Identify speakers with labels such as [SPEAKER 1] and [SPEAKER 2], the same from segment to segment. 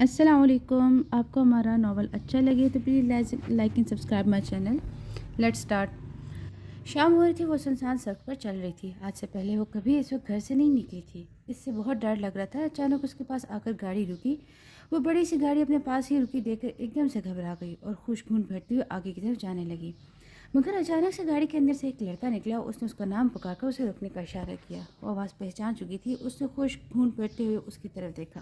[SPEAKER 1] السلام علیکم. آپ کو ہمارا ناول اچھا لگے تو please like and subscribe my channel. Let start. شام ہو رہی تھی. وہ سنسان سڑک پر چل رہی تھی. آج سے پہلے وہ کبھی اس وقت گھر سے نہیں نکلی تھی. اس سے بہت ڈر لگ رہا تھا. اچانک اس کے پاس آ کر گاڑی رکی. وہ بڑی سی گاڑی اپنے پاس ہی رکی دیکھ کر ایک دم سے گھبرا گئی اور خوش خون بھرتی ہوئی آگے کی طرف جانے لگی. مگر اچانک سے گاڑی کے اندر سے ایک لڑکا نکلا. اس نے اس کا نام پکار کر اسے رکنے کا اشارہ کیا. وہ آواز پہچان چکی تھی. اس نے خوش خون بھرتے ہوئے اس کی طرف دیکھا.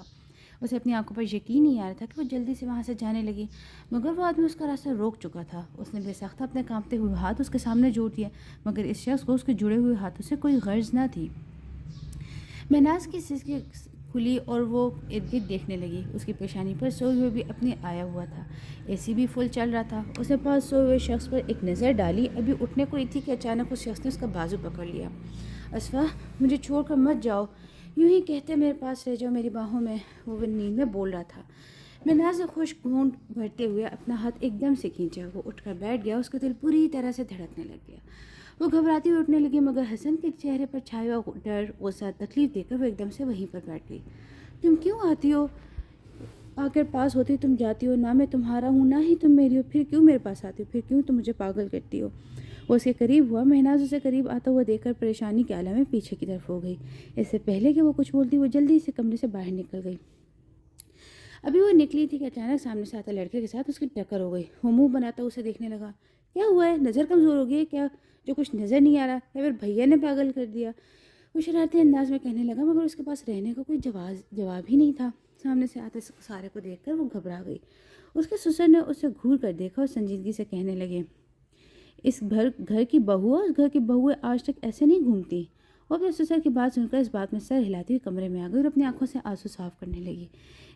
[SPEAKER 1] اسے اپنی آنکھوں پر یقین نہیں آ رہا تھا کہ وہ جلدی سے وہاں سے جانے لگی. مگر وہ آدمی اس کا راستہ روک چکا تھا. اس نے بے سختہ اپنے کانپتے ہوئے ہاتھ اس کے سامنے جوڑ دیا. مگر اس شخص کو اس کے جڑے ہوئے ہاتھوں سے کوئی غرض نہ تھی. مہناز کی سسکی کھلی اور وہ ارد گرد دیکھنے لگی. اس کی پیشانی پر سوئے ہوئے بھی اپنے آیا ہوا تھا. اے سی بھی فل چل رہا تھا. اس نے پاس سوئے ہوئے شخص پر ایک نظر ڈالی. ابھی اٹھنے کو ہی تھی کہ اچانک اس شخص نے اس کا بازو پکڑ لیا. اسفا, مجھے چھوڑ کر مت جاؤ. یوں ہی کہتے میرے پاس رہ جاؤ, میری باہوں میں. وہ نیند میں بول رہا تھا. مہناز نے خوش خون بھرتے ہوئے اپنا ہاتھ ایک دم سے کھینچا. وہ اٹھ کر بیٹھ گیا. اس کا دل پوری طرح سے دھڑکنے لگ گیا. وہ گھبراتی ہوئی اٹھنے لگی. مگر حسن کے چہرے پر چھایا ہوا ڈر, غصہ, تکلیف دیکھ کر وہ ایک دم سے وہیں پر بیٹھ گئی. تم کیوں آتی ہو؟ آ کر پاس ہوتی تم جاتی ہو. نہ میں تمہارا ہوں نہ ہی تم میری ہو. پھر کیوں میرے پاس آتی ہو؟ پھر کیوں تم مجھے پاگل کرتی ہو؟ وہ اس کے قریب ہوا. مہناز اسے قریب آتا ہوا دیکھ کر پریشانی کے عالم میں پیچھے کی طرف ہو گئی. اس سے پہلے کہ وہ کچھ بولتی, وہ جلدی سے کمرے سے باہر نکل گئی. ابھی وہ نکلی تھی کہ اچانک سامنے سے آتا لڑکے کے ساتھ اس کی ٹکر ہو گئی. وہ منہ بناتا اسے دیکھنے لگا. کیا ہوا ہے؟ نظر کمزور ہو گئی ہے کیا جو کچھ نظر نہیں آ رہا؟ یا پھر بھیا نے پاگل کر دیا؟ وہ شرارتی انداز میں کہنے لگا. مگر اس کے پاس رہنے کا کوئی جواب ہی نہیں تھا. سامنے سے آتے سارے کو دیکھ کر وہ گھبرا گئی. اس کے سسر نے اسے گھور کر دیکھا اور سنجیدگی سے کہنے لگے, اس گھر کی بہو ہے. اس گھر کی بہویں آج تک ایسے نہیں گھومتی. وہ اپنے سسر کی بات سن کر اس بات میں سر ہلاتی ہوئی کمرے میں آ گئی اور اپنی آنکھوں سے آنسو صاف کرنے لگی.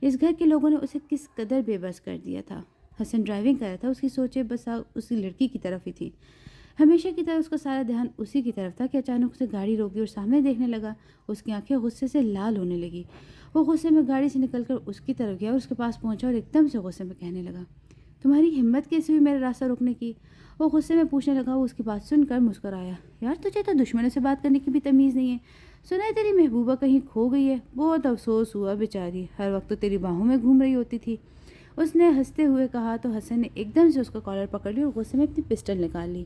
[SPEAKER 1] اس گھر کے لوگوں نے اسے کس قدر بے بس کر دیا تھا. حسن ڈرائیونگ کر رہا تھا. اس کی سوچیں بس اسی لڑکی کی طرف ہی تھی. ہمیشہ کی طرح اس کا سارا دھیان اسی کی طرف تھا کہ اچانک اسے گاڑی روک دی اور سامنے دیکھنے لگا. اس کی آنکھیں غصے سے لال ہونے لگی. وہ غصے میں گاڑی سے نکل کر اس کی طرف گیا اور اس کے پاس پہنچا اور ایک دم سے غصے میں کہنے لگا, تمہاری ہمت کیسے ہوئی میرا راستہ روکنے کی؟ وہ غصے میں پوچھنے لگا. وہ اس کی بات سن کر مسکرایا. یار تجھے تو دشمنوں سے بات کرنے کی بھی تمیز نہیں ہے. سنا ہے تیری محبوبہ کہیں کھو گئی ہے. بہت افسوس ہوا بیچاری, ہر وقت تو تیری باہوں میں گھوم رہی ہوتی تھی. اس نے ہنستے ہوئے کہا تو حسن نے ایک دم سے اس کا کالر پکڑ لی اور غصے میں اپنی پسٹل نکال لی.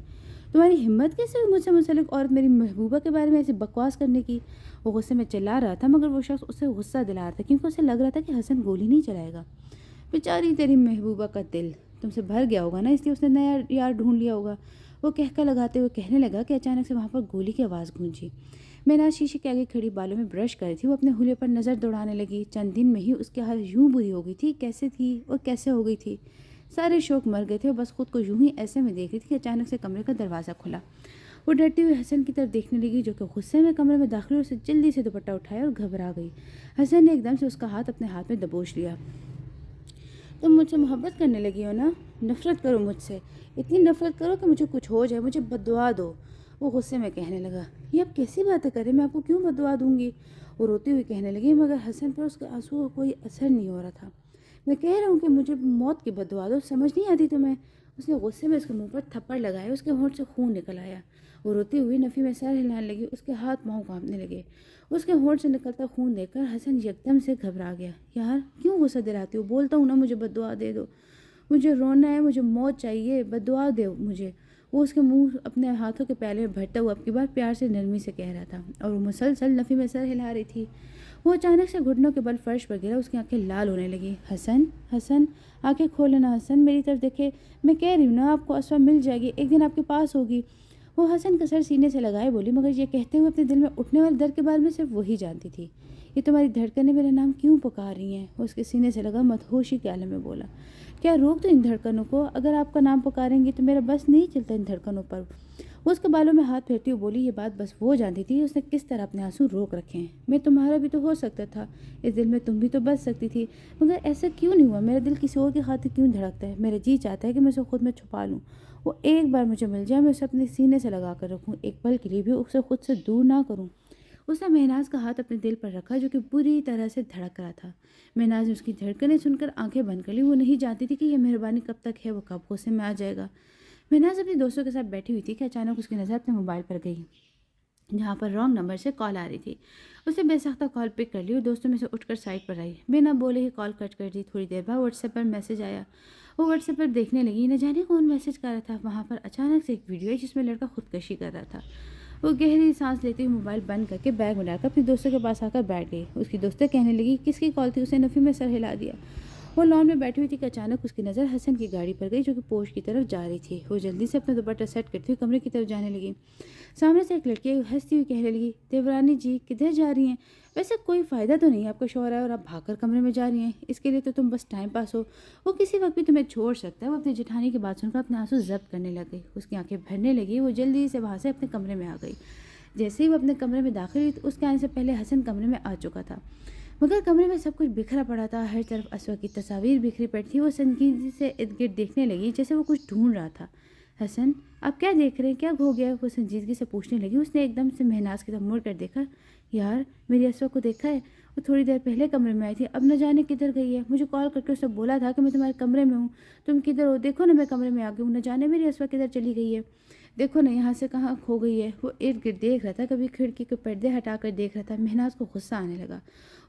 [SPEAKER 1] تمہاری ہمت کیسے ہوئی مجھ سے متعلق عورت میری محبوبہ کے بارے میں ایسی بکواس کرنے کی؟ وہ غصے میں چلا رہا تھا. مگر وہ شخص اسے غصہ دلا رہا تھا کیونکہ اسے لگ رہا تھا کہ حسن گولی نہیں چلائے گا. بیچاری تیری محبوبہ کا دل تم سے بھر گیا ہوگا نا, اس لیے اس نے نیا یار ڈھونڈ لیا ہوگا. وہ کہکا لگاتے ہوئے کہنے لگا کہ اچانک سے وہاں پر گولی کی آواز گونجی. مہناز شیشے کے آگے کھڑی بالوں میں برش کر رہی تھی. وہ اپنے حلیے پر نظر دوڑانے لگی. چند دن میں ہی اس کی حالت یوں بری ہو گئی تھی. کیسے تھی اور کیسے ہو گئی تھی؟ سارے شوق مر گئے تھے. بس خود کو یوں ہی ایسے میں دیکھ رہی تھی کہ اچانک سے کمرے کا دروازہ کھلا. وہ ڈرتی ہوئی حسن کی طرف دیکھنے لگی جو کہ غصے میں کمرے میں داخل ہوئی. اسے جلدی سے دوپٹہ اٹھایا اور گھبرا گئی. حسن نے ایک دم سے اس کا ہاتھ اپنے ہاتھ میں دبوچ لیا. تم مجھ سے محبت کرنے لگی ہو نا؟ نفرت کرو مجھ سے. اتنی نفرت کرو کہ مجھے کچھ ہو جائے, مجھے بددعا دو. وہ غصے میں کہنے لگا. یہ اب کیسی باتیں کریں, میں آپ کو کیوں بددعا دوں گی؟ وہ روتی ہوئی کہنے لگی. مگر حسن پر اس کے آنسو کا کوئی اثر نہیں ہو رہا تھا. میں کہہ رہا ہوں کہ مجھے موت کی بددعا دو, سمجھ نہیں آتی تمہیں؟ اس نے غصے میں اس کے منہ پر تھپڑ لگایا. اس کے ہونٹ سے خون نکل آیا. وہ روتی ہوئی نفی میں سر ہلانے لگی. اس کے ہاتھ پاؤں کانپنے لگے. اس کے ہونٹ سے نکلتا خون دیکھ کر حسن یکدم سے گھبرا گیا. یار کیوں غصہ دلاتی ہو؟ بولتا ہوں نا مجھے بددعا دے دو. مجھے رونا ہے, مجھے موت چاہیے, بددعا دے مجھے. وہ اس کے منہ اپنے ہاتھوں کے پہلے میں بھرتا ہوا اب کی بار پیار سے نرمی سے کہہ رہا تھا اور وہ مسلسل نفی میں سر ہلا رہی تھی. وہ اچانک سے گھٹنوں کے بل فرش پر گرا. اس کی آنکھیں لال ہونے لگی. حسن, حسن, آنکھیں کھولنا حسن, میری طرف دیکھے. میں کہہ رہی ہوں نا آپ کو اسفا مل جائے گی, ایک دن آپ کے پاس ہوگی. وہ حسن کا سر سینے سے لگائے بولی. مگر یہ کہتے ہوئے اپنے دل میں اٹھنے والے درد کے بارے میں صرف وہی جانتی تھی. یہ تمہاری دھڑکنیں میرا نام کیوں پکار رہی ہیں؟ وہ اس کے سینے سے لگا مدہوشی کے عالم میں بولا. کیا روک دو ان دھڑکنوں کو؟ اگر آپ کا نام پکاریں گی تو میرا بس نہیں چلتا ان دھڑکنوں پر. وہ اس کے بالوں میں ہاتھ پھیرتی ہوئی بولی. یہ بات بس وہ جانتی تھی اس نے کس طرح اپنے آنسو روک رکھے ہیں. میں تمہارا بھی تو ہو سکتا تھا, اس دل میں تم بھی تو بس سکتی تھی. مگر ایسا کیوں نہیں ہوا؟ میرا دل کسی اور کی خاطر کیوں دھڑکتا ہے؟ میرا جی چاہتا ہے کہ میں اسے خود میں چھپا لوں. وہ ایک بار مجھے مل جائے, میں اسے اپنے سینے سے لگا کر رکھوں, ایک پل کے لیے بھی اسے خود سے دور نہ کروں. اس نے مہناز کا ہاتھ اپنے دل پر رکھا جو کہ بری طرح سے دھڑک رہا تھا. مہناز نے اس کی دھڑکنیں سن کر آنکھیں بند کر لی. وہ نہیں جانتی تھی کہ یہ مہربانی کب تک ہے, وہ کب غصے میں آ جائے گا. مہناز اپنی دوستوں کے ساتھ بیٹھی ہوئی تھی کہ اچانک اس کی نظر اپنے موبائل پر گئی. جہاں پر رانگ نمبر سے کال آ رہی تھی۔ اسے بے ساختہ کال پک کر لی اور دوستوں میں سے اٹھ کر سائڈ پر آئی، بنا بولے ہی کال کٹ کر دی۔ تھوڑی دیر بعد واٹس ایپ پر میسج آیا، وہ واٹس ایپ پر دیکھنے لگی، نہ جانے کون میسج کر رہا تھا۔ وہاں پر اچانک سے ایک ویڈیو ہے جس میں لڑکا خودکشی کر رہا تھا۔ وہ گہری سانس لیتے ہوئے موبائل بند کر کے بیگ میں ڈال کر اپنی دوستوں کے پاس آ کر بیٹھ گئی۔ اس کی دوستیں کہنے لگی کس کی کال تھی، اسے نفی میں سر ہلا دیا۔ وہ لان میں بیٹھی ہوئی تھی کہ اچانک اس کی نظر حسن کی گاڑی پر گئی جو کہ پوش کی طرف جا رہی تھی۔ وہ جلدی سے اپنا دوپٹہ سیٹ کرتے ہوئے کمرے کی طرف جانے لگی۔ سامنے سے ایک لڑکی ہنستی ہوئی کہنے لگی، دیورانی جی کدھر جا رہی ہیں؟ ویسے کوئی فائدہ تو نہیں، آپ کا شوہر ہے اور آپ بھاگ کر کمرے میں جا رہی ہیں، اس کے لیے تو تم بس ٹائم پاس ہو، وہ کسی وقت بھی تمہیں چھوڑ سکتا ہے۔ وہ اپنی جٹھانی کی بات سن کر اپنے آنسو ضبط کرنے لگ گئی، اس کی آنکھیں بھرنے لگی۔ وہ جلدی سے وہاں سے اپنے کمرے میں آ گئی۔ جیسے ہی وہ اپنے کمرے میں داخل ہوئی تو اس کے آنے سے پہلے حسن کمرے میں آ چکا تھا، مگر کمرے میں سب کچھ بکھرا پڑا تھا، ہر طرف اسوا کی تصاویر بکھری پڑی تھی۔ وہ سنجیدگی سے ارد گرد دیکھنے لگی جیسے وہ کچھ ڈھونڈ رہا تھا۔ حسن آپ کیا دیکھ رہے ہیں، کیا ہو گیا؟ وہ سنجیدگی سے پوچھنے لگی۔ اس نے ایک دم سے مہناز کی طرف مڑ کر دیکھا، یار میری اسوا کو دیکھا ہے؟ وہ تھوڑی دیر پہلے کمرے میں آئی تھی، اب نہ جانے کدھر گئی ہے۔ مجھے کال کر کے اس نے بولا تھا کہ میں تمہارے کمرے میں ہوں، تم کدھر ہو؟ دیکھو نا میں کمرے میں آ گئی ہوں، نہ جانے میری اسوا کدھر چلی گئی ہے، دیکھو نا یہاں سے کہاں کھو گئی ہے۔ وہ ارد گرد دیکھ رہا تھا، کبھی کھڑکی کے پردے ہٹا کر دیکھ رہا تھا۔ مہناز کو غصہ آنے لگا،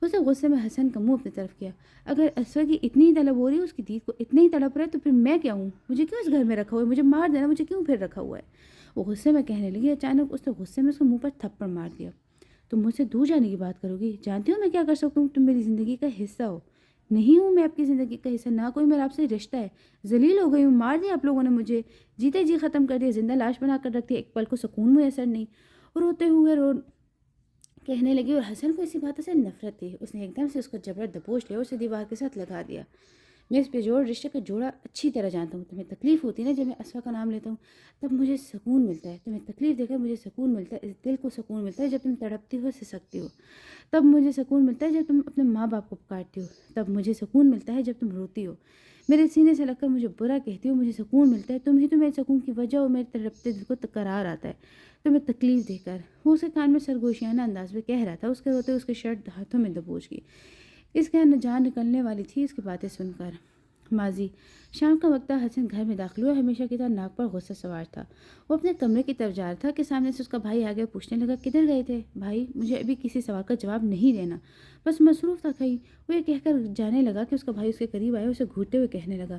[SPEAKER 1] اسے غصے میں حسن کا منہ اپنی طرف کیا۔ اگر اسوا کی اتنی ہی طلب ہو رہی ہے، اس کی دید کو اتنی ہی تڑپ رہا ہے تو پھر میں کیا ہوں؟ مجھے کیوں اس گھر میں رکھا ہوا ہے؟ مجھے مار دینا، مجھے کیوں پھر رکھا ہوا ہے؟ وہ غصے میں کہنے لگی۔ اچانک اس نے غصے میں اس کو منہ پر تھپڑ مار دیا۔ تم مجھ سے دور جانے کی بات کرو گی؟ جانتی ہو میں کیا کر سکتا ہوں؟ تم میری زندگی کا حصہ ہو۔ نہیں ہوں میں آپ کی زندگی کا حصہ، نہ کوئی میرا آپ سے رشتہ ہے۔ ذلیل ہو گئی ہوں، مار دیا آپ لوگوں نے مجھے، جیتے جی ختم کر دیا، زندہ لاش بنا کر رکھ دیا، ایک پل کو سکون میسر نہیں۔ روتے ہوئے کہنے لگی اور حسن کو اسی بات سے نفرت تھی۔ اس نے ایک دم سے اس کو جبر دبوچ لیا اور اسے دیوار کے ساتھ لگا دیا۔ میں اس بےجوڑ رشتے کا جوڑا اچھی طرح جانتا ہوں، تمہیں تکلیف ہوتی ہے نا جب میں اسوا کا نام لیتا ہوں، تب مجھے سکون ملتا ہے، تمہیں تکلیف دے کر مجھے سکون ملتا ہے، اس دل کو سکون ملتا ہے جب تم تڑپتی ہو، سسکتی ہو، تب مجھے سکون ملتا ہے جب تم اپنے ماں باپ کو پکارتی ہو، تب مجھے سکون ملتا ہے جب تم روتی ہو، میرے سینے سے لگ کر مجھے برا کہتی ہو، مجھے سکون ملتا ہے، تم ہی تو میرے سکون کی وجہ ہو، میرے تڑپتے دل کو قرار آتا ہے تمہیں تکلیف دے کر۔ وہ اس کے کان میں سرگوشیانہ انداز میں کہہ رہا تھا، اس کے روتے اس کے شرٹ ہاتھوں میں دبوچ گئی۔ اس کے جان نکلنے والی تھی اس کی باتیں سن کر۔ ماضی شام کا وقت تھا، حسن گھر میں داخل ہوا، ہمیشہ کی طرح ناک پر غصہ سوار تھا۔ وہ اپنے کمرے کی طرف جا رہا تھا کہ سامنے سے اس کا بھائی آ گیا، پوچھنے لگا کدھر گئے تھے بھائی؟ مجھے ابھی کسی سوال کا جواب نہیں دینا، بس مصروف تھا کہیں۔ وہ یہ کہہ کر جانے لگا کہ اس کا بھائی اس کے قریب آیا، اسے گھورتے ہوئے کہنے لگا،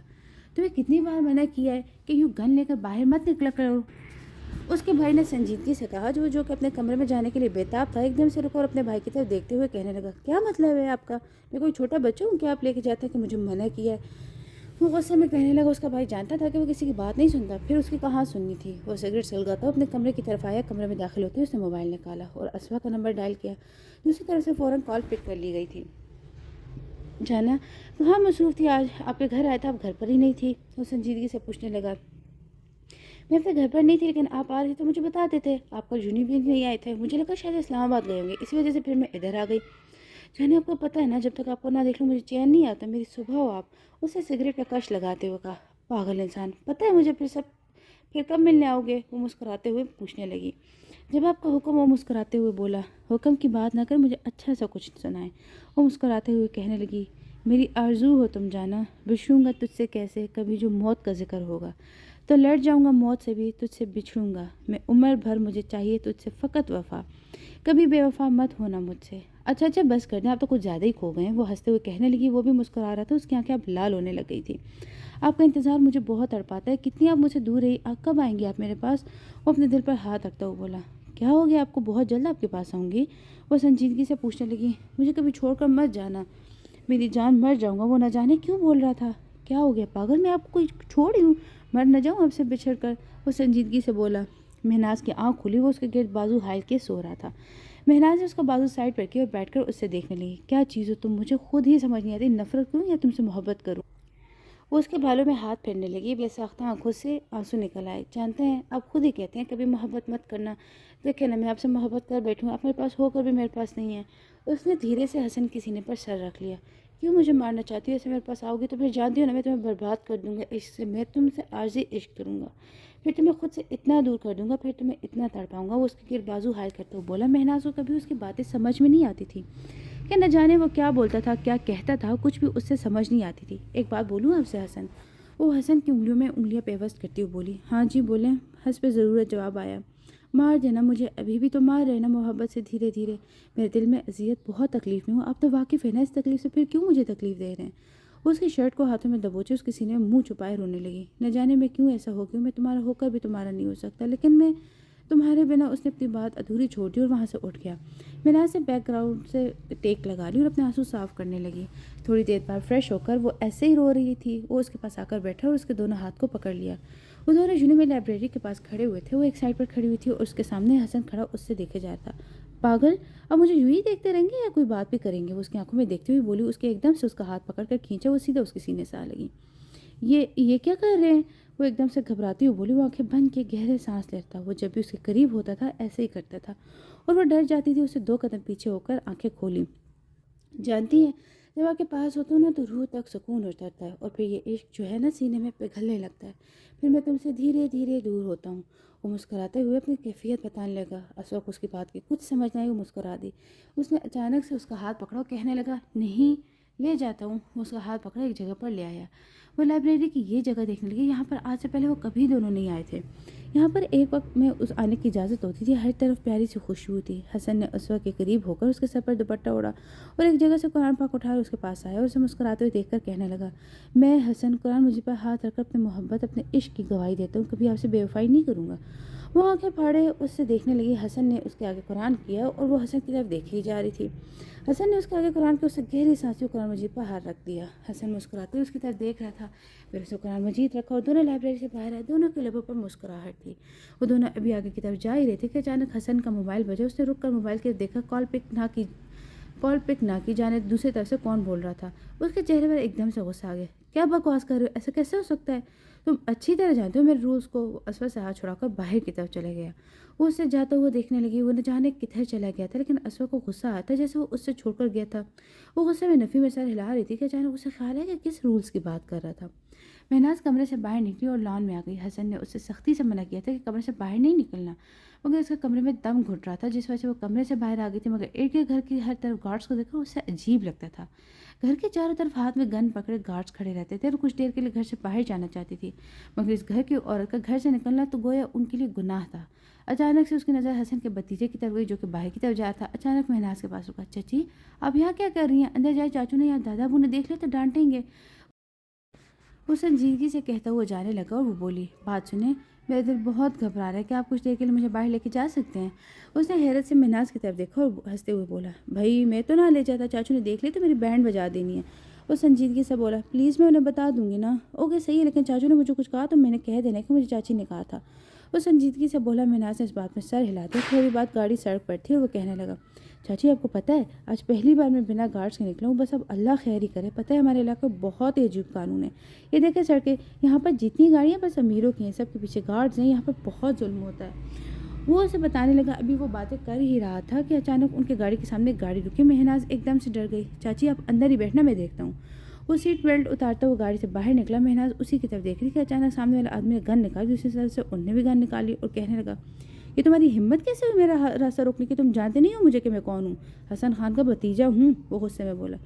[SPEAKER 1] تمہیں کتنی بار منع کیا ہے کہ یوں گن لے کر باہر مت نکلا کرو؟ اس کے بھائی نے سنجیدگی سے کہا، جو کہ اپنے کمرے میں جانے کے لیے بےتاب تھا، ایک دم سے رکا اور اپنے بھائی کی طرف دیکھتے ہوئے کہنے لگا، کیا مطلب ہے آپ کا؟ میں کوئی چھوٹا بچہ ہوں کہ آپ لے کے جاتے ہیں کہ مجھے منع کیا ہے؟ وہ غصے میں کہنے لگا۔ اس کا بھائی جانتا تھا کہ وہ کسی کی بات نہیں سنتا، پھر اس کی کہاں سننی تھی۔ وہ سگریٹ سلگاتا اپنے کمرے کی طرف آیا، کمرے میں داخل ہوتے اس نے موبائل نکالا اور اسوا کا نمبر ڈائل کیا۔ دوسری طرف سے فوراً کال پک کر لی گئی تھی۔ جانا کہاں مصروف تھی آج؟ آپ کے گھر آیا تھا، آپ گھر پر ہی نہیں تھی؟ وہ سنجیدگی سے پوچھنے لگا۔ میں اپنے گھر پر نہیں تھی، لیکن آپ آ رہے تو مجھے بتا دیتے، آپ کل یونی بھی نہیں آئے تھے، مجھے لگا شاید اسلام آباد گئے ہوں گے، اسی وجہ سے پھر میں ادھر آ گئی۔ جانے آپ کو پتہ ہے نا، جب تک آپ کو نہ دیکھ لوں مجھے چین نہیں آتا، میری صبح ہو آپ۔ اسے سگریٹ کا کش لگاتے ہوئے کہا، پاگل انسان، پتہ ہے مجھے، پھر کب ملنے آؤ گے؟ وہ مسکراتے ہوئے پوچھنے لگی۔ جب آپ کا حکم، وہ مسکراتے ہوئے بولا۔ حکم کی بات نہ کر، مجھے اچھا سا کچھ سنائیں۔ وہ مسکراتے ہوئے کہنے لگی، میری آرزو ہو تم جانا، بچھڑوں گا تجھ سے کیسے، کبھی جو موت کا ذکر ہوگا تو لڑ جاؤں گا موت سے بھی، تجھ سے بچھڑوں گا میں عمر بھر، مجھے چاہیے تجھ سے فقط وفا، کبھی بے وفا مت ہونا مجھ سے۔ اچھا بس کر دیں، آپ تو کچھ زیادہ ہی کھو گئے ہیں۔ وہ ہنستے ہوئے کہنے لگی، وہ بھی مسکرا رہا تھا، اس کی آنکھیں اب لال ہونے لگ گئی تھی۔ آپ کا انتظار مجھے بہت تڑپاتا ہے، کتنی آپ مجھ سے دور رہی، آپ کب آئیں گی آپ میرے پاس؟ وہ اپنے دل پر ہاتھ رکھتا ہوا بولا، کیا ہو گیا آپ کو؟ بہت جلد آپ کے پاس آؤں گی۔ وہ سنجیدگی سے پوچھنے لگی، مجھے کبھی چھوڑ کر مت جانا، میری جان، مر جاؤں گا۔ وہ نہ جانے کیوں بول رہا تھا، کیا ہو گیا پاگل، میں آپ کو کوئی چھوڑی ہوں، مر نہ جاؤں آپ سے بچھڑ کر؟ وہ سنجیدگی سے بولا۔ مہناز کی آنکھ کھلی، وہ اس کے گرد بازو ہائل کے سو رہا تھا۔ مہناز نے اس کا بازو سائڈ پر کیا اور بیٹھ کر اس سے دیکھنے لگی، کیا چیز ہو تم، مجھے خود ہی سمجھ نہیں آتی، نفرت کروں یا تم سے محبت کروں؟ وہ اس کے بالوں میں ہاتھ پھیرنے لگی، بے ساختہ آنکھوں سے آنسو نکل آئے۔ جانتے ہیں آپ خود ہی کہتے ہیں کبھی محبت مت کرنا، دیکھیں نا میں آپ سے محبت کر بیٹھوں، آپ میرے پاس ہو کر بھی میرے پاس نہیں ہے۔ اس نے دھیرے سے حسن کے سینے پر سر رکھ لیا۔ کیوں مجھے مارنا چاہتی ہو؟ ایسے میرے پاس آؤ گی تو پھر جانتی ہو نا میں تمہیں برباد کر دوں گا عشق سے، میں تم سے عارضی عشق کروں گا، پھر تمہیں خود سے اتنا دور کر دوں گا، پھر تمہیں اتنا تڑپاؤں گا۔ وہ اس کے گرد بازو حائل کرتے ہوئے بولا۔ مہناز کو کبھی اس کی باتیں سمجھ میں نہیں آتی تھی کہ نہ جانے وہ کیا بولتا تھا، کیا کہتا تھا، کچھ بھی اس سے سمجھ نہیں آتی تھی۔ ایک بات بولوں آپ سے حسن؟ وہ حسن کی انگلیوں میں انگلیاں پیوست کرتی ہوئی بولی۔ ہاں جی بولیں، حسب ضرورت جواب آیا۔ مار دینا مجھے، ابھی بھی تو مار رہے نا محبت سے دھیرے دھیرے، میرے دل میں اذیت بہت تکلیف میں ہوں، آپ تو واقف ہے نا اس تکلیف سے، پھر کیوں مجھے تکلیف دے رہے ہیں؟ وہ اس کی شرٹ کو ہاتھوں میں دبوچے اس کے سینے میں منہ چھپائے رونے لگی۔ نہ جانے میں کیوں ایسا ہو گیا، میں تمہارا ہو کر بھی تمہارا نہیں ہو سکتا، لیکن میں تمہارے بنا، اس نے اپنی بات ادھوری چھوڑ دی اور وہاں سے اٹھ گیا۔ میں سے بیک گراؤنڈ سے ٹیک لگا لی اور اپنے آنسو صاف کرنے لگی۔ تھوڑی دیر بعد فریش ہو کر وہ ایسے ہی رو رہی تھی، وہ اس کے پاس آ کر بیٹھا اور اس کے دونوں ہاتھ کو پکڑ لیا۔ وہ دونوں جنوں میں لائبریری کے پاس کھڑے ہوئے تھے، وہ ایک سائڈ پر کھڑی ہوئی تھی اور اس کے سامنے حسن کھڑا اس سے دیکھے جا رہا تھا۔ پاگل، اب مجھے یوں ہی دیکھتے رہیں گے یا کوئی بات بھی کریں گے؟ وہ اس کی آنکھوں میں دیکھتے ہوئے بولی۔ اس کے ایک دم سے اس کا ہاتھ پکڑ کر کھینچا، وہ سیدھا اس کے سینے سے آ لگی۔ یہ کیا کر رہے ہیں؟ وہ ایک دم سے گھبراتی ہوئی بولی۔ وہ آنکھیں بند کے گہرے سانس لیتا، وہ جب بھی اس کے قریب ہوتا تھا ایسے ہی کرتا تھا اور وہ ڈر جاتی تھی۔ اسے 2 قدم پیچھے ہو کر آنکھیں کھولی۔ جانتی ہیں، جب آپ کے پاس ہوتا ہوں نا تو روح تک سکون اترتا ہے اور پھر یہ عشق جو ہے نا سینے میں پگھلنے لگتا ہے، پھر میں تم سے دھیرے دھیرے دور ہوتا ہوں۔ وہ مسکراتے ہوئے اپنی کیفیت بتانے لگا۔ اشوک اس کی بات کی کچھ سمجھ نہ آئی، وہ مسکرا دی۔ اس نے اچانک سے اس کا ہاتھ پکڑا اور کہنے لگا، نہیں لے جاتا ہوں۔ وہ اس کا ہاتھ پکڑا ایک جگہ پر لے آیا۔ وہ لائبریری کی یہ جگہ دیکھنے لگی، یہاں پر آج سے پہلے وہ کبھی دونوں نہیں آئے تھے۔ یہاں پر ایک وقت میں اس آنے کی اجازت ہوتی تھی، ہر طرف پیاری سی خوشبو تھی۔ حسن نے اسوا کے قریب ہو کر اس کے سر پر دوپٹہ اوڑھا اور ایک جگہ سے قرآن پاک اٹھا کر اس کے پاس آیا اور اسے مسکراتے ہوئے دیکھ کر کہنے لگا، میں حسن قرآن مجید پر ہاتھ رکھ کر اپنی محبت، اپنے عشق کی گواہی دیتا ہوں، کبھی آپ سے بے وفائی نہیں کروں گا۔ وہ آنکھیں پھاڑے اس سے دیکھنے لگی۔ حسن نے اس کے آگے قرآن کیا اور وہ حسن کی طرف دیکھی جا رہی تھی۔ حسن نے اس کے آگے قرآن کیا، اس سے گہری سانس لی اور قرآن مجید پر ہاتھ رکھ دیا۔ حسن مسکراتے ہوئے اس کی طرف دیکھ رہا تھا، پھر اسے قرآن مجید رکھا اور دونوں لائبریری سے باہر آئے۔ دونوں کے لبوں پر مسکراہٹ تھی۔ وہ دونوں ابھی آگے کی طرف جا ہی رہے تھے کہ اچانک حسن کا موبائل بجا۔ اس نے رک کر موبائل کی طرف دیکھا، کال پک نہ کی، جانے دوسری طرف سے کون بول رہا تھا۔ اس کے چہرے پر ایک دم سے غصہ آ گیا۔ کیا بکواس کر رہے ہو، ایسا کیسے ہو سکتا ہے؟ تم اچھی طرح جانتے ہو میرے رولز کو۔ وہ اسوا سے ہاتھ چھڑا کر باہر کی طرف چلے گیا۔ وہ اس سے جاتا ہوا دیکھنے لگی۔ وہ نہ جانے کدھر چلا گیا تھا، لیکن اسوا کو غصہ آتا جیسے وہ اس سے چھوڑ کر گیا تھا۔ وہ غصے میں نفی میں سر ہلا رہی تھی کہ اچانک اسے خیال ہے کہ کس رولز کی بات کر رہا تھا۔ مہناز کمرے سے باہر نکلی اور لان میں آ گئی۔ حسن نے اسے سختی سے منع کیا تھا کہ کمرے سے باہر نہیں نکلنا، مگر اس کا کمرے میں دم گھٹ رہا تھا، جس وجہ سے وہ کمرے سے باہر آ گئی تھی۔ مگر ارد گرد گھر کی ہر طرف گارڈز کو دیکھ کر اسے عجیب لگتا تھا۔ گھر کے چاروں طرف ہاتھ میں گن پکڑے گارڈز کھڑے رہتے تھے اور کچھ دیر کے لیے گھر سے باہر جانا چاہتی تھی، مگر اس گھر کی عورت کا گھر سے نکلنا تو گویا ان کے لیے گناہ تھا۔ اچانک سے اس کی نظر حسن کے بھتیجے کی طرف گئی جو کہ باہر کی طرف جا رہا تھا۔ اچانک مہناز کے پاس رکا۔ چچی، آپ یہاں کیا کر رہی ہیں؟ اندر جائے، چاچو نے یہاں دادا ابو نے دیکھ لیا تو ڈانٹیں گے۔ وہ سنجیدگی سے کہتا ہوا جانے لگا اور وہ بولی، بات سنیں، میرا دل بہت گھبرا رہا ہے، کہ آپ کچھ دیر کے لیے مجھے باہر لے کے جا سکتے ہیں؟ اس نے حیرت سے مہناز کی طرف دیکھا اور ہنستے ہوئے بولا، بھائی میں تو نہ لے جاتا، چاچو نے دیکھ لی تو میری بینڈ بجا دینی ہے۔ وہ سنجیدگی سے بولا، پلیز میں انہیں بتا دوں گی نا۔ اوکے صحیح ہے، لیکن چاچو نے مجھے کچھ کہا تو میں نے کہہ دینا کہ مجھے چاچی نے کہا تھا۔ وہ سنجیدگی سے بولا۔ مہناز نے اس بات میں سر ہلا دیا۔ تھوڑی بات گاڑی سڑک پر تھی اور وہ کہنے لگا، چاچی آپ کو پتہ ہے آج پہلی بار میں بنا گارڈز کے نکلا ہوں، بس اب اللہ خیر ہی کرے۔ پتہ ہے ہمارے علاقے میں بہت ہی عجیب قانون ہے، یہ دیکھیں سڑکیں، یہاں پر جتنی گاڑیاں بس امیروں کی ہیں، سب کے پیچھے گارڈز ہیں، یہاں پر بہت ظلم ہوتا ہے۔ وہ اسے بتانے لگا۔ ابھی وہ باتیں کر ہی رہا تھا کہ اچانک ان کے گاڑی کے سامنے ایک گاڑی رکی۔ مہناز ایک دم سے ڈر گئی۔ چاچی آپ اندر ہی بیٹھنا، میں دیکھتا ہوں۔ وہ سیٹ بیلٹ اتارتا ہوا گاڑی سے باہر نکلا۔ مہناز اسی کی طرف دیکھ رہی کہ اچانک سامنے والے آدمی نے گن نکالی، دوسری طرف سے انہوں نے بھی گن نکالی اور کہنے لگا، یہ تمہاری ہمت کیسے ہوئی میرا راستہ روکنے کی؟ تم جانتے نہیں ہو مجھے کہ میں کون ہوں؟ حسن خان کا بھتیجا ہوں۔ وہ غصے میں بولا۔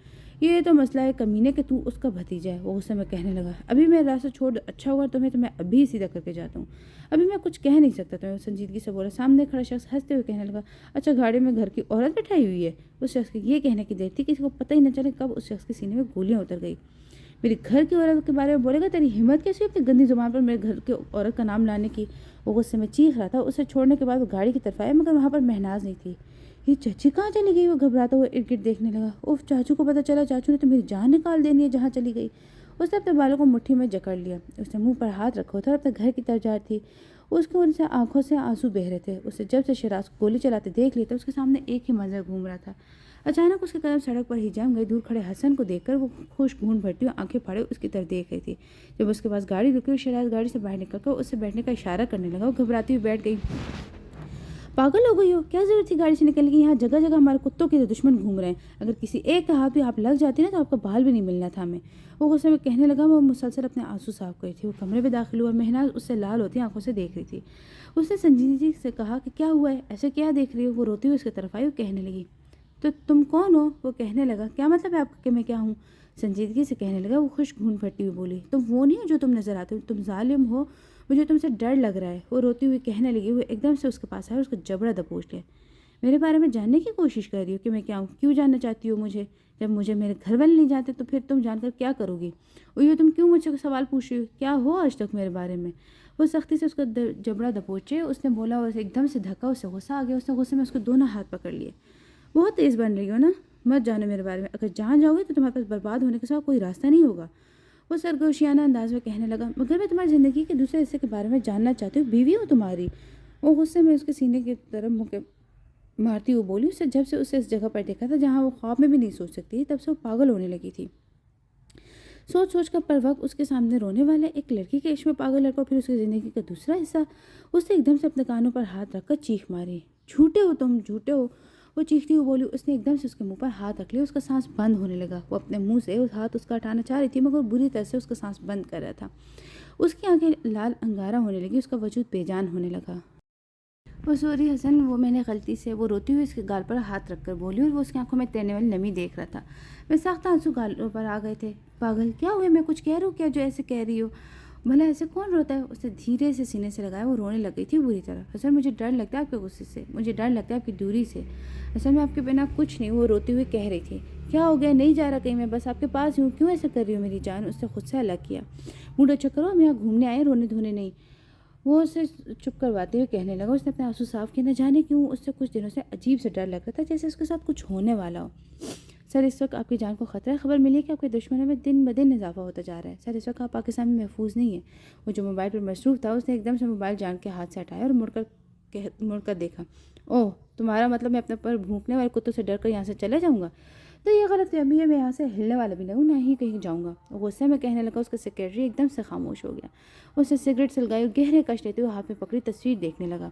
[SPEAKER 1] یہ تو مسئلہ ہے کمینے کہ تو اس کا بھتیجا ہے۔ وہ غصے میں کہنے لگا، ابھی میرا راستہ چھوڑ، اچھا ہوا تمہیں تو میں ابھی سیدھا کر کے جاتا ہوں، ابھی میں کچھ کہہ نہیں سکتا تمہیں۔ سنجیدگی سے بولا۔ سامنے کھڑا شخص ہنستے ہوئے کہنے لگا، اچھا گاڑی میں گھر کی عورت بٹھائی ہوئی ہے؟ اس شخص کے یہ کہنے کی دیر تھی کسی کو پتہ ہی نہ چلے کب اس شخص کے سینے میں گولیاں اتر گئی۔ میری گھر کی عورت کے بارے میں بولے گا؟ تیری ہمت کیسی اپنی گندی زبان پر میرے گھر کی عورت کا نام لانے کی؟ وہ غصے میں چیخ رہا تھا۔ اسے چھوڑنے کے بعد وہ گاڑی کی طرف آیا، مگر وہاں پر مہناز نہیں تھی۔ یہ چچی کہاں چلی گئی؟ وہ گھبراتا ہوا ارد گرد دیکھنے لگا۔ اوف، چاچو کو پتہ چلا، چاچو نے تو میری جان نکال دینی ہے جہاں چلی گئی۔ اس نے اپنے بالوں کو مٹھی میں جکڑ لیا۔ اس نے منہ پر ہاتھ رکھا تھا اور اپنے گھر کی طرف جا رہی تھی۔ اس کے ان سے آنکھوں سے آنسو بہہ رہے تھے۔ اسے جب سے شراز کو گولی چلاتے دیکھ لیا تھا، اس کے سامنے ایک ہی منظر گھوم رہا تھا۔ اچانک اس کے قدم سڑک پر ہی جم گئے۔ دور کھڑے حسن کو دیکھ کر وہ خوش گھون بھرتی ہوئی آنکھیں پھاڑے اس کی طرف دیکھ رہی تھی۔ جب اس کے پاس گاڑی رکی اور شراز گاڑی سے باہر نکل کر اس سے بیٹھنے کا اشارہ کرنے لگا، وہ گھبراتی ہوئی بیٹھ گئی۔ پاگل ہو گئی ہو؟ کیا ضرورت تھی گاڑی سے نکلنے کی؟ یہاں جگہ جگہ ہمارے کتوں کے دشمن گھوم رہے ہیں، اگر کسی ایک کا ہاتھ بھی آپ لگ جاتی نا تو آپ کا بال بھی نہیں ملنا تھا ہمیں۔ وہ غصے میں کہنے لگا۔ وہ مسلسل اپنے آنسو صاف کر رہی تھی۔ وہ کمرے میں داخل ہوا۔ مہناز اس سے لال ہوتی آنکھوں سے دیکھ رہی تھی۔ اس نے سنجیدگی سے کہا کہ کیا ہوا ہے، ایسے کیا دیکھ رہی ہو؟ وہ روتی ہوئی اس کی طرف آئی اور کہنے لگی، تو تم کون ہو؟ وہ کہنے لگا کیا مطلب ہے آپ کا کہ میں کیا ہوں؟ سنجیدگی سے کہنے لگا وہ خوش گھون پھٹتی ہوئی بولی تم وہ نہیں ہو جو تم نظر آتے ہو، تم ظالم ہو، مجھے تم سے ڈر لگ رہا ہے۔ وہ روتی ہوئی کہنے لگی، وہ ایک دم سے اس کے پاس آیا اور اس کا جبڑا دبوچ لیا۔ میرے بارے میں جاننے کی کوشش کر رہی ہو کہ میں کیا ہوں؟ کیوں جاننا چاہتی ہو مجھے؟ جب مجھے میرے گھر والے نہیں جانتے تو پھر تم جان کر کیا کرو گی؟ یہ تم کیوں مجھ سے سوال پوچھ رہی ہو؟ کیا ہو آج تک میرے بارے میں؟ وہ سختی سے اس کا جبڑا دبوچے اس نے بولا اور ایک دم سے دھکا، اسے غصہ آ گیا۔ اس نے غصے میں اس کو دونوں ہاتھ پکڑ لیے۔ بہت تیز بن رہی ہو نا، مت جانو میرے بارے میں، اگر جان جاؤ گے تو تمہارے پاس برباد ہونے کے سوا کوئی راستہ نہیں ہوگا۔ وہ سرگوشیانہ انداز میں کہنے لگا مگر میں تمہاری زندگی کے دوسرے حصے کے بارے میں جاننا چاہتی ہوں، بیوی ہوں تمہاری۔ وہ غصے میں اس کے سینے کی طرف منہ مارتی ہوئی بولی اسے جب سے اسے اس جگہ پر دیکھا تھا جہاں وہ خواب میں بھی نہیں سوچ سکتی تب سے وہ پاگل ہونے لگی تھی۔ سوچ سوچ کر پر وقت اس کے سامنے رونے والے ایک لڑکی کے عشق میں پاگل لڑکا، پھر اس کی زندگی کا دوسرا حصہ، اس نے ایک دم سے اپنے کانوں پر ہاتھ رکھ کر چیخ ماری، جھوٹے ہو تم، جھوٹے ہو۔ وہ چیختی ہوئی بولی۔ اس نے ایک دم سے اس کے منہ پر ہاتھ رکھ لیا، اس کا سانس بند ہونے لگا۔ وہ اپنے منہ سے اس ہاتھ اس کا ہٹانا چاہ رہی تھی مگر بری طرح سے اس کا سانس بند کر رہا تھا۔ اس کی آنکھیں لال انگارہ ہونے لگی، اس کا وجود بے جان ہونے لگا۔ وہ سوری حسن، وہ میں نے غلطی سے، وہ روتی ہوئی اس کے گال پر ہاتھ رکھ کر بولی اور وہ اس کی آنکھوں میں تیرنے والی نمی دیکھ رہا تھا۔ میں سخت آنسو گالوں پر آ گئے تھے۔ پاگل کیا ہوئے؟ میں کچھ کہہ رہی ہوں کیا جو ایسے کہہ رہی ہو؟ بھلا ایسے کون روتا ہے؟ اسے دھیرے سے سینے سے لگایا، وہ رونے لگ گئی تھی بری طرح۔ حسن مجھے ڈر لگتا ہے آپ کے غصے سے، مجھے ڈر لگتا ہے آپ کی دوری سے۔ حسن میں آپ کے بنا کچھ نہیں، وہ روتی ہوئی کہہ رہی تھی۔ کیا ہو گیا؟ نہیں جا رہا کہیں، میں بس آپ کے پاس ہوں، کیوں ایسا کر رہی ہوں میری جان؟ اس سے خود سے الگ کیا۔ موڈ اچھا کرو، ہم یہاں گھومنے آئے، رونے دھونے نہیں۔ وہ اسے چپ کرواتے ہوئے کہنے لگا۔ اس نے اپنے آنسو صاف کیا، نہ جانے کیوں اس سے کچھ دنوں سے عجیب سے ڈر لگ رہا تھا جیسے اس کے ساتھ کچھ ہونے والا ہو۔ سر اس وقت آپ کی جان کو خطرہ ہے، خبر ملی ہے کہ آپ کے دشمنوں میں دن بدن اضافہ ہوتا جا رہا ہے۔ سر اس وقت آپ پاکستان میں محفوظ نہیں ہیں۔ وہ جو موبائل پر مصروف تھا اس نے ایک دم سے موبائل جان کے ہاتھ سے ہٹایا اور مڑ کر دیکھا۔ اوہ، تمہارا مطلب میں اپنے پر بھونکنے والے کتوں سے ڈر کر یہاں سے چلے جاؤں گا؟ تو یہ غلط فہمی ہے، میں یہاں سے ہلنے والا بھی نہیں ہوں، نہ ہی کہیں جاؤں گا۔ غصے میں کہنے لگا۔ اس کا سیکرٹری ایک دم سے خاموش ہو گیا۔ اس نے سگریٹ سلگائی اور گہرے کش لیتے ہوئے ہاتھ میں پکڑی تصویر دیکھنے لگا۔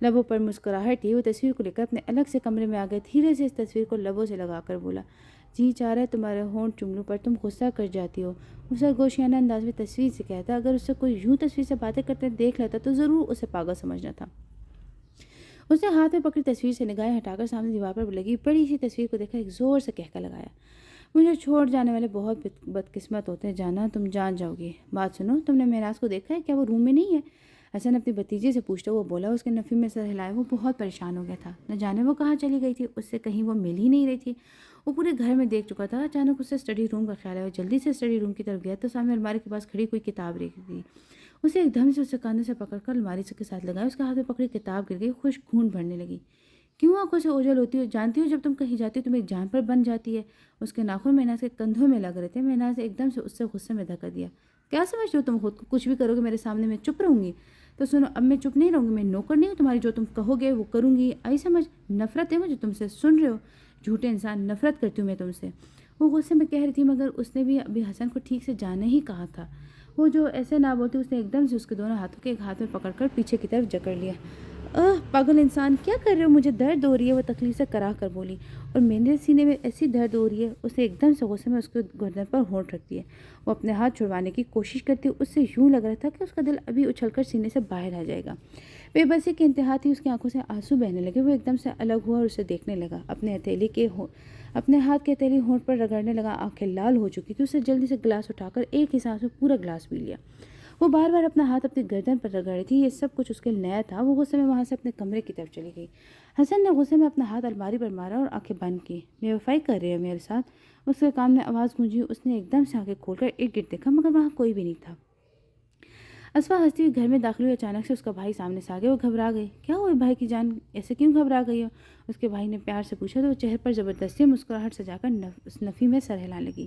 [SPEAKER 1] لبوں پر مسکراہٹ تھی۔ وہ تصویر کو لے کر اپنے الگ سے کمرے میں آ گئے، دھیرے سے اس تصویر کو لبوں سے لگا کر بولا جی چاہ رہا ہے تمہارے ہونٹ چم لوں پر تم غصہ کر جاتی ہو۔ وہ سرگوشیانہ انداز میں تصویر سے کہتا، اگر اس سے کوئی یوں تصویر سے باتیں کرتے دیکھ لیتا تو ضرور اسے پاگل سمجھنا تھا۔ اس نے ہاتھ میں پکڑی تصویر سے نگاہیں ہٹا کر سامنے دیوار پر لگی بڑی سی تصویر کو دیکھا، ایک زور سے کہکا لگایا۔ مجھے چھوڑ جانے والے بہت بدقسمت ہوتے ہیں جانا، تم جان جاؤ گی۔ بات سنو، تم نے مہراز کو دیکھا ہے؟ کیا وہ روم میں نہیں ہے؟ حسن اپنی بھتیجے سے پوچھتا وہ بولا۔ اس کے نفی میں سر ہلایا، وہ بہت پریشان ہو گیا تھا، نہ جانے وہ کہاں چلی گئی تھی، اس سے کہیں وہ مل ہی نہیں رہی تھی۔ وہ پورے گھر میں دیکھ چکا تھا۔ اچانک اسے اسٹڈی روم کا خیال آیا، جلدی سے اسٹڈی روم کی طرف گیا تو سامنے الماری کے پاس کھڑی کوئی کتاب رکھی تھی۔ اسے ایک دم سے اسے کاندھے سے پکڑ کر الماری کے ساتھ لگایا، اس کے ہاتھ میں پکڑی کتاب گر گئی، خوش خون بھرنے لگی۔ کیوں آنکھوں سے اوجھل ہوتی ہو؟ جانتی ہو جب تم کہیں جاتی ہو تم ایک جان پر بن جاتی ہے۔ اس کے ناخن مہناز کے کندھوں میں لگ رہے تھے۔ مہناز نے ایک دم سے اس سے غصے میں دھکا دیا۔ کیا سمجھتے ہو تم خود کو؟ کچھ بھی کرو گے میرے سامنے میں چپ رہوں گی؟ تو سنو، اب میں چپ نہیں رہوں گی، میں نوکر نہیں ہوں تمہاری، جو تم کہو گے وہ کروں گی، آئی سمجھ؟ نفرت ہے مجھے تم سے، سن رہے ہو جھوٹے انسان، نفرت کرتی ہوں میں تم سے۔ وہ غصے میں کہہ رہی تھی مگر اس نے بھی ابھی حسن کو ٹھیک سے جانا ہی کہا تھا۔ وہ جو ایسے نہ بولتی، اس نے ایک دم سے اس کے دونوں ہاتھوں کے ایک ہاتھ میں پکڑ کر پیچھے کی طرف جکڑ لیا۔ پاگل انسان، کیا کر رہے ہو؟ مجھے درد ہو رہی ہے، وہ تکلیف سے کراہ کر بولی، اور میرے سینے میں ایسی درد ہو رہی ہے۔ اسے ایک دم سے غصے میں اس کے گردن پر ہونٹ رکھتی ہے۔ وہ اپنے ہاتھ چھڑوانے کی کوشش کرتی ہے، اس سے یوں لگ رہا تھا کہ اس کا دل ابھی اچھل کر سینے سے باہر آ جائے گا۔ بے بسی کی انتہا تھی، اس کی آنکھوں سے آنسو بہنے لگے۔ وہ ایک دم سے الگ ہوا اور اسے دیکھنے لگا، اپنے ہاتھ کے ہتھیلی ہونٹ پر رگڑنے لگا۔ آنکھیں لال ہو چکی تھی۔ اسے جلدی سے گلاس اٹھا کر ایک ہی سانس میں پورا گلاس پی لیا۔ وہ بار بار اپنا ہاتھ اپنی گردن پر رگڑ رہی تھی، یہ سب کچھ اس کے نیا تھا۔ وہ غصے میں وہاں سے اپنے کمرے کی طرف چلی گئی۔ حسن نے غصے میں اپنا ہاتھ الماری پر مارا اور آنکھیں بند کی۔ بے وفائی کر رہی ہے میرے ساتھ؟ اس کے کان میں آواز گونجی۔ اس نے ایک دم سے آنکھیں کھول کر ارد گرد دیکھا مگر وہاں کوئی بھی نہیں تھا۔ اسفا ہنستی ہوئی گھر میں داخل ہوئی، اچانک سے اس کا بھائی سامنے سے آ گیا۔ وہ گھبرا گئی۔ کیا ہوا بھائی کی جان، ایسے کیوں گھبرا گئی ہو؟ اس کے بھائی نے پیار سے پوچھا تو وہ چہرے پر زبردستی مسکراہٹ سجا کر نفی میں سر ہلانے لگی۔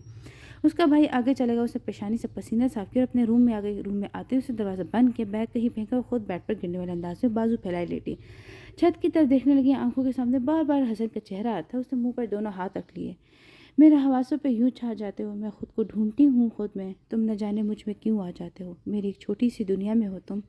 [SPEAKER 1] اس کا بھائی آگے چلے گا، اسے پیشانی سے پسینہ صاف کیا اور اپنے روم میں آ گئی۔ روم میں آتے ہی اسے دروازہ بند کیا، بیگ کہیں پھینکا، خود بیڈ پر گرنے والے انداز میں بازو پھیلائے لیٹی چھت کی طرف دیکھنے لگی۔ آنکھوں کے سامنے بار بار حسن کا چہرہ آتا تھا۔ اس نے منہ پر دونوں ہاتھ رکھ لیے۔ میرے حواسوں پہ یوں چھا جاتے ہو، میں خود کو ڈھونڈتی ہوں خود میں، تم نہ جانے مجھ میں کیوں آ جاتے ہو، میری ایک چھوٹی سی دنیا میں ہو تم،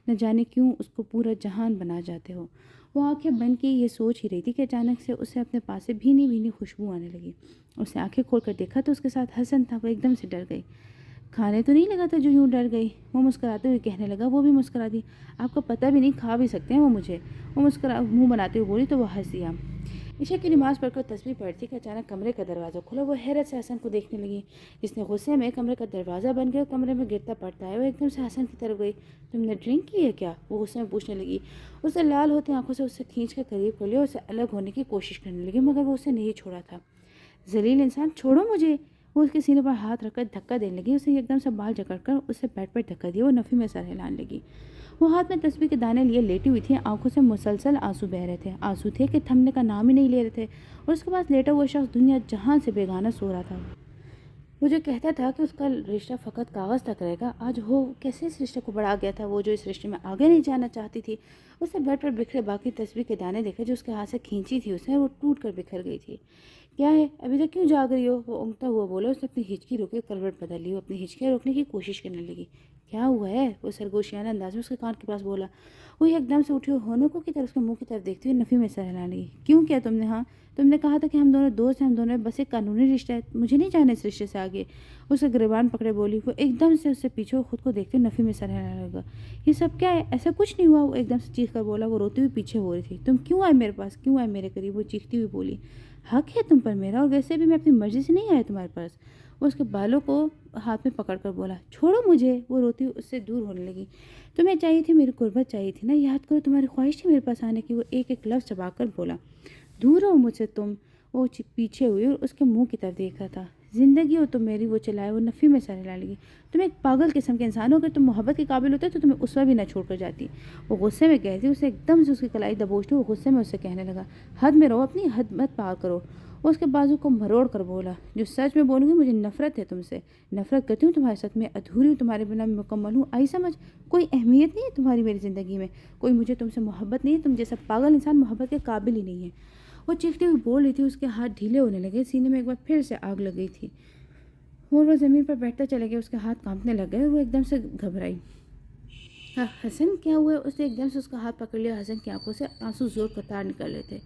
[SPEAKER 1] نہ جانے کیوں اس کو پورا جہان بنا جاتے ہو۔ وہ آنکھیں بند کی یہ سوچ ہی رہی تھی کہ اچانک سے اسے اپنے پاس سے بھینی بھینی خوشبو آنے لگی۔ اس نے آنکھیں کھول کر دیکھا تو اس کے ساتھ حسن تھا۔ وہ ایک دم سے ڈر گئی۔ کھانے تو نہیں لگا تھا جو یوں ڈر گئی؟ وہ مسکراتے ہوئے کہنے لگا۔ وہ بھی مسکرا دی۔ آپ کو پتہ بھی نہیں، کھا بھی سکتے ہیں وہ مجھے۔ وہ منہ بناتے ہوئے بولی تو وہ ہنس دیا۔ عشاء کی نماز پڑھ کر تسبیح پڑھتی کہ اچانک کمرے کا دروازہ کھلا. وہ حیرت سے حسن کو دیکھنے لگی جس نے غصے میں کمرے کا دروازہ بند کیا. کمرے میں گرتا پڑتا ہے. وہ ایک دم سے حسن کی طرف گئی. تم نے ڈرنک کی ہے کیا؟ وہ غصے میں پوچھنے لگی. اسے لال ہوتی آنکھوں سے اسے کھینچ کر قریب کر لیا. اسے الگ ہونے کی کوشش کرنے لگی مگر وہ اسے نہیں چھوڑا تھا. ذلیل انسان چھوڑو مجھے. وہ اس کے سینے پر ہاتھ رکھ کر دھکا دینے لگی. اسے ایک دم سے بال جکڑ کر اسے بیڈ پر دھکا دیا. وہ نفی میں سر ہلانے لگی. وہ ہاتھ میں تسبیح کے دانے لیے لیٹی ہوئی تھی. آنکھوں سے مسلسل آنسو بہ رہے تھے. آنسو تھے کہ تھمنے کا نام ہی نہیں لے رہے تھے. اور اس کے پاس لیٹا ہوا شخص دنیا جہاں سے بیگانہ سو رہا تھا. وہ جو کہتا تھا کہ اس کا رشتہ فقط کاغذ تک رہے گا آج وہ کیسے اس رشتے کو بڑھا گیا تھا. وہ جو اس رشتے میں آگے نہیں جانا چاہتی تھی. اسے بیڈ پر بکھرے باقی تسبیح کے دانے دیکھے جو اس کے ہاتھ سے کھینچی تھی اسے. وہ ٹوٹ کر بکھر گئی تھی. کیا ہے ابھی تک کیوں جاگ رہی ہو؟ وہ اونگتا ہوا بولا. اس نے اپنی ہچکی روکے کروٹ بدل لی. وہ اپنی ہچکیاں روکنے کی کوشش کرنے لگی. کیا ہوا ہے؟ وہ سرگوشیانہ انداز میں اس کے کان کے پاس بولا. وہ ایک دم سے اٹھی ہوئی ہونکو کی طرف اس کے منہ کی طرف دیکھتی ہوئی نفی میں سر ہلانے لگی. کیوں کیا تم نے؟ ہاں تم نے کہا تھا کہ ہم دونوں دوست ہیں. ہم دونوں بس ایک قانونی رشتہ ہے. مجھے نہیں جانا اس رشتے سے آگے. اسے گریبان پکڑے بولی. وہ ایک دم سے اس سے پیچھے خود کو دیکھتے نفی میں سر ہلانے لگا. یہ سب کیا ہے؟ ایسا کچھ نہیں ہوا. وہ ایک دم سے چیخ کر بولا. وہ روتی ہوئی پیچھے ہو رہی تھی. تم کیوں آئے میرے پاس؟ کیوں آئے میرے قریب؟ وہ چیختی ہوئی بولی. حق ہے تم پر میرا. اور ویسے بھی میں اپنی مرضی سے نہیں آیا تمہارے پاس. وہ اس کے بالوں کو ہاتھ میں پکڑ کر بولا. چھوڑو مجھے. وہ روتی ہوئی اس سے دور ہونے لگی. تمہیں چاہیے تھی میری قربت چاہیے تھی نا. یاد کرو تمہاری خواہش تھی میرے پاس آنے کی. وہ ایک ایک لفظ چبا کر بولا. دور ہو مجھ سے تم. وہ پیچھے ہوئی اور اس کے منہ کی طرف دیکھ رہا تھا. زندگی ہو تم میری. وہ چلائے. وہ نفی میں سر ہلا لگی. تم ایک پاگل قسم کے انسان ہو. اگر تم محبت کے قابل ہوتے تو تمہیں اس وقت بھی نہ چھوڑ کر جاتی. وہ غصے میں کہتی. اسے ایک دم سے اس کی کلائی دبوچتی. وہ غصے میں اسے کہنے لگا. حد میں رہو. اپنی حد مت پار کرو. وہ اس کے بازو کو مروڑ کر بولا. جو سچ میں بولوں گی مجھے نفرت ہے تم سے. نفرت کرتی ہوں تمہارے ساتھ. میں ادھوری ہوں. تمہارے بنا میں مکمل ہوں. آئی سمجھ. کوئی اہمیت نہیں ہے تمہاری میری زندگی میں. کوئی مجھے تم سے محبت نہیں ہے. تم جیسا پاگل انسان محبت کے قابل ہی نہیں ہے. وہ چیختی ہوئی بول رہی تھی. اس کے ہاتھ ڈھیلے ہونے لگے. سینے میں ایک بار پھر سے آگ لگ گئی تھی اور وہ زمین پر بیٹھتا چلے گیا. اس کے ہاتھ کانپنے لگ گئے. وہ ایک دم سے گھبرائی. حسن کیا ہوا ہے؟ اس نے ایک دم سے اس کا ہاتھ پکڑ لیا. حسن کی آنکھوں سے آنسو زور قطار نکل رہے تھے.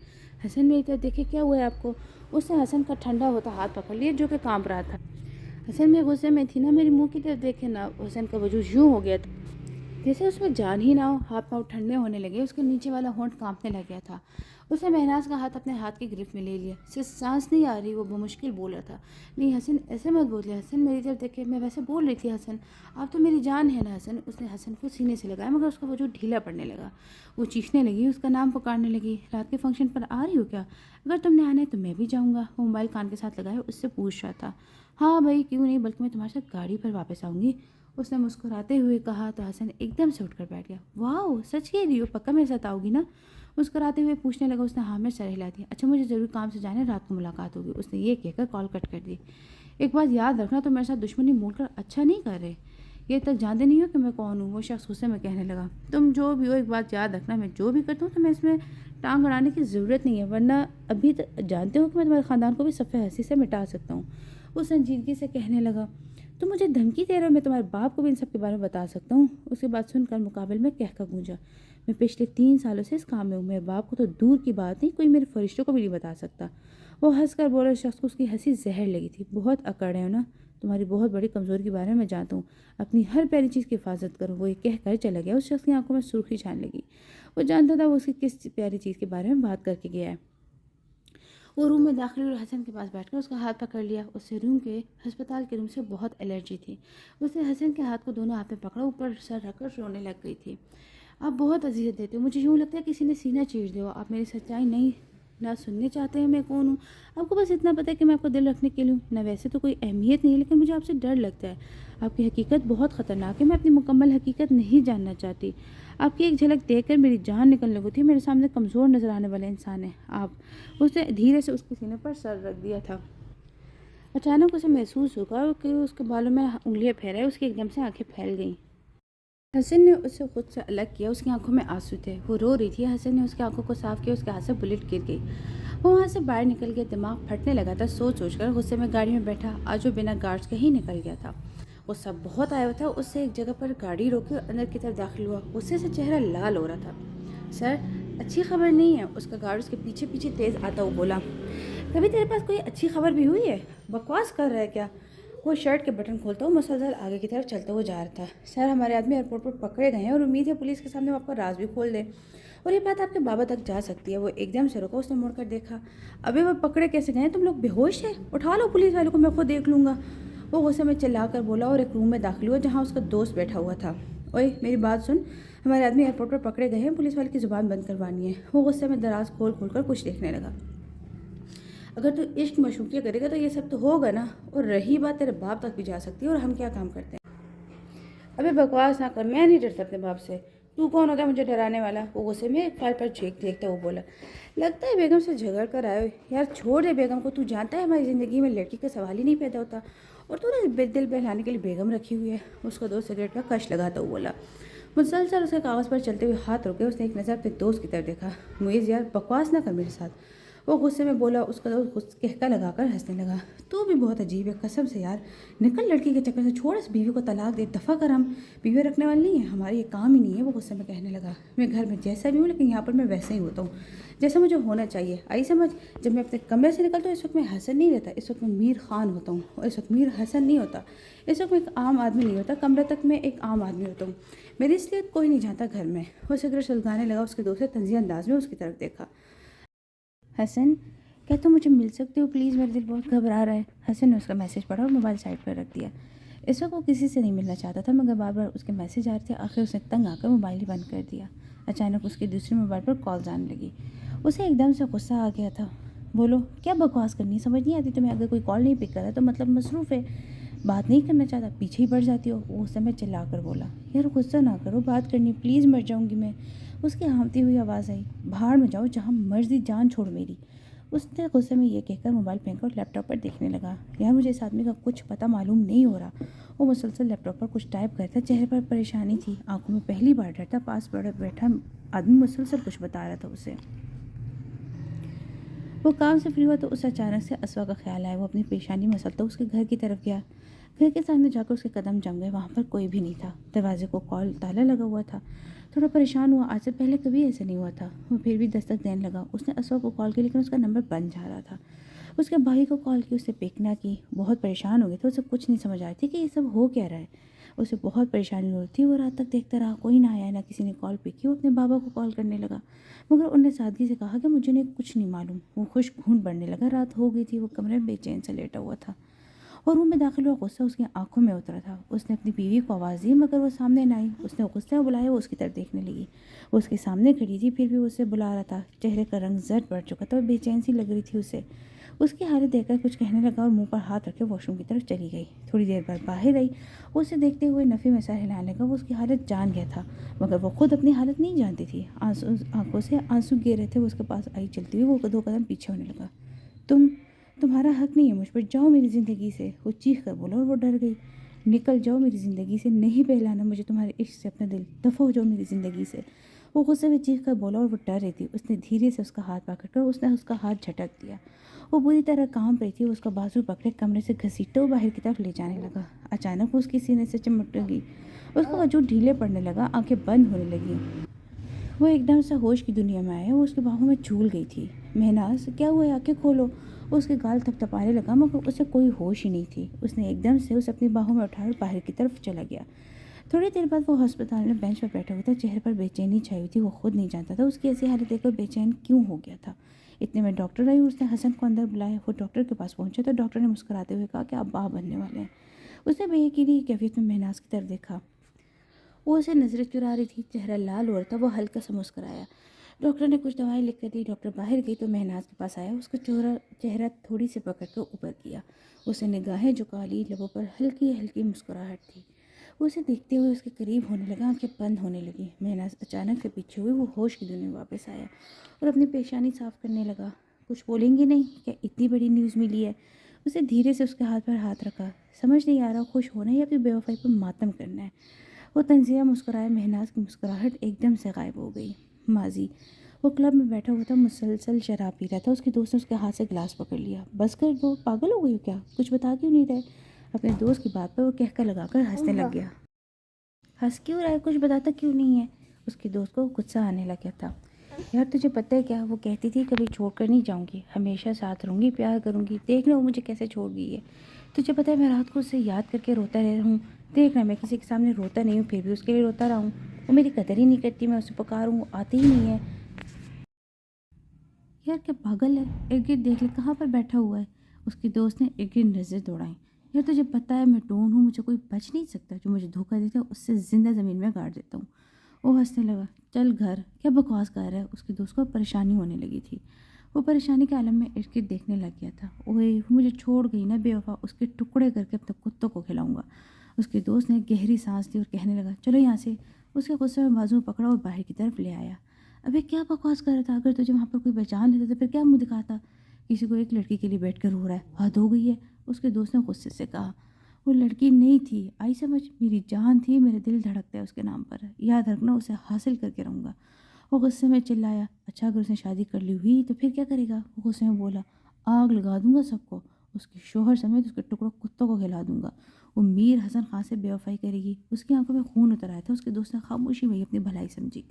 [SPEAKER 1] حسن میری طرف دیکھے. کیا ہوا ہے آپ کو؟ اس نے حسن کا ٹھنڈا ہوتا ہاتھ پکڑ لیا جو کہ کانپ رہا تھا. حسن میں غصے میں تھی نا. میری منہ کی طرف دیکھے نا. حسن کا وجود یوں ہو گیا تھا جیسے اس میں جان ہی نہ ہو. ہاتھ پاؤں ٹھنڈے ہونے لگے. اس کے نیچے والا ہونٹ کانپنے لگ گیا تھا. اس نے مہناز کا ہاتھ اپنے ہاتھ کی گرفت میں لے لیا. صرف سانس نہیں آ رہی. وہ بمشکل بول رہا تھا. نہیں حسن ایسے مت بولے. حسن میری طرف دیکھے. میں ویسے بول رہی تھی حسن. آپ تو میری جان ہے نا حسن. اس نے حسن کو سینے سے لگایا مگر اس کا وجود ڈھیلا پڑنے لگا. وہ چیخنے لگی. اس کا نام پکارنے لگی. رات کے فنکشن پر آ رہی ہو کیا؟ اگر تم نے آنا ہے تو میں بھی جاؤں گا. وہ موبائل کان کے ساتھ لگائے اس سے پوچھ رہا تھا. ہاں بھائی کیوں نہیں. بلکہ میں تمہارے ساتھ گاڑی پر واپس آؤں گی. اس نے مسکراتے ہوئے کہا تو حسن ایک دم سے اٹھ کر بیٹھ گیا. واو سچ کہہ رہی ہو؟ پکا میرے ساتھ آؤ گی نا؟ مسکراتے ہوئے پوچھنے لگا. اس نے ہاں میں سر ہلا دیا. اچھا مجھے ضرور کام سے جانا ہے. رات کو ملاقات ہوگی. اس نے یہ کہہ کر کال کٹ کر دی. ایک بات یاد رکھنا تم میرے ساتھ دشمنی مول کر اچھا نہیں کر رہے. یہ تک جانتے نہیں ہو کہ میں کون ہوں. وہ شخص غصے میں کہنے لگا. تم جو بھی ہو ایک بات یاد رکھنا. میں جو بھی کرتا ہوں تو میں اس میں ٹانگ اڑانے کی ضرورت نہیں ہے. ورنہ ابھی جانتے ہو کہ میں تمہارے خاندان کو بھی صفحہ ہستی سے مٹا سکتا ہوں. وہ سنجیدگی سے کہنے لگا. تم مجھے دھمکی دے رہے ہو؟ میں تمہارے باپ کو بھی ان سب کے بارے میں بتا سکتا ہوں. اس کی بات سن کر مقابل میں کہہ کر گونجا. میں پچھلے 3 سالوں سے اس کام میں ہوں. میرے باپ کو تو دور کی بات نہیں کوئی میرے فرشتوں کو بھی نہیں بتا سکتا. وہ ہنس کر بولے. شخص کو اس کی ہنسی زہر لگی تھی. بہت اکڑ ہے نا. تمہاری بہت بڑی کمزوری کے بارے میں جانتا ہوں. اپنی ہر پیاری چیز کی حفاظت کرو. وہ یہ کہہ کر چلا گیا. اس شخص کی آنکھوں میں سرخی چھان لگی. وہ جانتا تھا وہ اس کی کس پیاری چیز کے بارے میں بات کر کے گیا ہے. وہ روم میں داخل ہوئی اور حسن کے پاس بیٹھ کر اس کا ہاتھ پکڑ لیا. اسے ہسپتال کے روم سے بہت الرجی تھی. اس نے حسن کے ہاتھ کو دونوں ہاتھ میں پکڑا. اوپر سر رکھ کر رونے لگ گئی تھی. آپ بہت اذیت دیتے ہو. مجھے یوں لگتا ہے کسی نے سینہ چیر دیا ہو. آپ میری سچائی نہیں نہ سننے چاہتے ہیں میں کون ہوں. آپ کو بس اتنا پتہ ہے کہ میں آپ کو دل رکھنے کے لیے ہوں. نہ ویسے تو کوئی اہمیت نہیں ہے لیکن مجھے آپ سے ڈر لگتا ہے. آپ کی حقیقت بہت خطرناک ہے. میں اپنی مکمل حقیقت نہیں جاننا چاہتی. آپ کی ایک جھلک دیکھ کر میری جان نکلنے کو تھی. میرے سامنے کمزور نظر آنے والے انسان ہیں آپ. اس نے دھیرے سے اس کے سینے پر سر رکھ دیا تھا. اچانک اسے محسوس ہوگا کہ اس کے بالوں میں انگلیاں پھیرائے. اس کی ایک دم سے آنکھیں پھیل گئیں. حسن نے اسے خود سے الگ کیا. اس کی آنکھوں میں آنسو تھے. وہ رو رہی تھی. حسن نے اس کی آنکھوں کو صاف کیا. اس کے ہاتھ سے بلیٹ گر گئی. وہ وہاں سے باہر نکل گیا. دماغ پھٹنے لگا تھا سوچ کر. غصے میں گاڑی میں بیٹھا. آج وہ بنا گارڈز کے ہی نکل گیا تھا. وہ سب بہت آیا ہوا تھا. اس سے ایک جگہ پر گاڑی روکی اور اندر کی طرف داخل ہوا. غصے سے چہرہ لال ہو رہا تھا. سر اچھی خبر نہیں ہے. اس کا گارڈ اس کے پیچھے پیچھے تیز آتا ہوا بولا. کبھی تیرے پاس کوئی اچھی خبر بھی ہوئی ہے؟ بکواس کر رہا ہے کیا؟ وہ شرٹ کے بٹن کھولتا ہوا مسلسل آگے کی طرف چلتا ہوا جا رہا تھا. سر ہمارے آدمی ایئرپورٹ پر پکڑے گئے ہیں اور امید ہے پولیس کے سامنے وہ آپ کا راز بھی کھول دے. اور یہ بات آپ کے بابا تک جا سکتی ہے۔ وہ ایک دم سے رکا، اس نے مڑ کر دیکھا۔ ابھی وہ پکڑے کیسے گئے؟ تم لوگ بے ہوش ہیں؟ اٹھا لو پولیس والوں کو، میں خود دیکھ لوں گا۔ وہ غصے میں چلا کر بولا اور ایک روم میں داخل ہوا جہاں اس کا دوست بیٹھا ہوا تھا۔ اوئے میری بات سن، ہمارے آدمی ایئرپورٹ پر پکڑے گئے ہیں، پولیس والے کی زبان بند کروانی ہے۔ وہ غصے میں دراز کھول کھول کر کچھ دیکھنے لگا۔ اگر تو عشق مشوقیہ کرے گا تو یہ سب تو ہوگا نا، اور رہی بات تیرے باپ تک بھی جا سکتی ہے، اور ہم کیا کام کرتے ہیں؟ ابھی بکواس نہ کر، میں نہیں ڈرتا اپنے باپ سے۔ تو کون ہوتا ہے مجھے ڈرانے والا؟ وہ غصے میں ایک فائل پر دیکھتا وہ بولا۔ لگتا ہے بیگم سے جھگڑ کر آئے ہو۔ یار چھوڑ دے بیگم کو، تو جانتا ہے ہماری زندگی میں لڑکی کا سوال ہی نہیں پیدا ہوتا، اور تو نے دل بہلانے کے لیے بیگم رکھی ہوئی ہے۔ اس کا دوست سگریٹ کا کش لگاتا وہ بولا۔ مسلسل اس کے کاغذ پر چلتے ہوئے ہاتھ رکے، اس نے ایک نظر اپنے دوست کی طرف دیکھا۔ معیز یار بکواس نہ کر میرے ساتھ، وہ غصے میں بولا۔ اس کا دوست کہکا لگا کر ہنسنے لگا۔ تو بھی بہت عجیب ہے، قسم سے یار، نکل لڑکی کے چکر سے، چھوڑ اس بیوی کو طلاق دے، دفع کر، ہم بیوی رکھنے والے نہیں ہیں، ہماری یہ کام ہی نہیں ہے۔ وہ غصے میں کہنے لگا، میں گھر میں جیسا بھی ہوں لیکن یہاں پر میں ویسا ہی ہوتا ہوں جیسا مجھے ہونا چاہیے، آئی سمجھ؟ جب میں اپنے کمرے سے نکلتا ہوں اس وقت میں حسن نہیں رہتا، اس وقت میں میر خان ہوتا ہوں، اور اس وقت میر حسن نہیں ہوتا، اس وقت میں ایک عام آدمی نہیں ہوتا، کمرے تک میں ایک عام آدمی ہوتا ہوں، میری اس لیے کوئی نہیں جانتا گھر میں۔ وہ سگریٹ سلگانے لگا، اس کے دوست نے طنزیہ انداز میں اس کی طرف دیکھا۔ حسن کیا تم مجھے مل سکتے ہو پلیز؟ میرا دل بہت گھبرا رہا ہے۔ حسن نے اس کا میسج پڑھا اور موبائل سائڈ پر رکھ دیا۔ اس وقت وہ کسی سے نہیں ملنا چاہتا تھا، مگر بار بار اس کے میسج آ رہے تھے۔ آخر اس نے تنگ آ کر موبائل ہی بند کر دیا۔ اچانک اس کے دوسرے موبائل پر کالز آنے لگی۔ اسے ایک دم سے غصہ آ گیا تھا۔ بولو کیا بکواس کرنی، سمجھ نہیں آتی تمہیں؟ اگر کوئی کال نہیں پک کر رہا تو مطلب مصروف ہے، بات نہیں کرنا چاہتا، پیچھے ہی پڑ جاتی ہو۔ وہ غصے میں چلا کر بولا۔ یار غصہ نہ کرو، بات کرنی پلیز، مر جاؤں گی میں۔ اس کی ہانپتی ہوئی آواز آئی۔ بھاڑ میں جاؤ جہاں مرضی، جان چھوڑ میری۔ اس نے غصے میں یہ کہہ کر موبائل پھینکا اور لیپ ٹاپ پر دیکھنے لگا۔ یار مجھے اس آدمی کا کچھ پتہ معلوم نہیں ہو رہا۔ وہ مسلسل لیپ ٹاپ پر کچھ ٹائپ کرتا، چہرے پر پریشانی تھی، آنکھوں میں پہلی بار ڈر تھا۔ پاس بیٹھا آدمی مسلسل کچھ بتا رہا تھا اسے۔ وہ کام سے فری ہوا تو اسے اچانک سے اسوا کا خیال آیا۔ وہ اپنی پیشانی مسلتا اس کے گھر کی طرف گیا۔ گھر کے سامنے جا کر اس کے قدم جم گئے، وہاں پر کوئی بھی نہیں تھا۔ دروازے کو تالا لگا ہوا تھا۔ تھوڑا پریشان ہوا، آج سے پہلے کبھی ایسا نہیں ہوا تھا۔ وہ پھر بھی دستک دینے لگا۔ اس نے اسوا کو کال کی لیکن اس کا نمبر بند جا رہا تھا۔ اس کے بھائی کو کال کی، اس سے پک نہ کی۔ بہت پریشان ہو گئے تھے، اسے کچھ نہیں سمجھ آئی تھی کہ یہ سب ہو کیا رہا ہے۔ اسے بہت پریشانی ہو رہی تھی۔ وہ رات تک دیکھتا رہا، کوئی نہ آیا، نہ کسی نے کال پک کی۔ وہ اپنے بابا کو کال کرنے لگا مگر انہوں نے سادگی سے کہا کہ مجھے کچھ نہیں معلوم۔ وہ خشک خون بڑھنے لگا، رات ہو گئی تھی۔ وہ کمرے میں بے چین سے لیٹا ہوا تھا اور روم میں داخل ہوا غصہ اس کی آنکھوں میں اترا تھا۔ اس نے اپنی بیوی کو آواز دی مگر وہ سامنے نہ آئی۔ اس نے غصے میں بلایا، وہ اس کی طرف دیکھنے لگی۔ وہ اس کے سامنے کھڑی تھی پھر بھی وہ اسے بلا رہا تھا۔ چہرے کا رنگ زرد پڑ چکا تھا اور بے چین سی لگ رہی تھی اسے۔ اس کی حالت دیکھ کر کچھ کہنے لگا اور منہ پر ہاتھ رکھ کے واش روم کی طرف چلی گئی۔ تھوڑی دیر بعد باہر آئی، وہ اسے دیکھتے ہوئے نفی میں سر ہلانے لگا۔ وہ اس کی حالت جان گیا تھا مگر وہ خود اپنی حالت نہیں جانتی تھی۔ آنکھوں سے آنسو گر رہے تھے۔ وہ اس کے پاس آئی چلتی ہوئی، وہ 2 قدم پیچھے ہونے لگا۔ تمہارا حق نہیں ہے مجھ پر، جاؤ میری زندگی سے، وہ چیخ کر بولا اور وہ ڈر گئی۔ نکل جاؤ میری زندگی سے، نہیں بہلانا مجھے تمہارے عشق سے اپنا دل، دفع ہو جاؤ میری زندگی سے، وہ غصے میں چیخ کر بولا اور وہ ڈر رہی تھی۔ اس نے دھیرے سے اس کا ہاتھ پکڑ کر اس نے اس کا ہاتھ جھٹک دیا۔ وہ بری طرح کانپ رہی تھی۔ وہ اس کا بازو پکڑے کمرے سے گھسیٹتا وہ باہر کی طرف لے جانے لگا۔ اچانک وہ اس کی سینے سے چمٹ گئی، اس کا وجود ڈھیلے پڑنے لگا، آنکھیں بند ہونے لگیں۔ وہ ایک دم سے ہوش کی دنیا میں آیا۔ وہ اس کے باہوں میں جھول گئی تھی۔ مہناز کیا ہوا ہے، آنکھیں کھولو۔ وہ اس کے گال تھپتھپانے لگا مگر اسے کوئی ہوش ہی نہیں تھی۔ اس نے ایک دم سے اسے اپنی باہوں میں اٹھایا اور باہر کی طرف چلا گیا۔ تھوڑی دیر بعد وہ ہسپتال میں بینچ پر بیٹھا ہوا تھا، چہرے پر بے چینی چھائی ہوئی تھی۔ وہ خود نہیں جانتا تھا اس کی ایسی حالت دیکھ کر بے چین کیوں ہو گیا تھا۔ اتنے میں ڈاکٹر آئی اور اس نے حسن کو اندر بلایا۔ وہ ڈاکٹر کے پاس پہنچا تو ڈاکٹر نے مسکراتے ہوئے کہا کہ آپ باپ بننے والے ہیں۔ اس نے بے یقینی کی کیفیت میں مہناز کی طرف دیکھا۔ وہ اسے نظریں چرا رہی تھی، چہرہ لال ہو رہا تھا۔ وہ ہلکا سا مسکرایا۔ ڈاکٹر نے کچھ دوائیں لکھ کر دی۔ ڈاکٹر باہر گئی تو مہناز کے پاس آیا۔ اس کا چہرہ تھوڑی سی پکڑ کر اوپر کیا۔ اسے نگاہیں جھکا لی، لبوں پر ہلکی ہلکی مسکراہٹ تھی۔ وہ اسے دیکھتے ہوئے اس کے قریب ہونے لگا، آنکھیں بند ہونے لگی۔ مہناز اچانک سے پیچھے ہوئی، وہ ہوش کی دنیا میں واپس آیا اور اپنی پیشانی صاف کرنے لگا۔ کچھ بولیں گے نہیں؟ کیا اتنی بڑی نیوز ملی ہے؟ اسے دھیرے سے اس کے ہاتھ پر ہاتھ رکھا۔ سمجھ نہیں آ رہا خوش ہونا ہے یا پھر بے وفائی پر ماتم کرنا ہے۔ وہ طنزیہ مسکرایا۔ مہناز کی مسکراہٹ ایک دم سے غائب ہو گئی۔ ماضی وہ کلب میں بیٹھا ہوا تھا، مسلسل شراب پی رہا تھا۔ اس کے دوست نے اس کے ہاتھ سے گلاس پکڑ لیا۔ بس کر دو، پاگل ہو گئی ہو کیا؟ کچھ بتا کیوں نہیں رہے؟ اپنے دوست کی بات پر وہ کہکا لگا کر ہنسنے لگ گیا۔ ہنس کیوں رہا ہے؟ کچھ بتاتا کیوں نہیں ہے؟ اس کے دوست کو غصہ آنے لگ گیا تھا۔ یار تجھے پتہ ہے کیا، وہ کہتی تھی کبھی چھوڑ کر نہیں جاؤں گی، ہمیشہ ساتھ رہوں گی، پیار کروں گی، دیکھ لو وہ مجھے کیسے چھوڑ گئی ہے۔ تجھے پتہ ہے میں رات کو اسے یاد کر کے روتا رہا ہوں، دیکھ رہا میں کسی کے سامنے روتا نہیں ہوں، پھر بھی اس کے لیے روتا رہا ہوں. وہ میری قدر ہی نہیں کرتی، میں اسے پکاروں وہ آتی ہی نہیں ہے. یار کیا پاگل ہے، ارد گرد دیکھ لے کہاں پر بیٹھا ہوا ہے. اس کی دوست نے ارد گرد نظر دوڑائیں. یار تجھے پتہ ہے میں ڈون ہوں، مجھے کوئی بچ نہیں سکتا. جو مجھے دھوکہ دیتا ہے اس سے زندہ زمین میں گاڑ دیتا ہوں. وہ ہنسنے لگا. چل گھر، کیا بکواس کر رہا ہے. اس کی دوست کو پریشانی ہونے لگی تھی. وہ پریشانی کے عالم میں ارد گرد دیکھنے لگ گیا تھا. اوئے مجھے چھوڑ گئی نا بے وفا، اس کے ٹکڑے کر کے اپنے کتوں کو کھلاؤں گا. اس کی دوست نے گہری سانس لی اور کہنے لگا چلو یہاں سے. اس کے غصے میں بازو پکڑا اور باہر کی طرف لے آیا. ابے کیا بکواس کر رہا تھا، اگر تجھے وہاں پر کوئی پہچان لیتا تو پھر کیا منہ دکھاتا. کسی کو ایک لڑکی کے لیے بیٹھ کر رو رہا ہے، حد ہو گئی ہے. اس کے دوست نے غصے سے کہا. وہ لڑکی نہیں تھی، آئی سمجھ، میری جان تھی، میرے دل دھڑکتا ہے اس کے نام پر. یاد رکھنا اسے حاصل کر کے رہوں گا. وہ غصے میں چلایا. اچھا اگر اس نے شادی کر لی ہوئی تو پھر کیا کرے گا. وہ غصے میں بولا. آگ لگا دوں گا سب کو، اس کے شوہر سمیت اس کے ٹکڑوں کتوں کو کھلا دوں گا. وہ میر حسن خان سے بے وفائی کرے گی. اس کی آنکھوں میں خون اتر آیا تھا. اس کے دوست نے خاموشی میں ہی اپنی بھلائی سمجھی.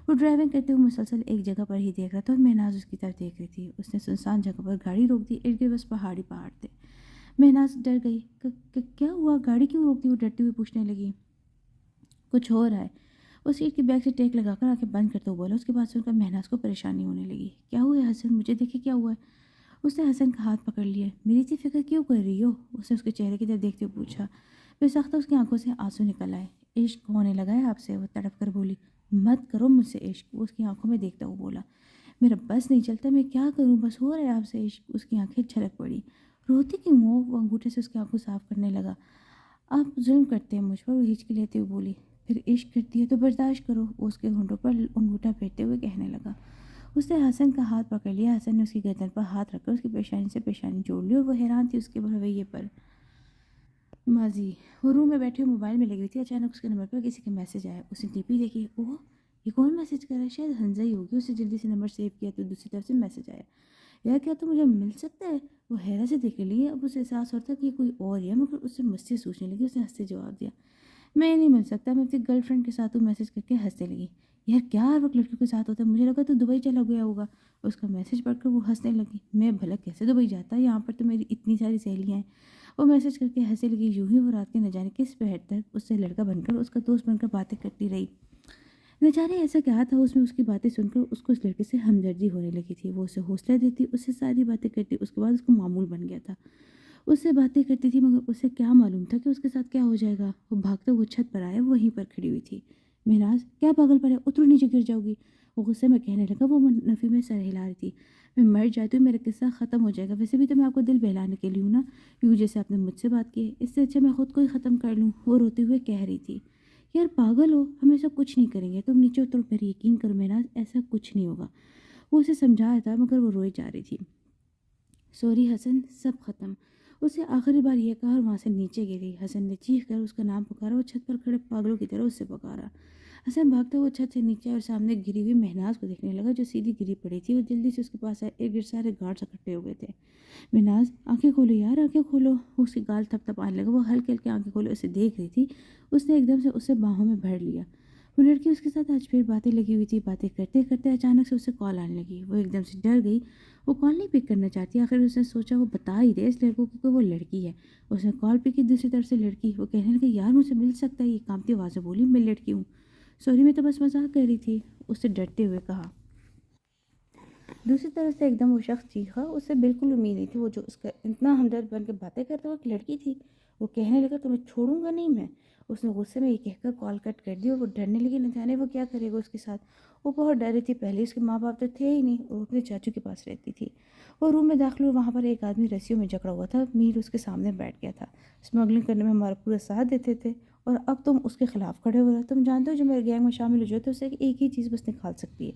[SPEAKER 1] وہ ڈرائیونگ کرتے ہوئے مسلسل ایک جگہ پر ہی دیکھ رہا تھا اور مہناز اس کی طرف دیکھ رہی تھی. اس نے سنسان جگہ پر گاڑی روک دی. ارد گرد بس پہاڑی پہاڑ تھے. مہناز ڈر گئی. کیا ہوا، گاڑی کیوں روک دی. وہ ڈرتی ہوئی پوچھنے لگی. کچھ ہو رہا ہے. وہ سیٹ کی بیک سے ٹیک لگا کر آنکھیں بند کرتے ہوئے بولا. اس کے بعد سن کر مہناز کو پریشانی ہونے لگی. کیا ہوا ہے حسن، مجھے دیکھے کیا ہوا ہے. اس نے حسن کا ہاتھ پکڑ لیا. میری اتنی فکر کیوں کر رہی ہو. اس نے اس کے چہرے کی طرف دیکھتے ہوئے پوچھا. پھر سختہ اس کی آنکھوں سے آنسو نکل آئے. عشق ہونے لگا ہے آپ سے. وہ تڑپ کر بولی. مت کرو مجھ سے عشق. وہ اس کی آنکھوں میں دیکھتا ہوا بولا. میرا بس نہیں چلتا، میں کیا کروں، بس ہو رہا ہے آپ سے عشق. اس کی آنکھیں چھلک پڑی. روتی کیوں ہو. وہ انگوٹھے سے اس کی آنکھوں صاف کرنے لگا. آپ ظلم کرتے ہیں مجھ پر. وہ ہچکی لیتے ہوئے بولی. پھر عشق کرتی ہے تو برداشت کرو. وہ اس کے ہونٹوں پر انگوٹھا پھیرتے ہوئے کہنے لگا. اس نے حسن کا ہاتھ پکڑ لیا. حسن نے اس کی گردن پر ہاتھ رکھ کر اس کی پیشانی سے پیشانی جوڑ لی اور وہ حیران تھی اس کے رویے پر. ماضی. وہ روم میں بیٹھی ہوئی موبائل میں لگی ہوئی تھی. اچانک اس کے نمبر پر کسی کا میسج آیا. اس نے ٹی پی دیکھی. اوہ یہ کون میسج کر رہا ہے، شاید حمزہ ہی ہوگی. اسے جلدی سے نمبر سیو کیا تو دوسری طرف سے میسج آیا. یار کیا تو مجھے مل سکتا ہے. وہ حیرت سے دیکھنے لگی. اب اسے احساس ہوتا کہ یہ کوئی اور ہے، مگر اس سے مجھ سے سوچنے لگی. اس نے ہنس سے جواب دیا. میں نہیں مل سکتا، میں اپنی گرل فرینڈ کے ساتھ ہوں. میسج کر کے ہنسنے لگی. یار کیا ہر وقت لڑکیوں کے ساتھ ہوتا ہے، مجھے لگا تو دبئی چلا گیا ہوگا. اس کا میسج پڑھ کر وہ ہنسنے لگی. میں بھلا کیسے دبئی جاتا، یہاں پر تو میری اتنی ساری سہیلیاں ہیں. وہ میسج کر کے ہنسنے لگی. یوں ہی وہ رات کے نہ جانے کس پہر تک اس سے لڑکا بن کر اس کا دوست بن کر باتیں کرتی رہی. نہ جانے ایسا کیا تھا اس میں. اس کی باتیں سن کر اس کو اس لڑکے سے ہمدردی ہونے لگی تھی. وہ اسے حوصلہ دیتی، اس سے ساری باتیں کرتی. اس کے بعد اس کو معمول بن گیا تھا. اس سے باتیں کرتی تھی، مگر اسے کیا معلوم تھا کہ اس کے ساتھ کیا ہو جائے گا. وہ بھاگتا وہ چھت پر آیا. وہ وہیں پر کھڑی ہوئی تھی. مہناز کیا پاگل پر ہے، اترو نیچے گر جاؤ گی. وہ غصے میں کہنے لگا. وہ نفی میں سر ہلا رہی تھی. میں مر جاتی ہوں، میرا قصہ ختم ہو جائے گا. ویسے بھی تو میں آپ کو دل بہلانے کے لیے ہوں نا، یوں جیسے آپ نے مجھ سے بات کی ہے. اس سے اچھا میں خود کو ہی ختم کر لوں. وہ روتے ہوئے کہہ رہی تھی. یار پاگل ہو، ہم ایسا کچھ نہیں کریں گے. تم نیچے اترو، میرے یقین کرو مہناز، ایسا کچھ نہیں ہوگا. وہ اسے سمجھا رہا تھا مگر وہ روئی جا رہی تھی. سوری حسن، سب ختم. اسے آخری بار یہ کہا اور وہاں سے نیچے گری. حسن نے چیخ کر اس کا نام پکارا. وہ چھت پر کھڑے پاگلوں کی طرح اس سے پکارا. حسن بھاگتا ہوا چھت سے نیچے اور سامنے گری ہوئی مہناز کو دیکھنے لگا جو سیدھی گری پڑی تھی. وہ جلدی سے اس کے پاس آئے. ارد گرد سارے گارڈز اکٹھے ہو گئے تھے. مہناز آنکھیں کھولو یار، آنکھیں کھولو. اس کی گال تھپ تھپ آنے لگا. وہ ہلکے ہلکے آنکھیں کھولے اسے دیکھ رہی تھی. اس نے ایک دم سے اسے باہوں میں بھر لیا. وہ لڑکی اس کے ساتھ آج پھر باتیں لگی ہوئی تھی. باتیں کرتے کرتے اچانک سے اسے کال آنے لگی. وہ ایک دم سے ڈر گئی. وہ کال نہیں پک کرنا چاہتی. آخر اس نے سوچا وہ بتا ہی دے اس لڑکوں کو کہ وہ لڑکی ہے. اس نے کال پک کی. دوسری طرف سے لڑکی. وہ کہنے لگی یار مجھ سے مل سکتا ہے. یہ کانپتی آواز سے بولی. میں لڑکی ہوں. سوری میں تو بس مذاق کر رہی تھی. اس سے ڈرتے ہوئے کہا. دوسری طرف سے ایک دم وہ شخص چیخا. اس سے بالکل امید نہیں تھی. وہ جو اس کا اتنا ہمدرد بن کے باتیں کرتا وہ ایک لڑکی تھی. وہ کہنے لگا تمہیں چھوڑوں گا نہیں میں. اس نے غصے میں یہ کہہ کر کال کٹ کر دی اور وہ ڈرنے لگی. نہ جانے وہ کیا کرے گا اس کے ساتھ. وہ بہت ڈر رہی تھی. پہلے اس کے ماں باپ تو تھے ہی نہیں. وہ اپنے چاچو کے پاس رہتی تھی. وہ روم میں داخل ہوئی. وہاں پر ایک آدمی رسیوں میں جکڑا ہوا تھا. میر اس کے سامنے بیٹھ گیا تھا. اسمگلنگ کرنے میں ہمارا پورا ساتھ دیتے تھے اور اب تم اس کے خلاف کھڑے ہو رہے. تم جانتے ہو جو میرے گینگ میں شامل ہو جائے تو اسے ایک ہی چیز بس نکال سکتی ہے،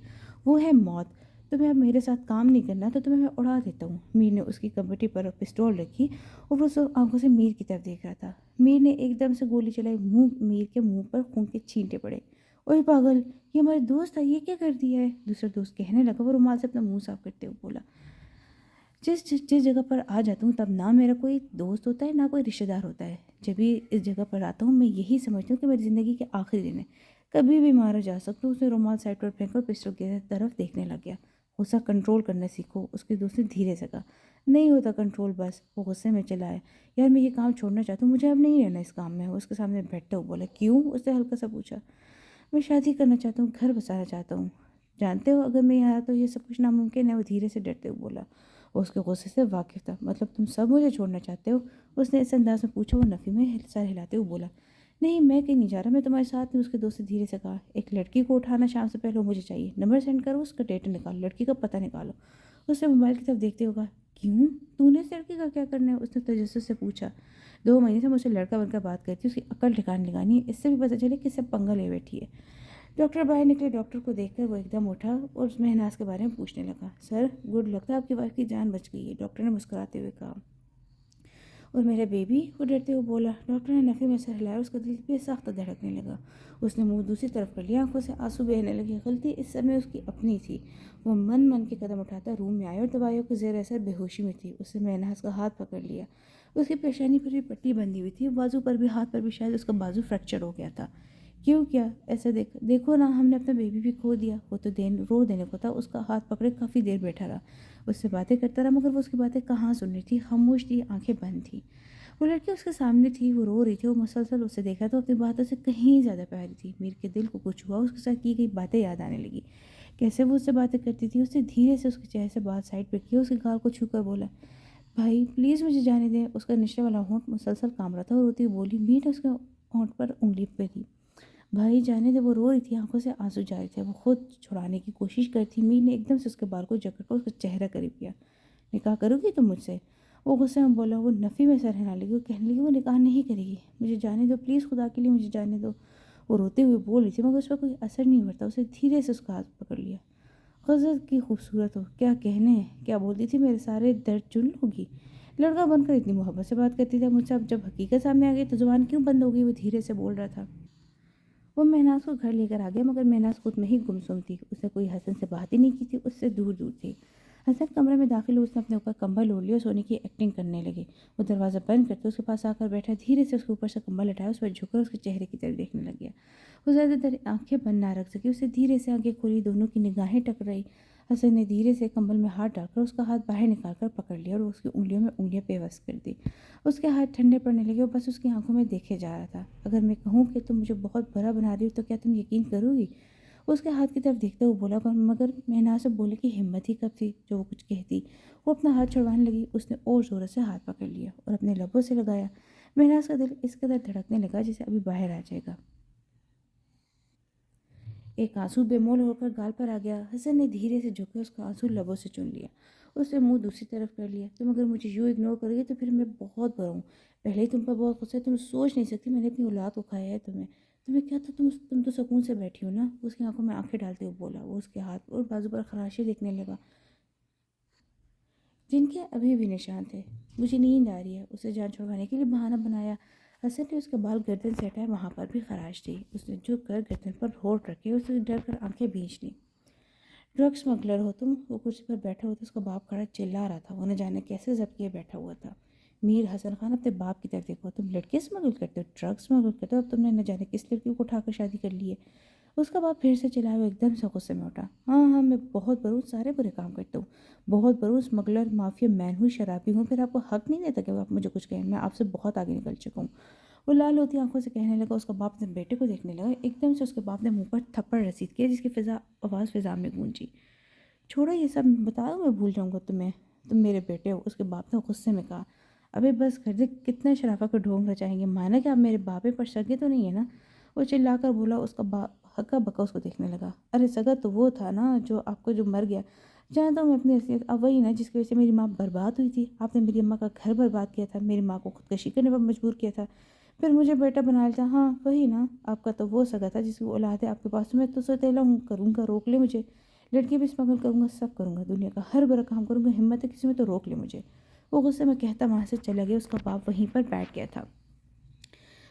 [SPEAKER 1] وہ ہے موت. تمہیں اب میرے ساتھ کام نہیں کرنا تو تمہیں میں اڑا دیتا ہوں. میر نے اس کی کمپٹی پر پسٹول رکھی اور وہ سب آنکھوں سے میر کی طرف دیکھ رہا تھا. میر نے ایک دم سے گولی چلائی. میر کے منہ پر خون کے چھینٹے پڑے. اوئے پاگل، یہ ہمارے دوست تھا، یہ کیا کر دیا ہے. دوسرا دوست کہنے لگا. وہ رومال سے اپنا منہ صاف کرتے ہوئے بولا. جس جگہ پر آ جاتا ہوں تب نہ میرا کوئی دوست ہوتا ہے نہ کوئی رشتہ دار ہوتا ہے. جب بھی اس جگہ پر آتا ہوں میں یہی سمجھتا ہوں کہ میری زندگی کے آخری دن ہے، کبھی بھی مارا جا سکتا ہوں. اس نے رومال سائڈ پر پھینک کر پسٹل کی طرف دیکھنے لگ گیا. غصہ کنٹرول کرنا سیکھو. اس کے دوست نے دھیرے سے کہا. نہیں ہوتا کنٹرول بس۔ وہ غصے میں چلا ہے، یار میں یہ کام چھوڑنا چاہتا ہوں، مجھے اب نہیں رہنا اس کام میں۔ وہ اس کے سامنے بیٹھتا ہوا بولا، کیوں؟ اس نے ہلکا سا پوچھا۔ میں شادی کرنا چاہتا ہوں، گھر بسانا چاہتا ہوں، جانتے ہو اگر میں یہاں تو یہ سب کچھ ناممکن ہے۔ وہ دھیرے سے ڈرتے ہوئے بولا۔ وہ اس کے غصے سے واقف تھا۔ مطلب تم سب مجھے چھوڑنا چاہتے ہو؟ اس نے اس انداز میں پوچھا۔ وہ نفی میں سر ہلاتے ہوئے بولا، نہیں میں کہیں نہیں جا رہا، میں تمہارے ساتھ ہوں۔ اس کے دوست نے دھیرے سے کہا، ایک لڑکی کو اٹھانا شام سے پہلے مجھے چاہیے، نمبر سینڈ کرو، اس کا ڈیٹا نکالو، لڑکی کا پتہ نکالو۔ اس نے موبائل کی طرف دیکھتے ہوئے کہا، کیوں؟ تو نے اس لڑکی کا کیا کرنا ہے؟ اس نے تجسس سے پوچھا۔ 2 مہینے سے مجھ سے لڑکا بن کر بات کرتی ہے، اس کی عقل ٹھکانے لگانی ہے، اس سے بھی پتہ چلے کہ اس سے پنگا لے بیٹھی ہے۔ ڈاکٹر باہر نکلے۔ ڈاکٹر کو دیکھ کر وہ ایک دم اٹھا اور اس مہناز کے بارے میں پوچھنے لگا۔ سر گڈ، لگتا ہے آپ کی وائف کی جان بچ گئی ہے، ڈاکٹر نے مسکراتے ہوئے کہا۔ اور میرا بیبی؟ وہ ڈرتے ہوئے بولا۔ ڈاکٹر نے نفی میں سر ہلایا، اس کا دل بے ساختہ دھڑکنے لگا۔ اس نے منہ دوسری طرف کر لیا، آنکھوں سے آنسو بہنے لگے۔ غلطی اس سمے اس کی اپنی تھی۔ وہ من کے قدم اٹھاتا روم میں آیا اور دوائیوں کے زیر اثر بے ہوشی میں تھی۔ اس نے مہناز کا ہاتھ پکڑ لیا۔ اس کی پیشانی پر بھی پٹی بندھی ہوئی تھی، بازو پر بھی، ہاتھ پر بھی شاید اس کا بازو فریکچر ہو گیا تھا۔ کیوں کیا؟ ایسا دیکھو نا، ہم نے اپنا بیبی بھی کھو دیا۔ وہ تو رو دینے کو تھا۔ اس کا ہاتھ پکڑے کافی دیر بیٹھا رہا، اس سے باتیں کرتا رہا، مگر وہ اس کی باتیں کہاں سن رہی تھی، خاموش تھی، آنکھیں بند تھی۔ وہ لڑکی اس کے سامنے تھی، وہ رو رہی تھی، وہ مسلسل اسے دیکھا تو اپنی باتوں سے کہیں زیادہ پیاری تھی۔ میر کے دل کو کچھ ہوا، اس کے ساتھ کی گئی باتیں یاد آنے لگی، کیسے وہ اس سے باتیں کرتی تھی۔ اس نے دھیرے سے اس کے چہرے سے بات سائڈ پہ کی، اس کے گال کو چھو کر بولا، بھائی پلیز مجھے جانے دیں۔ اس کا نشرے والا ہونٹ مسلسل کام رہا تھا اور روتی بولی، میٹ اس کے ہونٹ پر انگلی پہ تھی۔ بھائی جانے دے۔ وہ رو رہی تھی، آنکھوں سے آنسو جاری تھے، وہ خود چھڑانے کی کوشش کرتی۔ میر نے ایک دم سے اس کے بال کو جکڑ کر اس کا چہرہ قریب کیا۔ نکاح کرو گی تم مجھ سے؟ وہ غصے میں بولا۔ وہ نفی میں سر ہلانے لگی، وہ کہنے لگی، وہ نکاح نہیں کرے گی، مجھے جانے دو پلیز، خدا کے لیے مجھے جانے دو۔ وہ روتے ہوئے بول رہی تھی مگر اس پر کوئی اثر نہیں ہوتا۔ اسے دھیرے سے اس کا ہاتھ پکڑ لیا۔ غزل کی خوبصورت ہو، کیا کہنے ہیں، کیا بولتی تھی، میرے سارے درد چن لوگی؟ لڑکا بن کر اتنی محبت سے بات کرتی تھی مجھ سے، اب جب حقیقت سامنے آ گئی تو زبان کیوں بند ہو گئی؟ وہ دھیرے سے بول رہا تھا۔ وہ مہناز کو گھر لے کر آ گیا، مگر مہناز خود میں ہی گمسم تھی۔ اس نے کوئی حسن سے بات ہی نہیں کی تھی، اس سے دور دور تھی۔ حسن کمرے میں داخل ہو، اس نے اپنے اوپر کمبل اوڑھ لیا اور سونے کی ایکٹنگ کرنے لگے۔ وہ دروازہ بند کرتے اس کے پاس آ کر بیٹھا، دھیرے سے اس کے اوپر سے کمبل ہٹایا، اس پر جھک کر اس کے چہرے کی طرف دیکھنے لگ گیا۔ وہ زیادہ دیر آنکھیں بند نہ رکھ سکی، اسے دھیرے سے آنکھیں کھولی، دونوں کی نگاہیں ٹکرائی۔ حسن نے دھیرے سے کمبل میں ہاتھ ڈال کر اس کا ہاتھ باہر نکال کر پکڑ لیا اور اس کی انگلیوں میں انگلیاں پیوست کر دی۔ اس کے ہاتھ ٹھنڈے پڑنے لگے اور بس اس کی آنکھوں میں دیکھے جا رہا تھا۔ اگر میں کہوں کہ تم مجھے بہت برا بنا رہی ہو تو کیا تم یقین کرو گی؟ اس کے ہاتھ کی طرف دیکھتے ہوئے بولا، مگر مہناز سے بولنے کی ہمت ہی کب تھی جو وہ کچھ کہتی۔ وہ اپنا ہاتھ چھڑوانے لگی، اس نے اور زور سے ہاتھ پکڑ لیا اور اپنے لبوں سے لگایا۔ مہناز کا دل اس قدر دھڑکنے لگا جسے ابھی باہر آ جائے گا۔ ایک آنسو بے مول ہو کر گال پر آ گیا۔ حسن نے دھیرے سے جھک کر اس کا آنسو لبوں سے چن لیا۔ اس نے منہ دوسری طرف کر لیا۔ تم اگر مجھے یوں اگنور کرو گے تو پھر میں بہت برا ہوں۔ پہلے ہی تم پر بہت غصہ ہے، تم سوچ نہیں سکتی میں نے اپنی اولاد کو کھایا ہے۔ تمہیں کیا تھا، تم تو سکون سے بیٹھی ہو نا؟ اس کی آنکھوں میں آنکھیں ڈالتے ہوئے بولا۔ وہ اس کے ہاتھ اور بازو پر خراشیں دیکھنے لگا جن کے ابھی بھی نشان تھے۔ مجھے نیند آ رہی ہے، اسے جان چھڑوانے کے لیے بہانہ بنایا۔ حسن نے اس کے بال گردن سے ہٹائے، وہاں پر بھی خراش تھی۔ اس نے جھک کر گردن پر ہونٹ رکھے، اس سے ڈر کر آنکھیں بھیج لیں۔ ڈرگ سمگلر ہو تم؟ وہ کرسی پر بیٹھا ہوا تھا، اس کا باپ کھڑا چلا رہا تھا، وہ نہ جانے کیسے ضبط کیے بیٹھا ہوا تھا۔ میر حسن خان اپنے باپ کی طرف دیکھو، تم لڑکے اسمگل کرتے ہو، ڈرگ اسمگل کرتے ہو، اب تم نے نہ جانے کس لڑکی کو اٹھا کر شادی کر لی ہے۔ اس کا باپ پھر سے چلا، وہ ایک دم سے غصے میں اٹھا۔ ہاں میں بہت بروں، سارے برے کام کرتا ہوں، بہت بروں، اسمگلر، مافیا مین ہوں، شرابی ہوں، پھر آپ کو حق نہیں دیتا کہ آپ مجھے کچھ کہیں، میں آپ سے بہت آگے نکل چکا ہوں۔ وہ لال ہوتی آنکھوں سے کہنے لگا۔ اس کا باپ اپنے بیٹے کو دیکھنے لگا، ایک دم سے اس کے باپ نے منہ پر تھپڑ رسید کیا جس کی آواز فضا میں گونجی۔ چھوڑو یہ سب، بتا دو میں بھول جاؤں گا تمہیں، تم میرے بیٹے ہو۔ اس کے باپ نے غصے میں کہا، ابے بس کر دے، کتنے شرافت کو ڈھونگ رچائیں گے، مانا کہ آپ میرے باپے پر سگے تو نہیں ہے نا؟ وہ چلا کر بولا۔ اس کا باپ ہکا بکا اس کو دیکھنے لگا، ارے سگا تو وہ تھا نا جو آپ کو جو مر گیا، جانتا ہوں میں اپنی اصلیت، اب وہی نا جس کی وجہ سے میری ماں برباد ہوئی تھی۔ آپ نے میری اماں کا گھر برباد کیا تھا، میری ماں کو خودکشی کرنے پر مجبور کیا تھا، پھر مجھے بیٹا بنا لیا۔ ہاں وہی نا، آپ کا تو وہ سگا تھا جس کی اولاد ہے آپ کے پاس، میں تو سوتیلا ہوں، کروں گا، روک لے مجھے، لڑکی بھی اسمگل کروں گا، سب کروں گا، دنیا کا ہر برا کام کروں گا، ہمت ہے کسی میں تو روک لے مجھے۔ وہ غصے میں کہتا وہاں سے چلا گیا۔ اس کا باپ وہیں پر بیٹھ گیا تھا۔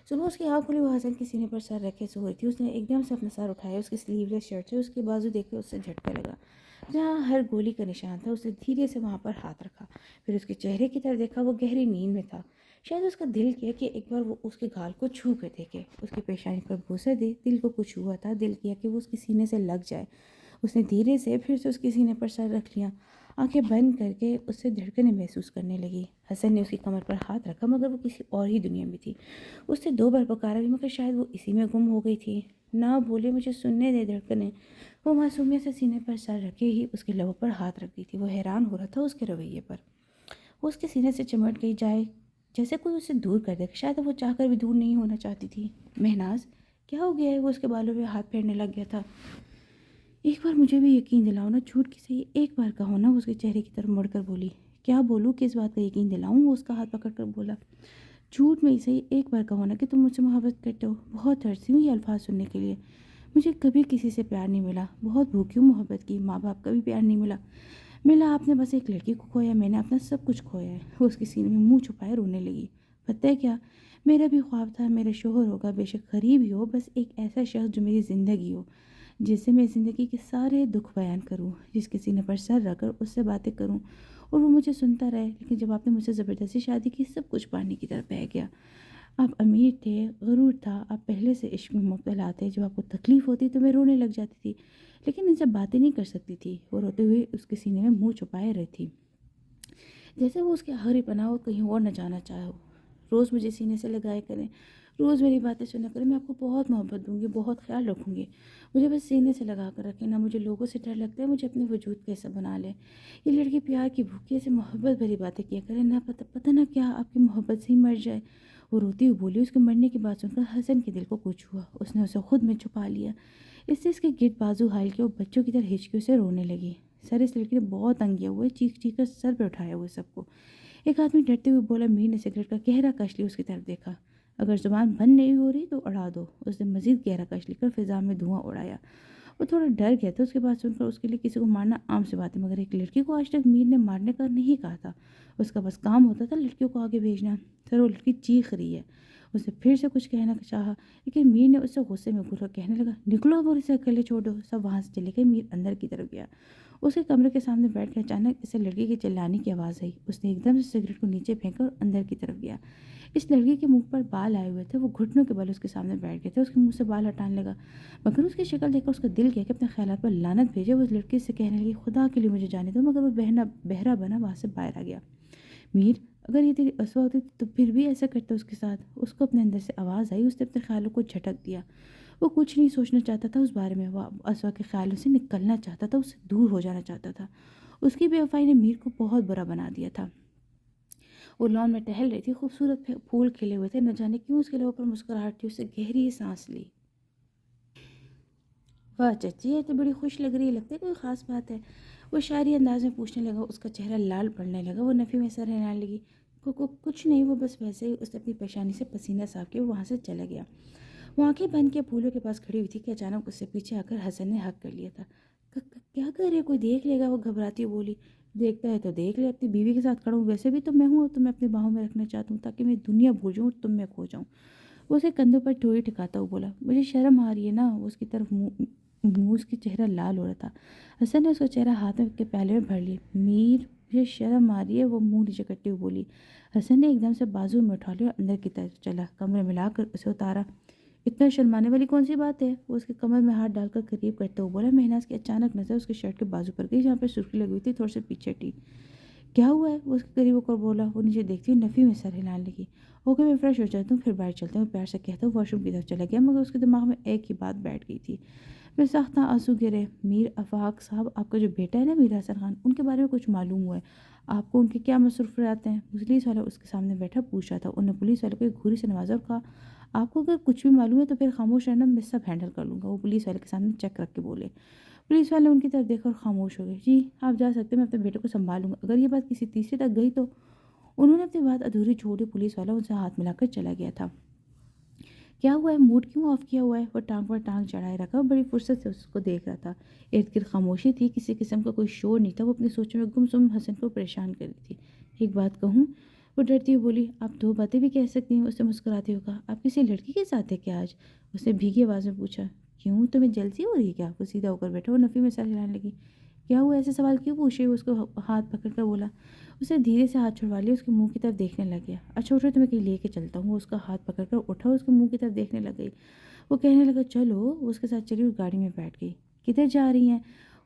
[SPEAKER 1] صبح اس کی آنکھ کھلی، وہ حسن کے سینے پر سر رکھے سو رہی تھی۔ اس نے ایک دم سے اپنا سر اٹھایا، اس کی سلیو لیس شرٹ سے اس کی بازو دیکھ کے اس سے جھٹکا لگا، جہاں ہر گولی کا نشان تھا۔ اس نے دھیرے سے وہاں پر ہاتھ رکھا، پھر اس کے چہرے کی طرف دیکھا، وہ گہری نیند میں تھا۔ شاید اس کا دل کیا کہ ایک بار وہ اس کے گال کو چھو کر دیکھے، اس کی پیشانی پر بوسہ دے۔ دل کو کچھ ہوا تھا، دل کیا کہ وہ اس کے سینے سے لگ جائے۔ اس نے دھیرے سے پھر سے اس کے سینے پر سر رکھ لیا، آنکھیں بند کر کے اس سے دھڑکنیں محسوس کرنے لگی۔ حسن نے اس کی کمر پر ہاتھ رکھا مگر وہ کسی اور ہی دنیا میں تھی۔ اس سے 2 بار پکارا بھی مگر شاید وہ اسی میں گم ہو گئی تھی۔ نہ بولے، مجھے سننے دے دھڑکنیں۔ وہ معصومیت سے سینے پر سر رکھے ہی اس کے لبوں پر ہاتھ رکھ دی تھی۔ وہ حیران ہو رہا تھا اس کے رویے پر۔ وہ اس کے سینے سے چمٹ گئی جائے جیسے کوئی اسے دور کر دے، شاید وہ چاہ کر بھی دور نہیں ہونا چاہتی تھی۔ مہناز، کیا ہو گیا ہے؟ وہ اس کے بالوں پہ ہاتھ پھیرنے لگ گیا تھا۔ ایک بار مجھے بھی یقین دلاؤ نا، جھوٹ کی صحیح ایک بار کہو نا، وہ اس کے چہرے کی طرف مڑ کر بولی۔ کیا بولوں، کس بات کا یقین دلاؤں؟ وہ اس کا ہاتھ پکڑ کر بولا۔ جھوٹ میں ہی صحیح ایک بار کہو نا کہ تم مجھ سے محبت کرتے ہو۔ بہت ترسی ہوں یہ الفاظ سننے کے لیے۔ مجھے کبھی کسی سے پیار نہیں ملا، بہت بھوکی ہوں محبت کی، ماں باپ کا بھی پیار نہیں ملا آپ نے بس ایک لڑکی کو کھویا، میں نے اپنا سب کچھ کھویا ہے۔ وہ اس کے سینے میں منہ چھپائے رونے لگی۔ پتہ ہے کیا، میرا بھی خواب تھا میرا شوہر ہوگا، بے شک غریب ہی ہو، بس ایک ایسا شخص جو میری زندگی ہو، جس سے میں زندگی کے سارے دکھ بیان کروں، جس کے سینے پر سر رکھ کر اس سے باتیں کروں اور وہ مجھے سنتا رہے۔ لیکن جب آپ نے مجھ سے زبردستی شادی کی، سب کچھ پانی کی طرف بہہ گیا۔ آپ امیر تھے، غرور تھا، آپ پہلے سے عشق میں مبتلا تھے۔ جب آپ کو تکلیف ہوتی تو میں رونے لگ جاتی تھی، لیکن ان سے باتیں نہیں کر سکتی تھی۔ وہ روتے ہوئے اس کے سینے میں منہ چھپائے رہی تھی، جیسے وہ اس کے آخری پناہ ہو، کہیں اور نہ جانا چاہو۔ روز مجھے سینے سے لگائے کریں، روز میری باتیں سنا کریں، میں آپ کو بہت محبت دوں گی، بہت خیال رکھوں گی۔ مجھے بس سینے سے لگا کر رکھیں نا، مجھے لوگوں سے ڈر لگتا ہے، مجھے اپنے وجود کیسا بنا لے۔ یہ لڑکی پیار کی بھوکی سے محبت بھری باتیں کیا کرے، نہ پتہ نہ کیا آپ کی محبت سے ہی مر جائے۔ وہ روتی ہوئی بولی۔ اس کے مرنے کی بات سن کر حسن کے دل کو کچھ ہوا، اس نے اسے خود میں چھپا لیا۔ اس سے اس کے گرد بازو حال کے وہ بچوں کی طرح ہچکیوں سے رونے لگی۔ سر اس لڑکی نے بہت تنگ کیا ہوا ہے، چیخ چیخ کر سر پہ اٹھایا ہوا سب کو۔ ایک آدمی ڈرتے ہوئے بولا۔ میر نے سگریٹ کا گہرا کش لیا، اس کی طرف دیکھا۔ اگر زبان بند نہیں ہو رہی تو اڑا دو۔ اس نے مزید گہرا کش لے کر فضا میں دھواں اڑایا۔ وہ تھوڑا ڈر گیا تھا اس کی بات سن کر، اس کے لیے کسی کو مارنا عام سی بات ہے، مگر ایک لڑکی کو آج تک میر نے مارنے کا نہیں کہا تھا۔ اس کا بس کام ہوتا تھا لڑکیوں کو آگے بھیجنا۔ سر وہ لڑکی چیخ رہی ہے۔ اس نے پھر سے کچھ کہنا چاہا، لیکن میر نے اس سے غصے میں گھور کر کہنے لگا، نکلو اب اور اسے اکیلے چھوڑ دو۔ سب وہاں سے چلے گئے۔ میر اندر کی طرف گیا۔ اس کے کمرے کے سامنے بیٹھ کے اچانک اسے لڑکی کے چلانے کی آواز آئی۔ اس نے ایک دم سے سگریٹ کو نیچے پھینکا اور اندر کی طرف گیا۔ اس لڑکی کے منہ پر بال آئے ہوئے تھے، وہ گھٹنوں کے بل اس کے سامنے بیٹھ گئے تھے۔ اس کے منہ سے بال ہٹانے لگا، مگر اس کی شکل دیکھ کر اس کا دل کیا کہ اپنے خیالات پر لعنت بھیجے۔ وہ اس لڑکی سے کہنے لگی، خدا کے لیے مجھے جانے دو، مگر وہ بہرا بنا وہاں سے باہر آ گیا۔ میر، اگر یہ تیری اسوا ہوتی تو پھر بھی ایسا کرتا اس کے ساتھ؟ اس کو اپنے اندر سے آواز آئی۔ اس نے اپنے خیالوں کو جھٹک دیا۔ وہ کچھ نہیں سوچنا چاہتا تھا اس بارے میں، وہ اسوا کے خیالوں سے نکلنا چاہتا تھا، اس سے دور ہو جانا چاہتا تھا۔ اس کی بے وفائی نے میر کو بہت برا بنا دیا تھا۔ وہ لان میں ٹہل رہی تھی، خوبصورت پھول کھلے ہوئے تھے، نہ جانے کیوں اس کے لبوں پر مسکراہٹ تھی۔ اس سے گہری سانس لی۔ واہ چچی، یہ تو بڑی خوش لگ رہی ہے، لگتا ہے کوئی خاص بات ہے؟ وہ شاعری انداز میں پوچھنے لگا۔ اس کا چہرہ لال پڑنے لگا۔ وہ نفی میں سر ہلانے لگی۔ کچھ نہیں، وہ بس ویسے ہی۔ اس نے اپنی پیشانی سے پسینہ صاف کیا اور وہاں سے چلا گیا۔ وہ آنکھیں بند کے پھولوں کے پاس کھڑی ہوئی تھی کہ اچانک اس سے پیچھے آ کر حسن نے حق کر لیا تھا۔ کیا کر رہے، کوئی دیکھ لے گا؟ وہ گھبراتی ہوئی بولی۔ دیکھتا ہے تو دیکھ لے، اپنی بیوی کے ساتھ کھڑا ہوں، ویسے بھی تو میں ہوں، تو میں اپنی باہوں میں رکھنا چاہتا ہوں تاکہ میں دنیا بھول جاؤں اور تم میں کھو جاؤں۔ وہ اسے کندھوں پر ٹھوئی ٹھکاتا ہوا بولا۔ مجھے شرم آ رہی ہے نا۔ وہ اس کی طرف منہ اس کی چہرہ لال ہو رہا تھا۔ حسن نے اس کا چہرہ ہاتھ میں کے پیالے میں بھر لی۔ میر، مجھے شرم آ رہی ہے، وہ منہ نیچے کرتے ہوئے بولی۔ حسن نے ایک دم سے بازو میں اٹھا لیا اور اندر کی طرف چلا، کمرے میں لا کر اسے اتارا۔ اتنا شرمانے والی کون سی بات ہے؟ وہ اس کے کمر میں ہاتھ ڈال کر قریب کرتے ہوئے بولا۔ مہناز کی اچانک نظر اس کے شرٹ کے بازو پر گئی جہاں پر سرخی لگی ہوئی تھی، تھوڑے سے پیچھے ہٹی۔ کیا ہوا ہے؟ وہ اس کے قریب ہو کر بولا۔ وہ نیچے دیکھتی ہوئی نفی میں سر ہلانے لگی۔ اوکے، میں فریش ہو جاتا ہوں، پھر باہر چلتے ہیں، پیار سے کہتا ہوں واش روم کی طرف چلا گیا، مگر اس کے دماغ میں ایک ہی بات بیٹھ گئی تھی۔ میں سخت آنسو گرے۔ میر افاق صاحب، آپ کا جو بیٹا ہے نا میر حسن خان، ان کے بارے میں کچھ معلوم ہوا ہے آپ کو؟ ان کے کیا مصروفیات ہیں؟ پولیس والا اس کے سامنے بیٹھا پوچھ رہا تھا۔ انہوں نے پولیس والے کو ایک گھوری سے نوازا اور کہا، آپ کو اگر کچھ بھی معلوم ہے تو پھر خاموش رہنا، میں سب ہینڈل کر لوں گا۔ وہ پولیس والے کے سامنے چیک رکھ کے بولے۔ پولیس والے ان کی طرف دیکھ کر خاموش ہو گئے۔ جی آپ جا سکتے ہیں، میں اپنے بیٹے کو سنبھالوں گا، اگر یہ بات کسی تیسرے تک گئی تو؟ انہوں نے اپنی بات ادھوری چھوڑی۔ پولیس والا ان سے ہاتھ ملا کر چلا گیا تھا۔ کیا ہوا ہے؟ موڈ کیوں آف کیا ہوا ہے؟ وہ ٹانگ پر ٹانگ چڑھائے رکھا اور بڑی فرصت سے اس کو دیکھ رہا تھا۔ ارد گرد خاموشی تھی، کسی قسم کا کوئی شور نہیں تھا۔ وہ اپنی سوچوں میں گم حسن کو پریشان کر رہی تھی۔ ایک بات کہوں؟ وہ ڈرتی ہوئی بولی۔ آپ 2 باتیں بھی کہہ سکتی ہیں، اس نے مسکراتے ہوئے کہا۔ آپ کسی لڑکی کے ساتھ ہے کیا آج؟ اس نے بھیگی آواز میں پوچھا۔ کیوں، تمہیں جلسی ہو رہی ہے کیا؟ وہ سیدھا ہو کر بیٹھا اور نفی میں سر ہلانے لگی۔ کیا ہوا، ایسے سوال کیوں پوچھ رہی ہو؟ اس کو ہاتھ پکڑ کر بولا۔ اسے دھیرے سے ہاتھ چھڑوا لیا، اس کے منہ کی طرف دیکھنے لگ گیا۔ اچھا اٹھو، تمہیں کہیں لے کے چلتا ہوں۔ وہ اس کا ہاتھ پکڑ کر اٹھا اور اس کے منہ کی طرف دیکھنے لگ گئی۔ وہ کہنے لگا چلو۔ وہ اس کے ساتھ چلی اور گاڑی میں بیٹھ گئی۔ کدھر جا رہی ہیں؟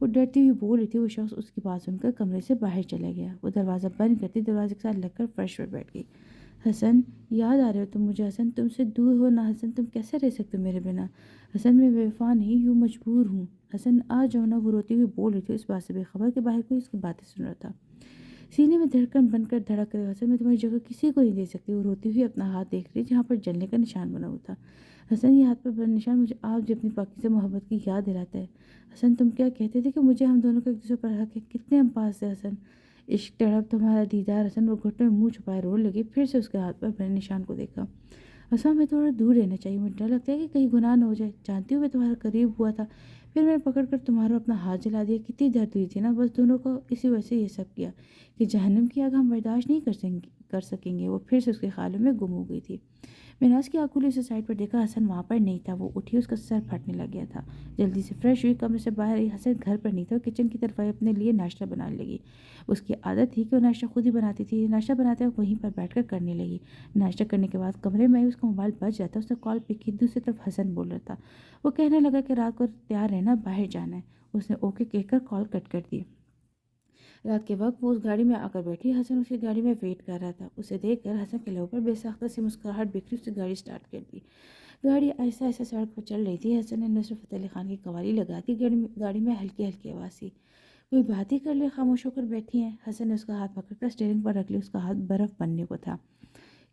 [SPEAKER 1] وہ ڈرتی ہوئی بول رہی تھی۔ وہ شخص اس کی بات سن کر کمرے سے باہر چلا گیا۔ وہ دروازہ بند کرتی دروازے کے ساتھ لگ کر فرش پر بیٹھ گئی۔ حسن، یاد آ رہے ہو تم مجھے؟ حسن، تم سے دور ہو نا حسن، تم کیسے رہ سکتے ہو میرے بنا؟ حسن، میں بے وفا نہیں، یوں مجبور ہوں۔ حسن، آج جو نا، وہ روتی ہوئی بول رہی تھی، اس بات سے بے خبر کہ باہر کوئی اس کی باتیں سن رہا تھا۔ سینے میں دھڑکن بن کر دھڑک رہے، حسن میں تمہاری جگہ کسی کو نہیں دے سکتی۔ وہ روتی ہوئی اپنا ہاتھ دیکھ رہی جہاں پر جلنے کا نشان بنا ہوا تھا۔ حسن، یہ ہاتھ پر بنا نشان مجھے آپ جو اپنی پاکیزہ محبت کی یاد دلاتا ہے۔ حسن، تم کیا کہتے تھے کہ مجھے ہم دونوں کا ایک دوسرے پر حق ہے؟ کتنے ہم پاس تھے حسن، عشق، تڑپ، تمہارا دیدار۔ حسن وہ گھٹنے میں منہ چھپائے رونے لگی، پھر سے اس کے ہاتھ پر بنے نشان کو دیکھا۔ حسن، میں تھوڑا دور رہنا چاہیے، مجھے ڈر لگتا ہے کہ کہیں گناہ نہ ہو جائے۔ جانتی ہوں میں تمہارا قریب ہوا تھا، پھر میں نے پکڑ کر تمہارا اپنا ہاتھ جلا دیا، کتنی درد ہوئی تھی نا، بس دونوں کو اسی وجہ سے یہ سب کیا کہ جہنم کی آگ ہم برداشت نہیں کر سکیں گے۔ وہ پھر سے اس کے خیالوں میں گم ہو گئی تھی۔ میناز کی آنکھ کھلی، اسے سائڈ پر دیکھا، حسن وہاں پر نہیں تھا۔ وہ اٹھی، اس کا سر پھٹنے لگ گیا تھا۔ جلدی سے فریش ہوئی، کمرے سے باہر آئی۔ حسن گھر پر نہیں تھا، وہ کچن کی طرف آئی، اپنے لیے ناشتہ بنانے لگی۔ اس کی عادت تھی کہ وہ ناشتہ خود ہی بناتی تھی۔ ناشتہ بناتے وقت وہیں پر بیٹھ کر کرنے لگی۔ ناشتہ کرنے کے بعد کمرے میں آئی، اس کا موبائل بج رہا تھا، اس نے کال پک کی، دوسری طرف حسن بول رہا تھا۔ وہ کہنے لگا کہ رات کو تیار رہنا، باہر جانا ہے۔ اس نے اوکے کہہ کر کال کٹ کر دی۔ رات کے وقت وہ اس گاڑی میں آ کر بیٹھی۔ حسن اس کی گاڑی میں ویٹ کر رہا تھا۔ اسے دیکھ کر حسن کے لبوں پر بے ساختہ سی مسکراہٹ بکھری، اس نے گاڑی سٹارٹ کر دی۔ گاڑی آہستہ آہستہ سڑک پر چل رہی تھی۔ حسن نے نصرت فتح علی خان کی قوالی لگا دی۔ گاڑی میں ہلکی ہلکی آواز تھی، کوئی بات ہی کر لے، خاموش ہو کر بیٹھی ہیں۔ حسن نے اس کا ہاتھ پکڑ کر اسٹیئرنگ پر رکھ لی، اس کا ہاتھ برف بننے کو تھا۔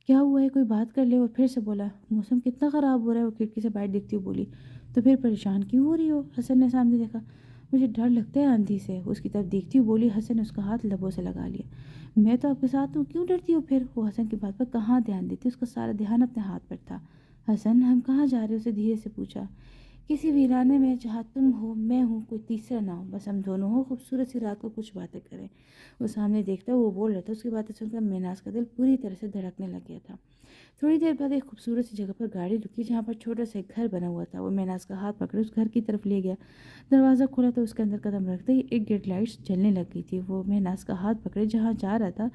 [SPEAKER 1] کیا ہوا ہے، کوئی بات کر لے۔ وہ پھر سے بولا، موسم کتنا خراب ہو رہا ہے۔ وہ کھڑکی سے باہر دیکھتی ہوئی بولی، تو پھر پریشان کیوں ہو رہی ہو؟ حسن نے سامنے دیکھا، مجھے ڈر لگتا ہے آندھی سے۔ اس کی طرف دیکھتی ہوئی بولی۔ حسن نے اس کا ہاتھ لبوں سے لگا لیا، میں تو آپ کے ساتھ ہوں، کیوں ڈرتی ہو پھر؟ وہ حسن کی بات پر کہاں دھیان دیتی، اس کا سارا دھیان اپنے ہاتھ پر تھا۔ حسن، ہم کہاں جا رہے؟ اسے دھیرے سے پوچھا۔ کسی ویرانے میں جہاں تم ہو، میں ہوں، کوئی تیسرا نہ ہو، بس ہم دونوں ہوں، خوبصورت سی رات کو کچھ باتیں کریں۔ وہ سامنے دیکھتا وہ بول رہا تھا۔ اس کی باتیں سن کر میناز کا دل پوری طرح سے دھڑکنے لگ گیا تھا۔ تھوڑی دیر بعد ایک خوبصورت سی جگہ پر گاڑی رکی جہاں پر چھوٹا سا ایک گھر بنا ہوا تھا۔ وہ میناز کا ہاتھ پکڑے اس گھر کی طرف لے گیا۔ دروازہ کھولا تو اس کے اندر قدم رکھتے ہی ایک گیٹ لائٹس جلنے لگ گئی تھی۔ وہ میناز کا ہاتھ پکڑے جہاں جا رہا تھا،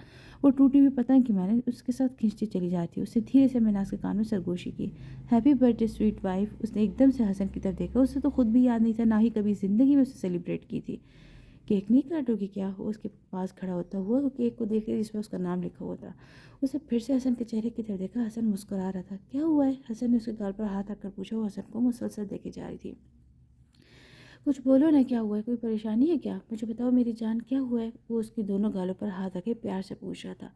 [SPEAKER 1] وہ ٹوٹی ہوئی پتنگ کی مانند اس کے ساتھ کھینچتی چلی جاتی تھی۔ اس نے دھیرے سے میناز کے کان میں سرگوشی کی، happy birthday sweet wife. اس نے ایک دم سے حسن کی طرف دیکھا، اسے تو خود بھی یاد نہیں تھا، نہ ہی کبھی زندگی میں اسے سیلیبریٹ کی تھی۔ کیک نہیں کاٹو گی کیا؟ وہ اس کے پاس کھڑا ہوتا ہوا وہ کیک کو دیکھ رہی جس پر اس کا نام لکھا ہوا تھا۔ اسے پھر سے حسن کے چہرے کی طرف دیکھا، حسن مسکرا رہا تھا۔ کیا ہوا ہے؟ حسن نے اس کے گال پر ہاتھ رکھ کر پوچھا۔ وہ حسن کو مسلسل دیکھے جا رہی تھی۔ کچھ بولو نا، کیا ہوا ہے؟ کوئی پریشانی ہے کیا؟ مجھے بتاؤ میری جان، کیا ہوا ہے؟ وہ اس کی دونوں گالوں پر ہاتھ رکھے پیار سے پوچھ رہا تھا۔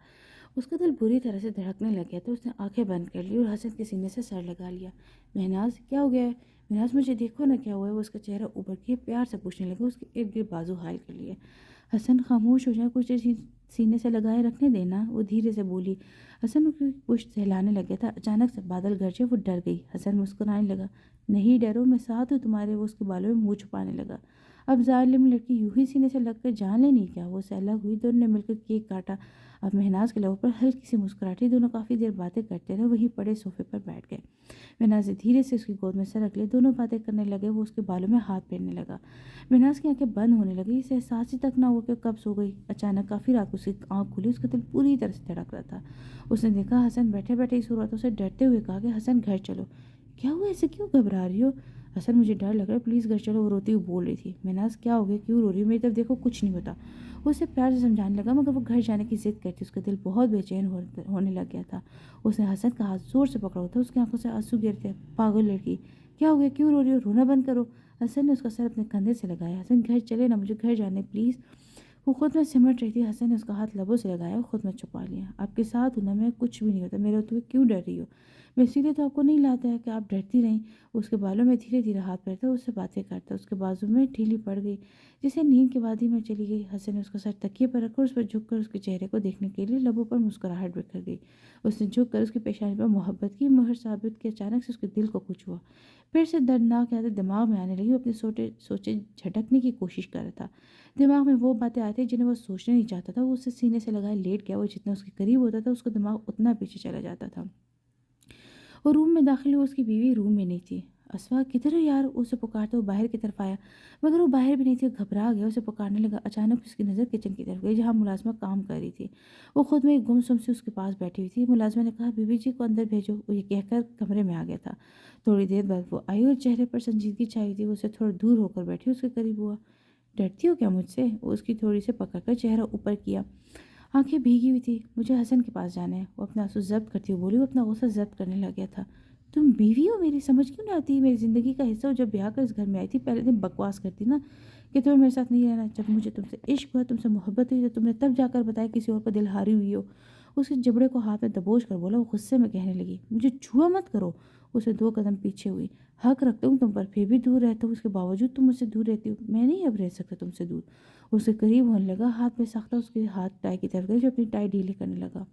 [SPEAKER 1] اس کا دل بری طرح سے دھڑکنے لگ گیا تھا۔ اس نے آنکھیں بند کر لی اور حسن کے سینے سے سر لگا لیا۔ مہناز، کیا ہو گیا ہے؟ مہناز، مجھے دیکھو نا، کیا ہوا ہے؟ وہ اس کا چہرہ اوپر کیے پیار سے پوچھنے لگا، اس کے ارد گرد بازو حائل کر لیے۔ حسن، خاموش ہو جائے، کچھ دیر سینے سے لگائے رکھنے دینا، وہ دھیرے سے بولی۔ حسن کی پشت سہلانے لگ گیا تھا۔ اچانک سے بادل گرجے، وہ ڈر گئی۔ حسن مسکرانے لگا، نہیں ڈرو، میں ساتھ ہوں تمہارے۔ وہ اس کے بالوں میں منہ چھپانے لگا۔ اب ظالم لڑکی یوں ہی سینے سے لگ کر جان لینی کیا؟ وہ سے الگ ہوئی، دونوں نے مل کر کیک کاٹا۔ اب مہناز کے لبوں پر ہلکی سی مسکراہٹ، دونوں کافی دیر باتیں کرتے رہے، وہیں پڑے صوفے پر بیٹھ گئے۔ مہناز نے دھیرے سے اس کی گود میں سر رکھ لیا، دونوں باتیں کرنے لگے۔ وہ اس کے بالوں میں ہاتھ پھیرنے لگا۔ مہناز کی آنکھیں بند ہونے لگی، اسے احساس ہی تک نہ ہوا کہ کب سو گئی۔ اچانک کافی رات کو اس کی آنکھ کھلی، اس کا دل پوری طرح سے دھڑک رہا تھا۔ اس نے دیکھا حسن بیٹھے بیٹھے ہی سو رہا تھا۔ اسے ڈرتے ہوئے کہا کہ حسن گھر چلو۔ کیا ہوا، ایسے کیوں گھبرا رہی ہو؟ حسن، مجھے ڈر لگ رہا ہے، پلیز گھر چلو۔ وہ روتی ہوئی بول رہی تھی۔ مہناز، کیا ہو گیا، کیوں رو رہی ہو؟ میری طرف دیکھو، کچھ نہیں ہوتا۔ وہ اسے پیار سے سمجھانے لگا، مگر وہ گھر جانے کی ضد کرتی۔ اس کا دل بہت بے چین ہونے لگ گیا تھا۔ اس نے حسن کا ہاتھ زور سے پکڑا ہوا تھا، اس کی آنکھوں سے آنسو گرتے۔ پاگل لڑکی، کیا ہو گیا، کیوں رو رہی ہو؟ رونا بند کرو۔ حسن نے اس کا سر اپنے کندھے سے لگایا۔ حسن، گھر چلے نا، مجھے گھر جانے پلیز۔ وہ خود میں سمٹ رہی تھی۔ حسن نے اس کا ہاتھ لبوں سے لگایا اور خود میں چھپا لیا۔ آپ کے ساتھ ہوں نا میں، کچھ بھی نہیں ہوتا، میرے ہوتے ہوئے کیوں ڈر رہی ہو؟ میں اسی لیے تو آپ کو نہیں لاتا ہے کہ آپ ڈرتی رہیں۔ اس کے بالوں میں دھیرے دھیرے ہاتھ پھیرتا، اس سے باتیں کرتا۔ اس کے بازو میں ڈھیلی پڑ گئی، جسے نیند کی وادی میں چلی گئی۔ حسن نے اس کا سر تکیے پر رکھا اور اس پر جھک کر اس کے چہرے کو دیکھنے کے لیے لبوں پر مسکراہٹ بکھر گئی۔ اس نے جھک کر اس کی پیشانی پر محبت کی مہر ثابت کی۔ اچانک سے اس کے دل کو کچھ ہوا، پھر سے دردناک یادیں دماغ میں آنے لگی۔ وہ اپنی سوچیں جھٹکنے کی کوشش کر رہا تھا۔ دماغ میں وہ باتیں آئی تھیں جنہیں وہ سوچنے نہیں چاہتا تھا۔ وہ اسے سینے سے لگائے لیٹ گیا۔ وہ جتنا اس کے قریب ہوتا تھا، اس کا دماغ اتنا پیچھے چلا جاتا تھا۔ وہ روم میں داخل ہوا، اس کی بیوی روم میں نہیں تھی۔ اسوا، کدھر ہو یار؟ اسے پکارتا وہ باہر کی طرف آیا، مگر وہ باہر بھی نہیں تھی۔ گھبرا گیا، اسے پکارنے لگا۔ اچانک اس کی نظر کچن کی طرف گئی جہاں ملازمہ کام کر رہی تھی۔ وہ خود میں ایک گمسم سے اس کے پاس بیٹھی ہوئی تھی۔ ملازمہ نے کہا، بیوی جی کو اندر بھیجو۔ وہ یہ کہہ کر کمرے میں آ گیا تھا۔ تھوڑی دیر بعد وہ آئی اور چہرے پر سنجیدگی چھائی ہوئی تھی۔ وہ اسے تھوڑا دور ہو کر بیٹھی، اس کے قریب ہوا۔ ڈرتی ہو کیا مجھ سے؟ وہ اس کی تھوڑی سے پکڑ کر چہرہ اوپر کیا، آنکھیں بھیگی ہوئی تھی۔ مجھے حسن کے پاس جانا ہے، وہ اپنا آنسو ضبط کرتی ہوئی بولی۔ وہ اپنا غصہ ضبط کرنے لگ گیا تھا۔ تم بیوی ہو میری، سمجھ کیوں نہیں آتی؟ میری زندگی کا حصہ ہو۔ جب بیاہ کر اس گھر میں آئی تھی پہلے دن بکواس کرتی نا کہ تمہیں میرے ساتھ نہیں رہنا۔ جب مجھے تم سے عشق ہوا، تم سے محبت ہوئی، تو تم نے تب جا کر بتایا کسی اور پر دل ہاری ہوئی ہو۔ اس کے جبڑے کو ہاتھ میں دبوچ کر بولا۔ وہ غصے میں کہنے لگی، مجھے چھوا مت کرو۔ اسے 2 قدم پیچھے ہوئی۔ حق رکھتا ہوں تم پر، پھر بھی دور رہتا ہوں، اس کے باوجود تم مجھ سے دور رہتی ہو۔ میں نہیں اب رہ سکتا تم سے دور۔ اس کے قریب ہونے لگا، ہاتھ میں سختہ اس کے ہاتھ ٹائی کی طرف گئے جو اپنی ٹائی ڈھیلی کرنے لگا۔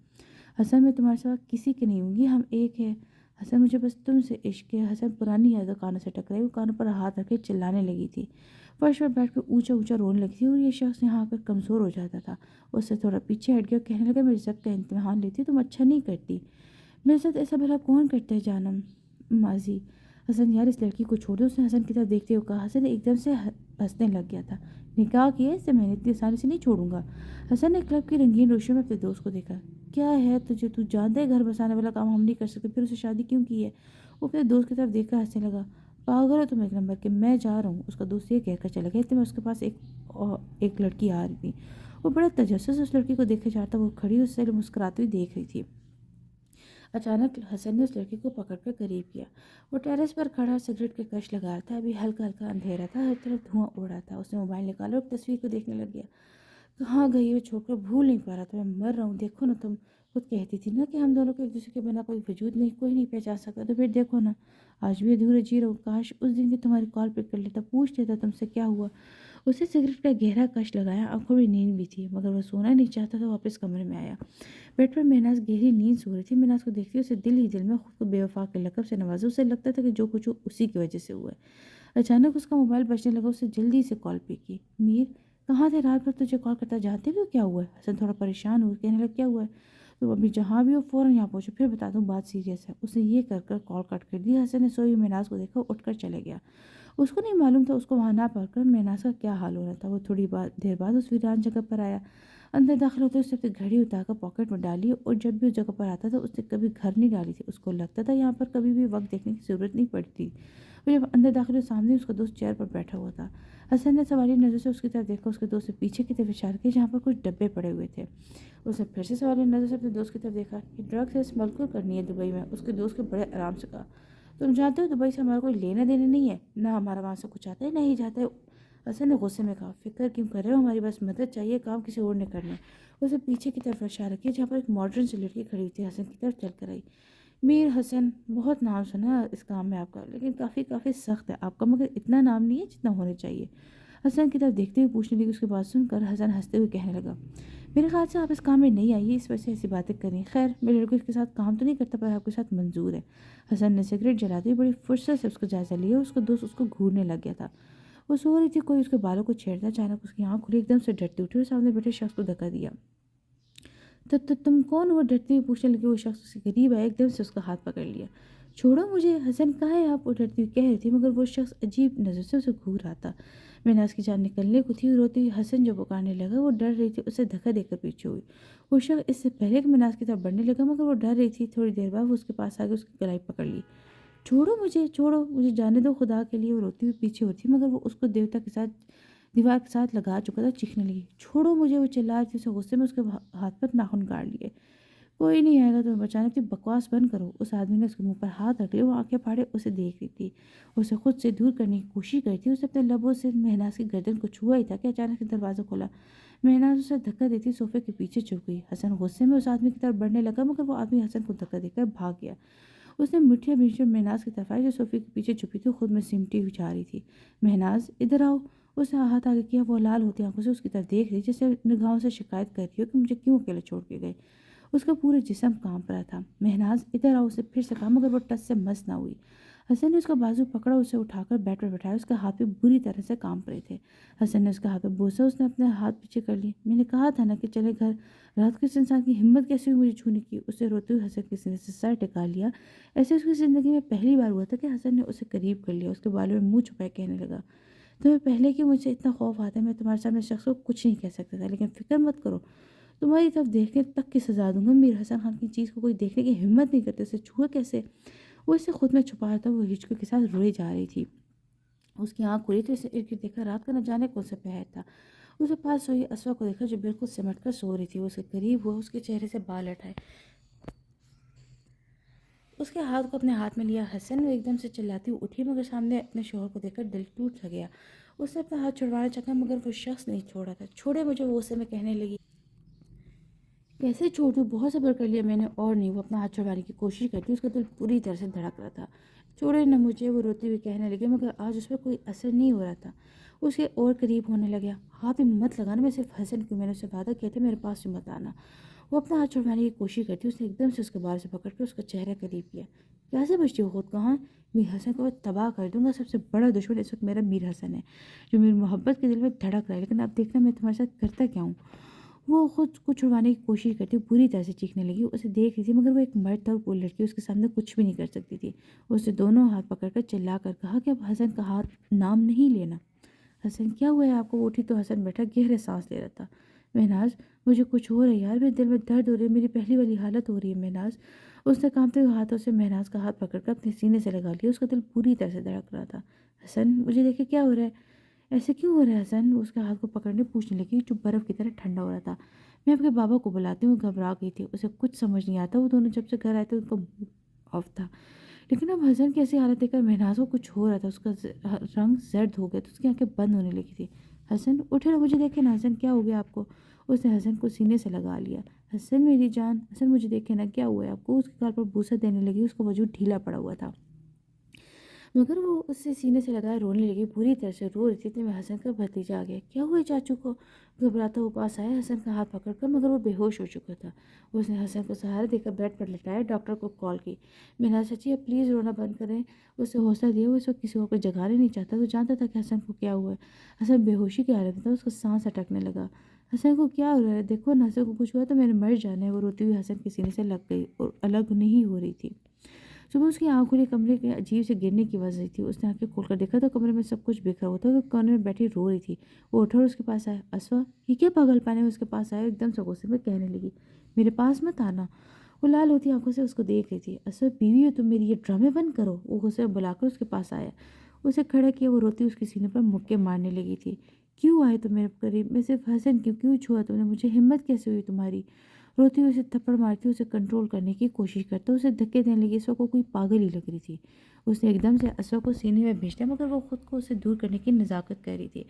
[SPEAKER 1] حسن میں تمہارے سوا کسی کی نہیں ہوں گی، ہم ایک ہیں۔ حسن مجھے بس تم سے عشق ہے۔ حسن پرانی یادیں کانوں سے ٹکرائی، وہ کانوں پر ہاتھ رکھے چلانے لگی تھی، فرش پر بیٹھ کر اونچا اونچا رونے لگی تھی۔ اور یہ شخص یہاں آ کر کمزور ہو جاتا تھا۔ اس سے تھوڑا پیچھے ہٹ گیا اور کہنے لگا، میری عزت کا امتحان لیتی، تم اچھا نہیں کرتی۔ میرے ساتھ ایسا بھلا کون کرتا ہے جانم؟ ماضی حسن، یار اس لڑکی کو چھوڑ دو، اس نے حسن کی طرف دیکھتے ہوئے کہا۔ حسن ایک دم سے ہنسنے لگ گیا تھا۔ نکاح کیا ہے اسے میں نے، اتنی آسانی سے نہیں چھوڑوں گا۔ حسن نے کلب کی رنگین روشنی میں اپنے دوست کو دیکھا۔ کیا ہے تجھے، تو جانتا ہے گھر بسانے والا کام ہم نہیں کر سکتے، پھر اسے شادی کیوں کی ہے؟ وہ اپنے دوست کی طرف دیکھ کر ہنسنے لگا۔ پاگل ہو تم ایک نمبر کے، میں جا رہا ہوں۔ اس کا دوست یہ کہہ کر چلا گیا۔ اتنے میں اس کے پاس ایک لڑکی آ رہی تھی۔ وہ بڑے تجسس اس لڑکی کو دیکھے جاتا، وہ کھڑی اس سے مسکراتی ہوئی دیکھ رہی تھی۔ اچانک حسن نے اس لڑکی کو پکڑ کر قریب کیا۔ وہ ٹیرس پر کھڑا سگریٹ کے کش لگا رہا تھا، ابھی ہلکا ہلکا اندھیرا تھا، ہر طرف دھواں اڑ رہا تھا۔ اس نے موبائل نکالا اور ایک تصویر کو دیکھنے لگ گیا۔ کہاں گئی وہ چھوڑ کر، بھول نہیں پا رہا تھا، میں مر رہا ہوں۔ دیکھو نا، تم خود کہتی تھی نا کہ ہم دونوں کو ایک دوسرے کے بنا کوئی وجود نہیں، کوئی نہیں پہچان سکتا، تو پھر دیکھو نا، آج بھی ادھورے جی رہا ہوں۔ کاش اس دن کی تمہاری کال پک کر لیتا، پوچھ لیتا تم سے کیا ہوا۔ اسے سگریٹ کا گہرا کش لگایا، آنکھوں میں نیند بھی تھی، مگر وہ سونا نہیں چاہتا تھا۔ واپس کمرے میں آیا۔ بیڈ پر مہناز گہری نیند سو رہی تھی۔ مہناز کو دیکھتی اسے دل ہی دل میں خود کو بے وفا کے لقب سے نوازا۔ اسے لگتا تھا کہ جو کچھ ہو اسی کی وجہ سے ہوا ہے۔ اچانک اس کا موبائل بجنے لگا، اسے جلدی سے کال پک کی۔ میر، کہاں تھے رات بھر؟ تجھے کال کرتا جانتے بھی ہو کیا ہوا ہے؟ حسن تھوڑا پریشان ہو کہنے لگا، کیا ہوا ہے؟ تم ابھی جہاں بھی ہو فوراً یہاں پہنچو، پھر بتا دوں، بات سیریس ہے۔ اس نے یہ کر کر کال کٹ کر دی۔ حسن نے سوئی ہوئی مہناز کو دیکھا، اٹھ کر چلے گیا۔ اس کو نہیں معلوم تھا اس کو وہاں نہ پا کر مہناز کا کیا حال ہو رہا تھا۔ وہ تھوڑی دیر بعد اس ویران جگہ پر آیا۔ اندر داخل ہوتے اس نے اپنی گھڑی اتار کر پاکٹ میں ڈالی، اور جب بھی اس جگہ پر آتا تھا اس نے کبھی گھر نہیں ڈالی تھی۔ اس کو لگتا تھا یہاں پر کبھی بھی وقت دیکھنے کی ضرورت نہیں پڑتی۔ وہ جب اندر داخل ہوئے، سامنے اس کا دوست چیئر پر بیٹھا ہوا تھا۔ حسن نے سوالی نظر سے اس کی طرف دیکھا، اس کے دوست سے پیچھے کی طرف اشارہ کیا جہاں پر کچھ ڈبے پڑے ہوئے تھے۔ اس نے پھر سے سوالی نظر سے اپنے دوست کی طرف دیکھا۔ یہ ڈرگس ہے، اسمگل کرنی ہے دبئی میں۔ اس کے دوست کے بڑے آرام سے کہا، تم جانتے ہو دبئی سے ہمارا کوئی لینا دینا نہیں ہے، نہ ہمارا وہاں سے کچھ آتا ہے نہ ہی جاتا ہے۔ حسن نے غصے میں کہا، فکر کیوں کر رہے ہو، ہماری بس مدد چاہیے، کام کسی اور نے کرنا ہے۔ اسے پیچھے کی طرف اشارہ کیا جہاں پر ایک ماڈرن سی لڑکی کھڑی ہوئی تھی۔ حسن کی طرف چل کر آئی۔ میر حسن، بہت نام سنا اس کام میں آپ کا، لیکن کافی سخت ہے آپ کا، مگر اتنا نام نہیں ہے جتنا ہونے چاہیے۔ حسن کی طرف دیکھتے ہوئے پوچھنے لگی۔ اس کی بات سن کر حسن ہنستے ہوئے کہنے لگا، میرے خیال سے آپ اس کام میں نہیں آئیے، اس وجہ سے ایسی باتیں کریں۔ خیر، میرے لڑکے کے ساتھ کام تو نہیں کرتا، پر آپ کے ساتھ منظور ہے۔ حسن نے سگریٹ جلاتے ہوئے بڑی فرصت سے اس کا جائزہ لیا، اور اس کا دوست اس کو گھورنے لگ گیا تھا۔ وہ سو رہی تھی، کوئی اس کے بالوں کو چھیڑتا۔ اچانک اس کی آنکھ کھلی، ایک دم سے ڈرتی اٹھی اور سامنے بیٹھے شخص کو دھکا دیا۔ تو تم کون؟ وہ ڈرتی ہوئی پوچھنے لگی۔ وہ شخص اس کے قریب آیا، ایک دم سے اس کا ہاتھ پکڑ لیا۔ چھوڑو مجھے۔ حسن، کہاں ہے آپ؟ وہ ڈرتی ہوئی کہہ رہی تھی، مگر وہ شخص عجیب نظر سے اسے گھور رہا تھا۔ مہناز کی جان نکلنے کو تھی، روتی ہوئی حسن جو پکارنے لگا، وہ ڈر رہی تھی، اسے دھکا دے کر پیچھے ہوئی۔ وہ شخص اس سے پہلے کہ مہناز کی طرف بڑھنے لگا، مگر وہ ڈر رہی تھی۔ تھوڑی دیر بعد وہ اس کے پاس آ کے اس کی گلائی پکڑ لی۔ چھوڑو مجھے، چھوڑو مجھے، جانے دو خدا کے لیے۔ وہ روتی ہوئی پیچھے ہوتی، مگر وہ اس کو دیوار کے ساتھ لگا چکا تھا، چیخنے لگی، چھوڑو مجھے۔ وہ چلا رہی تھی، اسے غصے میں اس کے ہاتھ پر ناخن کاٹ لیے۔ کوئی نہیں آئے گا تمہیں بچانے، اپنی بکواس بند کرو۔ اس آدمی نے اس کے منہ پر ہاتھ رکھ لیا۔ وہ آنکھیں پھاڑے اسے دیکھ رہی تھی، اسے خود سے دور کرنے کی کوشش کر رہی تھی۔ اسے اپنے لبوں سے مہناز کی گردن کو چھوا ہی تھا کہ اچانک سے دروازہ کھولا۔ مہناز اسے دھکا دیتی صوفے کے پیچھے چھپ گئی۔ حسن غصے میں اس آدمی کی طرف بڑھنے لگا، مگر وہ آدمی حسن کو دھکا دے کر بھاگ گیا۔ اس نے مٹھیاں بھیج مہناز کی طرف آئی جو صوفے کے پیچھے چھپی تھی، خود میں سمٹی ہوئی جا رہی تھی۔ مہناز، ادھر آؤ۔ اس نے ہاتھ آگے کیا۔ وہ لال ہوتی آنکھوں سے اس کی طرف دیکھ رہی، جیسے نگاہوں سے شکایت کر رہی ہو کہ مجھے کیوں اکیلے چھوڑ کے گئے۔ اس کا پورا جسم کانپ رہا تھا۔ مہناز، ادھر آؤ، اسے پھر سے کہا، مگر وہ ٹس سے مس نہ ہوئی۔ حسن نے اس کا بازو پکڑا، اسے اٹھا کر بیڈ پر بٹھایا۔ اس کے ہاتھ بھی بری طرح سے کانپ رہے تھے۔ حسن نے اس کا ہاتھ پہ بوسا، اس نے اپنے ہاتھ پیچھے کر لی۔ میں نے کہا تھا نا کہ چلے گھر، رات کو اس انسان کی ہمت کیسے ہوئی مجھے چھونے کی؟ اسے روتے ہوئے حسن کے سینے سے سر ٹکا لیا۔ ایسے اس کی زندگی میں پہلی بار ہوا تھا کہ حسن نے اسے قریب کر لیا۔ اس کے بالوں میں منہ چھپائے کہنے لگا، تمہیں پہلے کہ مجھ سے اتنا خوف آتا ہے، میں تمہارے سامنے شخص کو کچھ نہیں کہہ سکتا تھا، لیکن فکر مت کرو، تمہاری طرف دیکھنے تک کی سزا دوں گا۔ میر حسن خان کی چیز کو کوئی دیکھنے کی ہمت نہیں کرتے، اسے چھوا کیسے؟ وہ اسے خود میں چھپا رہا تھا۔ وہ ہچکوں کے ساتھ روئی جا رہی تھی۔ اس کی آنکھ کھلی تو اسے ارد گرد دیکھا، رات کا نہ جانے کون سا پہر تھا۔ اسے پاس سوئی اسوا کو دیکھا جو بالکل سمٹ کر سو رہی تھی۔ وہ اس کے قریب ہوا، اس کے چہرے سے بال ہٹائے، اس کے ہاتھ کو اپنے ہاتھ میں لیا۔ حسن وہ ایک دم سے چلاتی ہوئی اٹھی، مگر سامنے اپنے شوہر کو دیکھ کر دل ٹوٹ سا گیا۔ اس نے اپنا ہاتھ چھڑوانا چاہا مگر وہ شخص نہیں چھوڑا تھا۔ چھوڑے مجھے، وہ غصے میں کہنے لگی۔ کیسے چھوڑ دوں، بہت صبر کر لیا میں نے اور نہیں۔ وہ اپنا ہاتھ چھڑوانے کی کوشش کرتی، اس کا دل پوری طرح سے دھڑک رہا تھا۔ چھوڑے نہ مجھے، وہ روتے ہوئے کہنے لگے، مگر آج اس پر کوئی اثر نہیں ہو رہا تھا۔ اس کے اور قریب ہونے لگا۔ ہاتھ میں مت لگانا، میں صرف حسن کیوں، میں نے اسے وعدہ کیا تھا میرے پاس سے مت آنا۔ وہ اپنا ہاتھ چھڑوانے کی کوشش کرتی، اس نے ایک دم سے اس کے بال سے پکڑ کر اس کا چہرہ قریب کیا۔ کیسے بچتی ہو خود، کہاں؟ میر حسن کو میں تباہ کر دوں گا۔ سب سے بڑا دشمن اس وقت میرا میر حسن ہے، جو میری محبت کے دل میں دھڑک رہا ہے، لیکن اب دیکھنا میں تمہارے ساتھ کرتا کیا ہوں۔ وہ خود کو چھڑوانے کی کوشش کرتی ہوئی بری طرح سے چیخنے لگی۔ اسے دیکھ رہی تھی مگر وہ ایک مرد تھا اور وہ لڑکی اس کے سامنے کچھ بھی نہیں کر سکتی تھی۔ اس نے دونوں ہاتھ پکڑ کر چلا کر کہا کہ اب حسن کا ہاتھ نام نہیں لینا۔ حسن کیا ہوا ہے آپ کو؟ وہ اٹھی تو حسن بیٹھا گہرے سانس لے رہا تھا۔ مہناز مجھے کچھ ہو رہا ہے یار، میرے دل میں درد ہو رہی ہے، میری پہلی والی حالت ہو رہی ہے مہناز۔ اس نے کانپتے ہوئے ہاتھوں سے مہناز کا ہاتھ پکڑ کر اپنے سینے سے لگا لیا۔ اس کا دل پوری طرح سے دھڑک رہا تھا۔ حسن مجھے دیکھے کیا ہو رہا ہے، ایسے کیوں ہو رہا ہے حسن؟ وہ اس کے ہاتھ کو پکڑنے پوچھنے لگی جو برف کی طرح ٹھنڈا ہو رہا تھا۔ میں آپ کے بابا کو بلاتی ہوں۔ گھبرا گئی تھی، اسے کچھ سمجھ نہیں آتا۔ وہ دونوں جب سے گھر آئے تھے ان کا موڈ آف تھا، لیکن اب حسن کی ایسی حالت دیکھ کر مہناز کو کچھ ہو رہا تھا۔ اس کا رنگ زرد ہو گیا تو اس کی آنکھیں بند ہونے لگی تھی۔ حسن اٹھے نا، مجھے دیکھے نا، حسن کیا ہو گیا آپ کو؟ اس نے حسن کو سینے سے لگا لیا۔ حسن میری جان، حسن مجھے دیکھے نا، کیا ہوا ہے آپ کو؟ اس کے گال پر بوسہ دینے لگی۔ اس کا وجود ڈھیلا پڑا ہوا تھا مگر وہ اس سے سینے سے لگائے رونے لگی، پوری طرح سے رو رہی تھی۔ اتنے میں حسن کا بھتیجا آ گیا۔ کیا ہوا چاچو کو؟ گھبراتا وہ پاس آیا حسن کا ہاتھ پکڑ کر، مگر وہ بے ہوش ہو چکا تھا۔ اس نے حسن کو سہارا دے کر بیڈ پر لٹایا، ڈاکٹر کو کال کی۔ مہناز چچی اب پلیز رونا بند کریں، اسے حوصلہ دیا۔ وہ اس وقت کسی اور کو جگانا نہیں چاہتا، وہ جانتا تھا کہ حسن کو کیا ہوا ہے۔ حسن بے ہوشی کی حالت میں تھا، اس کا سانس اٹکنے لگا۔ حسن کو کیا ہو رہا ہے؟ دیکھو نا، حسن کو کچھ ہوا تو میں نے مر جانا ہے۔ وہ روتی ہوئی حسن کے سینے سے لگ گئی اور الگ نہیں ہو رہی تھی۔ صبح اس کی آنکھ کھلی، کمرے کے عجیب سے گرنے کی وجہ تھی۔ اس نے آنکھیں کھول کر دیکھا تو کمرے میں سب کچھ بکھرا ہوا تھا۔ وہ کونے میں بیٹھی رو رہی تھی۔ وہ اٹھا اور اس کے پاس آیا۔ اسوا یہ کیا پاگل پانے میں اس کے پاس آیا، ایک دم سے غصے میں کہنے لگی، میرے پاس مت آنا۔ وہ لال ہوتی آنکھوں سے اس کو دیکھ رہی تھی۔ اسوا بیوی ہو تم میری، یہ ڈرامے بند کرو۔ وہ غصے میں بلا کر اس کے پاس آیا، اسے کھڑا کیا۔ وہ روتی اس کے سینے پر مکے مارنے لگی تھی۔ کیوں آئے تم میرے قریب؟ میں صرف حسن کیوں چھوا تم نے مجھے؟ ہمت کیسے ہوئی تمہاری؟ روتی ہوئی اسے تھپڑ مارتی، اسے کنٹرول کرنے کی کوشش کرتا، اسے دھکے دینے لگی۔ اسوا کو کوئی پاگل ہی لگ رہی تھی۔ اس نے ایک دم سے اسوا کو سینے میں بھیج دیا، مگر وہ خود کو اسے دور کرنے کی نزاکت کر رہی تھی۔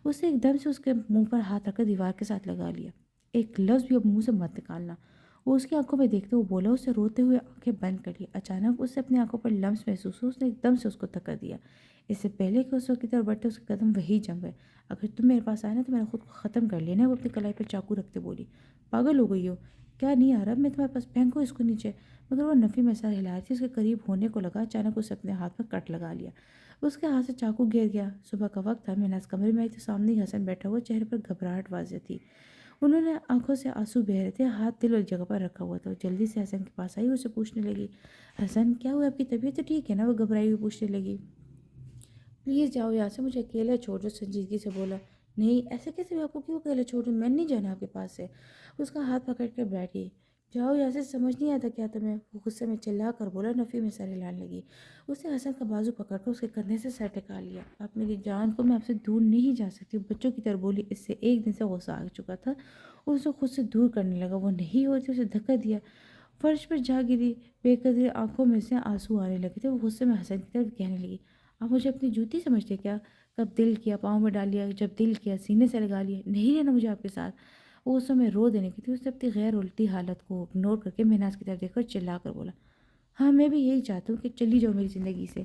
[SPEAKER 1] اس نے ایک دم سے اس کے منہ پر ہاتھ رکھ کر دیوار کے ساتھ لگا لیا۔ ایک لفظ بھی اب منہ سے مت نکالنا۔ وہ اس کی آنکھوں میں دیکھتے ہوئے بولا، اسے روتے ہوئے آنکھیں بند کر لی۔ اچانک اس سے اپنی آنکھوں پر لمس محسوس ہوا۔ اس نے ایک دم سے اس کو دھکا دیا۔ اس سے پہلے کہ اس وقت کی طرف بڑھتے اس کے قدم وہی جم گئے۔ اگر تم میرے پاس آئے نا تو میں نے خود کو ختم کر لینا ہے۔ وہ اپنی کلائی پر چاقو رکھتے بولی، پاگل ہو گئی ہو کیا؟ نہیں آ رہا میں تمہارے پاس، پھینکو اس کو نیچے۔ مگر وہ نفی میں سر ہلا رہی تھی، اس کے قریب ہونے کو لگا۔ اچانک اس اپنے ہاتھ پر کٹ لگا لیا، اس کے ہاتھ سے چاقو گر گیا۔ صبح کا وقت تھا، مہناز کمرے میں آئی تو سامنے ہی حسن بیٹھا ہوا، چہرے پر گھبراہٹ واضح تھی۔ انہوں نے آنکھوں سے آنسو بہہ رہے تھے، ہاتھ دل والی جگہ پر رکھا ہوا تھا۔ وہ جلدی سے حسن کے پاس آئی، اسے پوچھنے لگی، حسن کیا ہوا، آپ کی طبیعت تو ٹھیک ہے نا؟ وہ گھبرائی ہوئی پوچھنے لگی۔ پلیز جاؤ یہاں سے، مجھے اکیلا چھوڑ دو، سنجیدگی سے بولا۔ نہیں ایسے کیسے، میں آپ کو کیوں اکیلا چھوڑ دوں، میں نہیں جانا آپ کے پاس سے۔ اس کا ہاتھ پکڑ کر بیٹھی، جاؤ یہاں سے، سمجھ نہیں آتا کیا تمہیں؟ وہ غصے میں چلا کر بولا۔ نفی میں سر ہلانے لگی۔ اس نے حسن کا بازو پکڑ کر اس کے کندھے سے سر ٹکا لیا۔ آپ میری جان کو، میں آپ سے دور نہیں جا سکتی، بچوں کی طرح بولی۔ اس سے ایک دن سے غصہ آ چکا تھا، اس کو خود سے دور کرنے لگا۔ وہ نہیں ہو رہی تھی، اسے دھکا دیا، فرش پر جا گری۔ بے قدری آنکھوں میں سے آنسو آنے لگے تھے۔ وہ غصے میں حسن کی طرف کہنے لگی، آپ مجھے اپنی جوتی سمجھتے کیا؟ کب دل کیا پاؤں میں ڈال لیا، جب دل کیا سینے سے لگا لیا، نہیں رہنا مجھے آپ کے ساتھ۔ وہ غصے میں رو دینے کی تھی۔ اس نے اپنی غیر الٹی حالت کو اگنور کر کے مہناز کی طرف دیکھ کر چلا کر بولا، ہاں میں بھی یہی چاہتا ہوں کہ چلی جاؤ میری زندگی سے،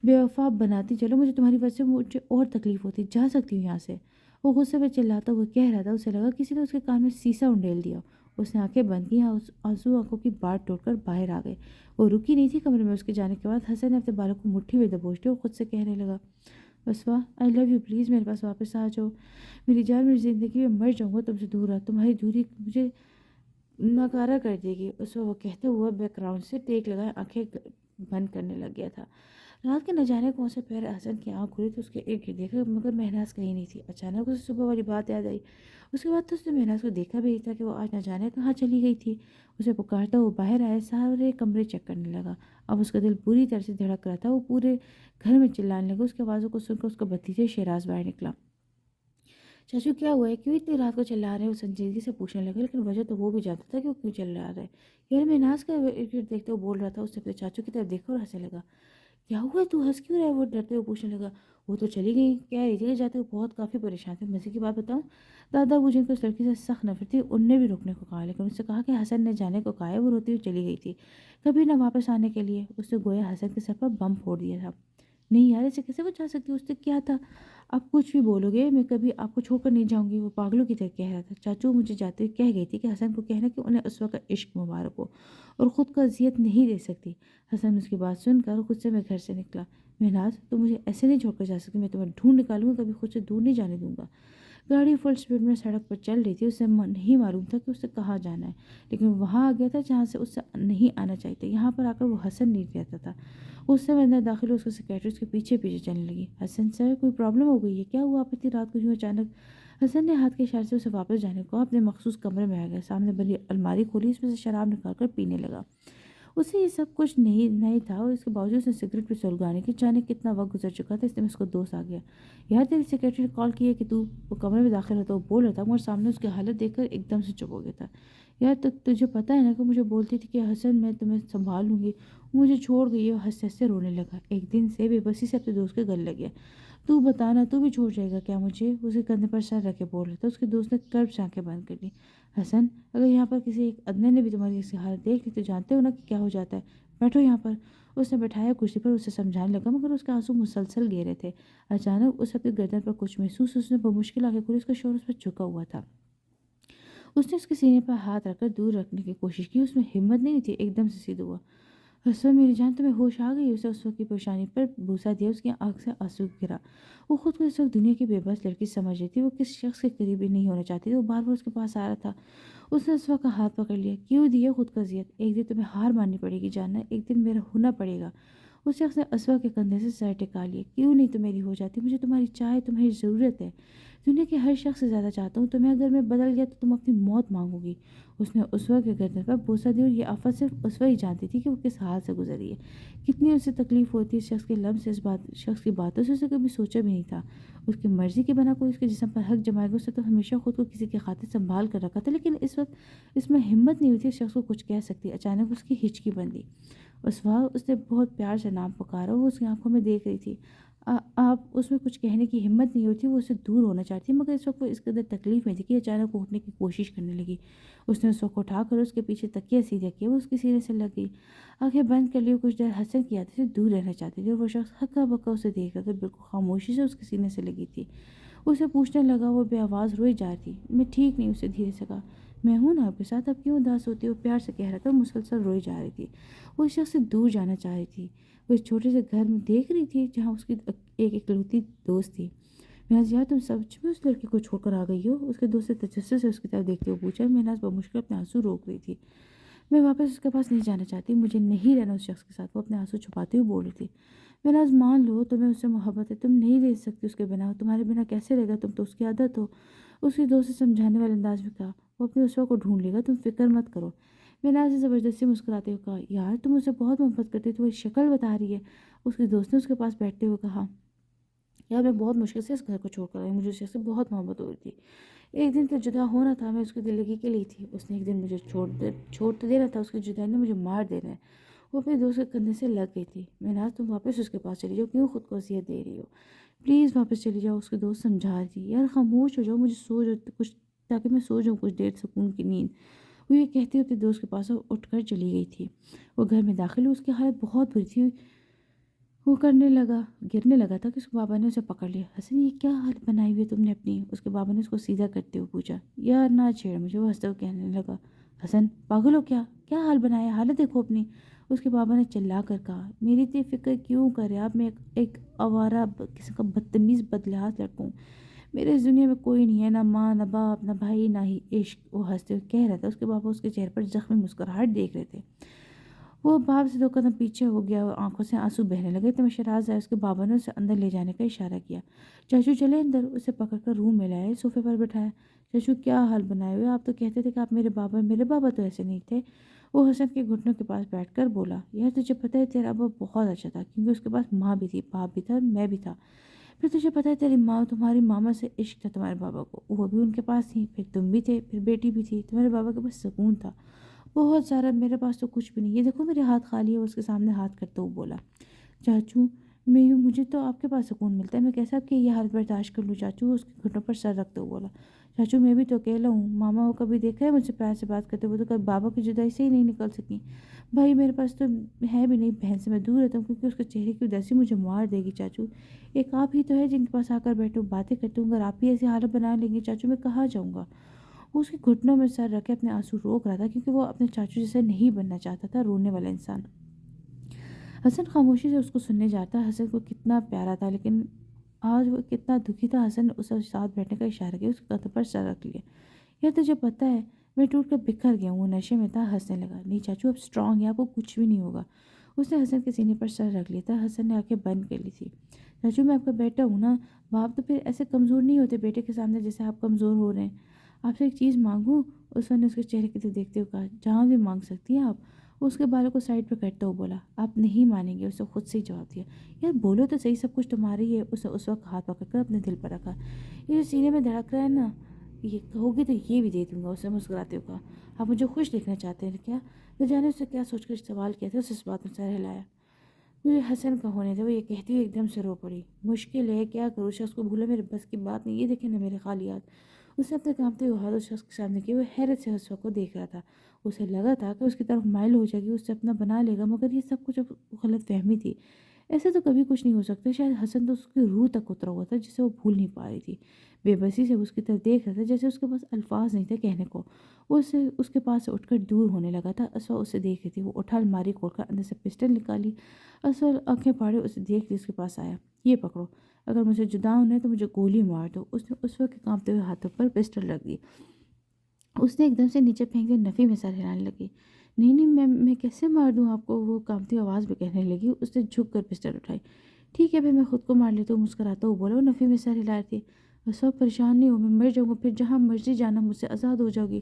[SPEAKER 1] بے وفا بناتی چلو مجھے، تمہاری وجہ سے مجھے اور تکلیف ہوتی، جا سکتی ہوں یہاں سے۔ وہ غصے میں چلاتا ہوا کہہ رہا تھا، اسے لگا کسی نے اس کے کان میں سیسا انڈیل دیا۔ اس نے آنکھیں بند کی، آنسو آنکھوں کی باڑ توڑ کر باہر آ گئے۔ وہ رکی نہیں تھی کمرے میں۔ اس کے جانے کے بعد حسن نے اپنے بالوں کو مٹھی میں دبوچ لیا اور خود سے کہنے لگا، اسوا آئی لو یو، پلیز میرے پاس واپس آ جاؤ میری جان، میری زندگی میں مر جاؤں گا تم سے دور رہا، تمہاری دوری مجھے ناکارہ کر دے گی۔ اسوا وہ کہتے ہوا بیک گراؤنڈ سے ٹیک لگائے آنکھیں بند کرنے لگ گیا تھا۔ رات کے نہ جانے کون سے پیر حسن کی آنکھ کھلی تو اس کے ارد گرد دیکھا مگر مہناز کہیں نہیں تھی۔ اچانک اسے صبح والی بات یاد آئی۔ اس کے بعد تو اس نے مہناز کو دیکھا بھی نہیں تھا کہ وہ آج نہ جانے کہاں چلی گئی تھی۔ اسے پکارتا وہ باہر آیا، سارے کمرے چیک کرنے لگا۔ اب اس کا دل پوری طرح سے دھڑک رہا تھا، وہ پورے گھر میں چلانے لگا۔ اس کی آوازوں کو سن کر اس کا بھتیجا شہراز باہر نکلا۔ چاچو کیا ہوا ہے، کیوں اتنی رات کو چلا رہے ہیں؟ وہ سنجیدگی سے پوچھنے لگا، لیکن وجہ تو وہ بھی جانتا تھا کہ وہ کیوں چل رہا ہے۔ یار مہناز کا ارد گرد دیکھتے وہ بول رہا تھا۔ اس نے اپنے چاچو کی طرف دیکھا اور ہنسنے لگا۔ کیا ہوا ہے، تو ہنس کیوں رہا ہے؟ وہ ڈرتے ہوئے پوچھنے لگا۔ وہ تو چلی گئی، کہہ رہی تھی کہ جاتے ہوئے بہت کافی پریشان تھے۔ مزے کی بات بتاؤں، دادا ابو جن کو اس لڑکی سے سخت نفرت تھی، ان نے بھی روکنے کو کہا، لیکن اس سے کہا کہ حسن نے جانے کو کہا ہے۔ وہ روتی ہوئی چلی گئی تھی، کبھی نہ واپس آنے کے لیے۔ اس نے گویا حسن کے سر پر بم پھوڑ دیا تھا۔ نہیں یار، اسے کیسے بچا سکتی ہوں؟ اس نے کیا تھا؟ آپ کچھ بھی بولو گے، میں کبھی آپ کو چھوڑ کر نہیں جاؤں گی، وہ پاگلوں کی طرح کہہ رہا تھا۔ چاچو مجھے جاتے ہوئے کہہ گئی تھی کہ حسن کو کہنا کہ انہیں اسوا کا عشق مبارک ہو اور خود کو اذیت نہیں دے سکتی۔ حسن اس کی بات سن کر خود سے میں گھر سے نکلا۔ مہناز تو مجھے ایسے نہیں چھوڑ کر جا سکتی، میں تمہیں ڈھونڈ نکالوں گا، کبھی خود سے دور نہیں جانے دوں گا۔ گاڑی فل اسپیڈ میں سڑک پر چل رہی تھی۔ اسے نہیں معلوم تھا کہ اسے کہاں جانا ہے، لیکن وہاں آ گیا تھا جہاں سے اسے نہیں آنا چاہیے تھا۔ یہاں پر آ کر وہ حسن نہیں رہتا تھا۔ اس سے اندر داخل ہو، اس کا سیکریٹری اس کے پیچھے پیچھے چلنے لگی۔ حسن سر، کوئی پرابلم ہو گئی ہے کیا؟ ہوا آپ اتنی رات کو یوں اچانک؟ حسن نے ہاتھ کے اشارے سے اسے واپس جانے کو اپنے مخصوص کمرے میں آ گیا، سامنے بنی الماری کھولی، اس میں سے شراب نکال کر پینے لگا۔ اسے یہ سب کچھ نہیں تھا، اور اس کے باوجود اس نے سگریٹ پہ سلگانے کی جانے کتنا وقت گزر چکا تھا۔ اس میں اس کو دوست آ گیا۔ یار تیری سیکریٹری نے کال کی ہے کہ تو وہ کمرے میں داخل ہوتا وہ بول رہا تھا، مگر سامنے اس کی حالت دیکھ کر ایک دم سے چپ ہو گیا تھا۔ یار تو تجھے پتہ ہے نا کہ مجھے بولتی تھی کہ حسن میں تمہیں سنبھال لوں گی، وہ مجھے چھوڑ گئی ہے۔ اور ہنستے ہنستے رونے لگا۔ ایک دن سے بے بسی سے اپنے دوست کے گلے لگ گیا۔ تو بتانا، تو بھی چھوڑ جائے گا کیا مجھے؟ اسے کندھے پر سر رکھ کے بول رہا تھا۔ اس کے دوست نے کرب سے آنکھیں بند کر لی۔ حسن، اگر یہاں پر کسی ایک ادنے نے بھی تمہاری ایسی حالت دیکھ لی تو جانتے ہو نا کہ کیا ہو جاتا ہے۔ بیٹھو یہاں پر۔ اس نے بٹھایا کرسی پر، اسے سمجھانے لگا، مگر اس کے آنسو مسلسل گر رہے تھے۔ اچانک اس اپنی گردن پر کچھ محسوس، اس نے بمشکل آنکھیں کھولی۔ اس کا شور اس پر جھکا ہوا تھا۔ اس نے اس کے سینے پر ہاتھ رکھ کر دور رکھنے کی کوشش کی۔ اس میں ہمت نہیں تھی، ایک دم سے سیدھا ہوا۔ حسن میری جان، تمہیں ہوش آ گئی؟ اسے اس وقت کی پریشانی پر بوسہ دیا۔ اس کی آنکھ سے آنسو گرا۔ وہ خود کو اس وقت دنیا کی بے بس لڑکی سمجھ رہی تھی۔ وہ کس شخص کے قریب بھی نہیں ہونا چاہتی تھی، وہ بار بار اس کے پاس آ رہا تھا۔ اس نے اسوا کا ہاتھ پکڑ لیا۔ کیوں دی ہے خود کو اذیت؟ ایک دن تمہیں ہار ماننی پڑے گی جاننا، ایک دن میرا ہونا پڑے گا۔ اس شخص نے اسوا کے کندھے سے سر ٹکا لیا۔ کیوں نہیں تو میری ہو جاتی؟ مجھے تمہاری چاہے، تمہاری ضرورت ہے، دنیا کے ہر شخص سے زیادہ چاہتا ہوں تمہیں۔ اگر میں بدل گیا تو تم اپنی موت مانگو گی۔ اس نے اسوا کے گردن پر بوسہ دیا، اور یہ آفت صرف اسوا ہی جانتی تھی کہ وہ کس حال سے گزری ہے، کتنی اسے تکلیف ہوتی ہے۔ اس شخص کے لمس سے، اس شخص کی باتوں سے اسے کبھی سوچا بھی نہیں تھا۔ اس کی مرضی کے بنا کوئی اس کے جسم پر حق جمائے گا۔ اس نے تو ہمیشہ خود کو کسی کی خاطر سنبھال کر رکھا تھا، لیکن اس وقت اس میں ہمت نہیں ہوئی تھی اس شخص کو کچھ کہہ سکتی۔ اچانک اس کی ہچکی بندی۔ اسوا، اس نے بہت پیار سے نام پکارا۔ وہ اس کی آنکھوں میں دیکھ رہی تھی۔ آپ، اس میں کچھ کہنے کی ہمت نہیں ہوتی، وہ اسے دور ہونا چاہتی، مگر اس وقت وہ اس قدر تکلیف میں تھی کہ اچانک وہ اٹھنے کی کوشش کرنے لگی۔ اس نے اس وقت اٹھا کر اس کے پیچھے تکیہ سیدھا کیا۔ وہ اس کے سینے سے لگ گئی، آنکھیں بند کر لی۔ کچھ دیر حسن کی عادت سے دور رہنا چاہتی تھی، اور وہ شخص ہکا بکا اسے دیکھ رہا تھا، بالکل خاموشی سے اس کے سینے سے لگی تھی۔ اسے پوچھنے لگا، وہ بے آواز روئی جا رہی تھی۔ میں ٹھیک نہیں، اسے دھیرے سے کہا۔ میں ہوں نا آپ کے ساتھ، اب کیوں اداس ہوتی ہو؟ پیار سے کہہ رہا تھا، مسلسل روئی جا رہی تھی۔ وہ اس شخص سے دور جانا چاہ رہی تھی۔ وہ اس چھوٹے سے گھر میں دیکھ رہی تھی جہاں اس کی ایک اکلوتی دوست تھی۔ مہناز یار، تم سچ میں اس لڑکی کو چھوڑ کر آ گئی ہو؟ اس کے دوست نے تجسس سے اس کی طرف دیکھتے ہوئے پوچھا۔ مہناز بمشکل اپنے آنسو روک رہی تھی۔ میں واپس اس کے پاس نہیں جانا چاہتی، مجھے نہیں رہنا اس شخص کے ساتھ، وہ اپنے آنسو چھپاتے ہوئے بول رہی تھی۔ مہناز مان لو، تمہیں اس سے محبت ہے، تم نہیں رہ سکتی اس کے بنا، تمہارے بنا کیسے رہے گا؟ تم تو اس کی عادت ہو۔ اس کی دوست نے سمجھانے والے انداز میں کہا۔ وہ اپنی اسوا کو ڈھونڈ لے گا، تم فکر مت کرو۔ مہناز نے زبردستی مسکراتے ہوئے کہا۔ یار تم اسے بہت محبت کرتی، تمہاری شکل بتا رہی ہے۔ اس کی دوست نے اس کے پاس بیٹھتے ہوئے کہا۔ یار میں بہت مشکل سے اس گھر کو چھوڑ کر آئی، مجھے اس شخص سے بہت محبت ہو رہی تھی۔ ایک دن تو جدا ہونا تھا، میں اس کی دلگی کے لیے تھی۔ اس نے ایک دن مجھے چھوڑ تو دینا تھا، اس کی جدائی نے مجھے مار دینا ہے۔ وہ اپنے دوست کے کندھے سے لگ گئی تھی۔ مہناز تم واپس اس کے پاس چلی جاؤ، کیوں خود کو اذیت دے رہی ہو؟ پلیز واپس چلی جاؤ، اس کے دوست سمجھا رہی تھی۔ یار خاموش ہو جاؤ، مجھے سو جاؤ کچھ، تاکہ میں سو جاؤں کچھ دیر، سکون کی نیند۔ وہ یہ کہتے ہوئے اپنے دوست کے پاس اٹھ کر چلی گئی تھی۔ وہ گھر میں داخل ہوئی، اس کی حالت بہت بری تھی۔ وہ گرنے لگا تھا کہ اس کے بابا نے اسے پکڑ لیا۔ حسن یہ کیا حالت بنائی ہوئی ہے تم نے اپنی؟ اس کے بابا نے اس کو سیدھا کرتے ہوئے پوچھا۔ یار نہ چھیڑ مجھے، وہ ہنستے ہوئے کہنے لگا۔ حسن پاگل ہو کیا؟ کیا حال بنایا، حالت دیکھو اپنی، اس کے بابا نے چلا کر کہا۔ میری اتنی فکر کیوں کرے آپ؟ میں ایک آوارہ قسم کا بدتمیز بدلہات لڑکا ہوں، میرے اس دنیا میں کوئی نہیں ہے، نہ ماں نہ باپ نہ بھائی نہ ہی عشق، وہ ہنستے ہوئے کہہ رہا تھا۔ اس کے بابا اس کے چہرے پر زخمی مسکراہٹ دیکھ رہے تھے۔ وہ باپ سے 2 قدم پیچھے ہو گیا اور آنکھوں سے آنسو بہنے لگے تو میں شراز آئے اس کے بابا نے اسے اندر لے جانے کا اشارہ کیا۔ چاچو چلے اندر، اسے پکڑ کر روم میں لائے، صوفے پر بٹھایا۔ چاچو کیا حال بنائے ہوئے، آپ تو کہتے تھے کہ آپ میرے بابا تو ایسے نہیں تھے۔ وہ حسن کے گھٹنوں کے پاس بیٹھ کر بولا، یار تجھے پتہ ہے تیرا ابا بہت اچھا تھا، کیونکہ اس کے پاس ماں بھی تھی، باپ بھی تھا اور میں بھی تھا۔ پھر تجھے پتہ ہے تیری ماں تمہاری ماما سے عشق تھا تمہارے بابا کو، وہ بھی ان کے پاس تھی، پھر تم بھی تھے، پھر بیٹی بھی تھی، تمہارے بابا کے پاس سکون تھا بہت سارا، میرے پاس تو کچھ بھی نہیں، یہ دیکھو میرے ہاتھ خالی ہے۔ وہ اس کے سامنے ہاتھ کرتے ہوئے بولا، چاچو مجھے تو آپ کے پاس سکون ملتا ہے، میں کیسے آپ کی یہ حالت برداشت کر لوں چاچو؟ وہ اس کے گھٹنوں پر سر رکھتے ہوئے بولا، چاچو میں بھی تو اکیلا ہوں، ماما کو کبھی دیکھا ہے مجھ سے پیار سے بات کرتے ہوئے؟ تو کبھی بابا کی جدائی سے ہی نہیں نکل سکی، بھائی میرے پاس تو ہے بھی نہیں، بہن سے میں دور رہتا ہوں کیونکہ اس کے چہرے کی اداسی مجھے مار دے گی چاچو۔ ایک آپ ہی تو ہے جن کے پاس آ کر بیٹھوں باتیں کرتے ہوں، اگر آپ ہی ایسی حالت بنا لیں گے چاچو میں کہاں جاؤں گا؟ وہ اس کے گھٹنوں میں سر رکھ کے اپنے آنسو روک رہا تھا کیونکہ وہ اپنے چاچو جیسے نہیں بننا چاہتا تھا، رونے والا انسان۔ حسن خاموشی سے اس کو سننے جاتا، حسن کو کتنا پیارا تھا لیکن آج وہ کتنا دکھی تھا۔ حسن نے اسے ساتھ بیٹھنے کا اشارہ کیا، اس کے قدم پر سر رکھ لیا۔ یا تجھے پتہ ہے میں ٹوٹ کر بکھر گیا ہوں، وہ نشے میں تھا، ہنسنے لگا، نہیں چاچو اب اسٹرانگ ہے، آپ کو کچھ بھی نہیں ہوگا۔ اس نے حسن کے سینے پر سر رکھ لیا تھا، حسن نے آنکھیں بند کر لی تھی۔ چاچو میں آپ کا بیٹا ہوں نا، باپ تو پھر ایسے کمزور نہیں ہوتے بیٹے کے سامنے جیسے آپ کمزور ہو رہے ہیں۔ آپ سے ایک چیز مانگوں؟ اس نے اس کے چہرے کی طرف دیکھتے ہوئے کہا، جہاں بھی مانگ سکتی ہیں آپ۔ وہ اس کے بالوں کو سائڈ پہ کرتا ہوا بولا، آپ نہیں مانیں گے، اسے خود سے ہی جواب دیا۔ یار بولو تو صحیح، سب کچھ تمہارا ہی ہے۔ اسے اس وقت ہاتھ پکڑ کر اپنے دل پر رکھا، یہ جو سینے میں دھڑک رہا ہے نا، یہ کہوگی تو یہ بھی دے دوں گا۔ اسے مسکراتے ہوئے کہا، آپ مجھے خوش دیکھنا چاہتے ہیں کیا؟ نہ جانے اسے کیا سوچ کر سوال کیا تھا، اس بات میں سر ہلایا۔ مجھے حسن کا ہونے تھا، وہ یہ کہتی ہوئی ایک دم سے رو پڑی، مشکل ہے کیا کروں، شخص کو بھولا میرے بس کی بات نہیں، یہ دیکھیں نا میرے خالی ہاتھ۔ اس نے اپنے کانپتے ہوئے ہاتھ اس شخص کے سامنے کیے، وہ حیرت سے حسن کو دیکھ رہا تھا۔ اسے لگا تھا کہ اس کی طرف مائل ہو جائے گی، اس سے اپنا بنا لے گا، مگر یہ سب کچھ اب غلط فہمی تھی، ایسے تو کبھی کچھ نہیں ہو سکتا۔ شاید حسن تو اس کی روح تک اترا ہوا تھا جسے وہ بھول نہیں پا رہی تھی، بے بسی سے اس کی طرف دیکھ رہا تھا جیسے اس کے پاس الفاظ نہیں تھے کہنے کو۔ وہ اس کے پاس سے اٹھ کر دور ہونے لگا تھا۔ اسوا اسے دیکھ رہی تھی، وہ اٹھا، الماری کھول کر اندر سے پسٹل نکالی، اصل آنکھیں پھاڑے اسے دیکھ لی، اس کے پاس آیا، یہ پکڑو، اگر مجھے جدا ہونا ہے تو مجھے گولی مار دو۔ اس نے اس وقت کانپتے ہوئے ہاتھوں پر پسٹل رکھ دی۔ اس نے ایک دم سے نیچے پھینک دی، نفی میں سر ہلانے لگی، نہیں نہیں میں کیسے مار دوں آپ کو؟ وہ کانپتی آواز میں کہنے لگی۔ اس نے جھک کر پسٹل اٹھائی، ٹھیک ہے پھر میں خود کو مار لیتا ہوں، مسکراتا ہوں بولا۔ وہ نفی میں سر ہلا رہی تھی، سب پریشان نہیں ہو، میں مر جاؤں گا، پھر جہاں مرضی جانا مجھ سے آزاد ہو جاؤ گی۔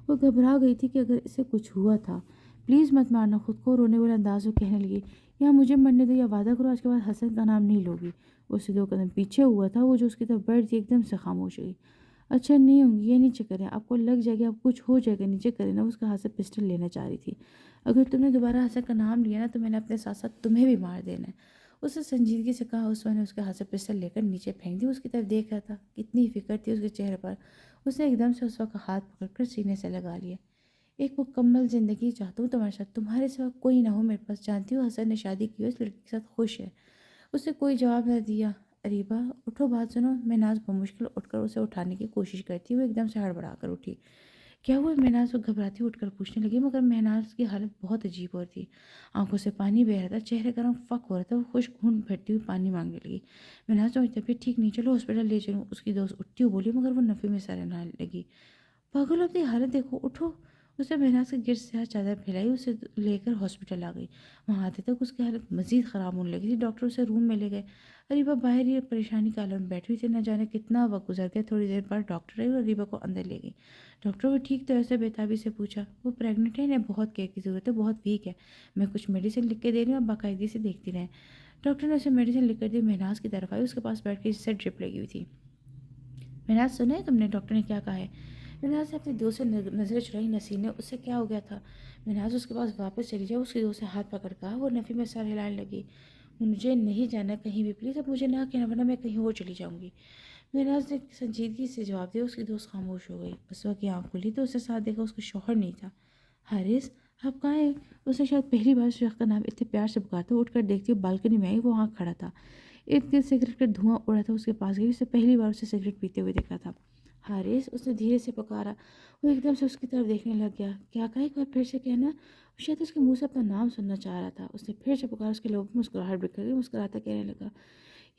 [SPEAKER 1] وہ گھبرا گئی تھی کہ اگر اسے کچھ ہوا تھا، پلیز مت مارنا خود کو، رونے والے انداز میں کہنے لگی، یا مجھے مرنے دو یا وعدہ کرو آج کے بعد حسن کا نام نہیں لوگی۔ وہ سے 2 قدم پیچھے ہوا تھا، وہ جو اس کی طرف بڑھ تھی ایک دم سے خاموش ہوئی۔ اچھا نہیں ہوں گی، یہ نیچے کریں، آپ کو لگ جائے گی، آپ کچھ ہو جائے گا، نیچے کریں نا۔ اس کے ہاتھ سے پسٹل لینا چاہ رہی تھی، اگر تم نے دوبارہ حسن کا نام لیا نا تو میں نے اپنے ساتھ ساتھ تمہیں بھی مار دینا ہے۔ اس نے سنجیدگی سے کہا۔ اس نے اس کے ہاتھ سے پسٹل لے کر نیچے پھینک دی، اس کی طرف دیکھ رہا تھا، کتنی فکر تھی اس کے چہرے پر۔ اس نے ایک دم سے اس وقت ہاتھ پکڑ کر سینے سے لگا لیا، ایک مکمل زندگی چاہتا ہوں تمہارے ساتھ، تمہارے سوا کوئی نہ ہو میرے پاس، جانتی ہو حسن نے شادی کی ہے، اس لڑکی کے ساتھ خوش ہے۔ اس نے کوئی جواب نہ دیا۔ اریبہ اٹھو بات سنو، مہناز بمشکل اٹھ کر اسے اٹھانے کی کوشش کرتی، وہ ایک دم سے ہڑبڑا کر اٹھی۔ کیا ہوا؟ مہناز وہ گھبراتی اٹھ کر پوچھنے لگی، مگر مہناز کی حالت بہت عجیب ہو رہی تھی، آنکھوں سے پانی بہہ رہا تھا، چہرے کا رنگ فک ہو رہا تھا، وہ خشک ہونٹ بھرتی ہوئی پانی مانگنے لگی۔ مہناز تمہاری طبیعت ٹھیک نہیں، چلو ہاسپٹل لے چلوں، اس کی دوست اٹھتی ہوئی بولی، مگر وہ نفی میں سر ہلانے لگی، پاگل اپنی حالت دیکھو، اٹھو۔ اس نے مہناز کے گرد سیاہ چادر پھیلائی، اسے لے کر ہاسپٹل آ گئی۔ وہاں آتے تک اس کی حالت مزید خراب ہونے لگی تھی، ڈاکٹر اسے روم میں لے گئے۔ اریبہ باہر ہی پریشانی کا عالم بیٹھی ہوئی تھی، نہ جانے کتنا وقت گزر گیا۔ تھوڑی دیر بعد ڈاکٹر آئی اور اریبہ کو اندر لے گئی۔ ڈاکٹر وہ ٹھیک تو ایسے بےتابی سے پوچھا، وہ پریگننٹ ہے، انہیں بہت کیئر کی ضرورت ہے، بہت ویک ہے، میں کچھ میڈیسن لکھ کے دے رہی ہوں، آپ باقاعدگی سے دیکھتی رہیں۔ ڈاکٹر نے اسے میڈیسن لکھ کر دی، مہناز کی طرف آئی، اس کے پاس بیٹھ کے جس سے ڈرپ لگی ہوئی تھی۔ مہناز سنا ہے تم نے ڈاکٹر نے کیا کہا ہے؟ مہناز نے اپنی دوست سے نظریں چڑھائی، نسیم نے اس سے کیا ہو گیا تھا؟ مہناز اس کے پاس واپس چلی جائے، اس کی دوست سے ہاتھ پکڑ کہا۔ وہ نفی میں سر ہلانے لگی، مجھے نہیں جانا کہیں بھی، پلیز اب مجھے نہ کہنا ورنہ میں کہیں اور چلی جاؤں گی۔ مہناز نے سنجیدگی سے جواب دیا، اس کی دوست خاموش ہو گئی۔ اسوا کی آنکھ کھلی تو اسے ساتھ دیکھا اس کا شوہر نہیں تھا۔ حارث آپ کہاں ہیں؟ اس نے شاید پہلی بار شیخ کا نام اتنے پیار سے پکارتے ہوئے اٹھ کر دیکھتی ہوئی بالکنی میں آئی، وہ وہاں کھڑا تھا، ارد گرد سگریٹ کا دھواں اڑا تھا، اس کے پاس گئی، اسے پہلی بار اسے سگریٹ پیتے ہوئے دیکھا تھا۔ حارث اس نے دھیرے سے پکارا، وہ ایک دم سے اس کی طرف دیکھنے لگ گیا، کیا کہا ایک بار پھر سے کہنا؟ شاید اس کے منہ سے اپنا نام سننا چاہ رہا تھا۔ اس نے پھر سے پکارا، اس کے لبوں پہ مسکراہٹ بکھر گئی، مسکراتا کہنے لگا،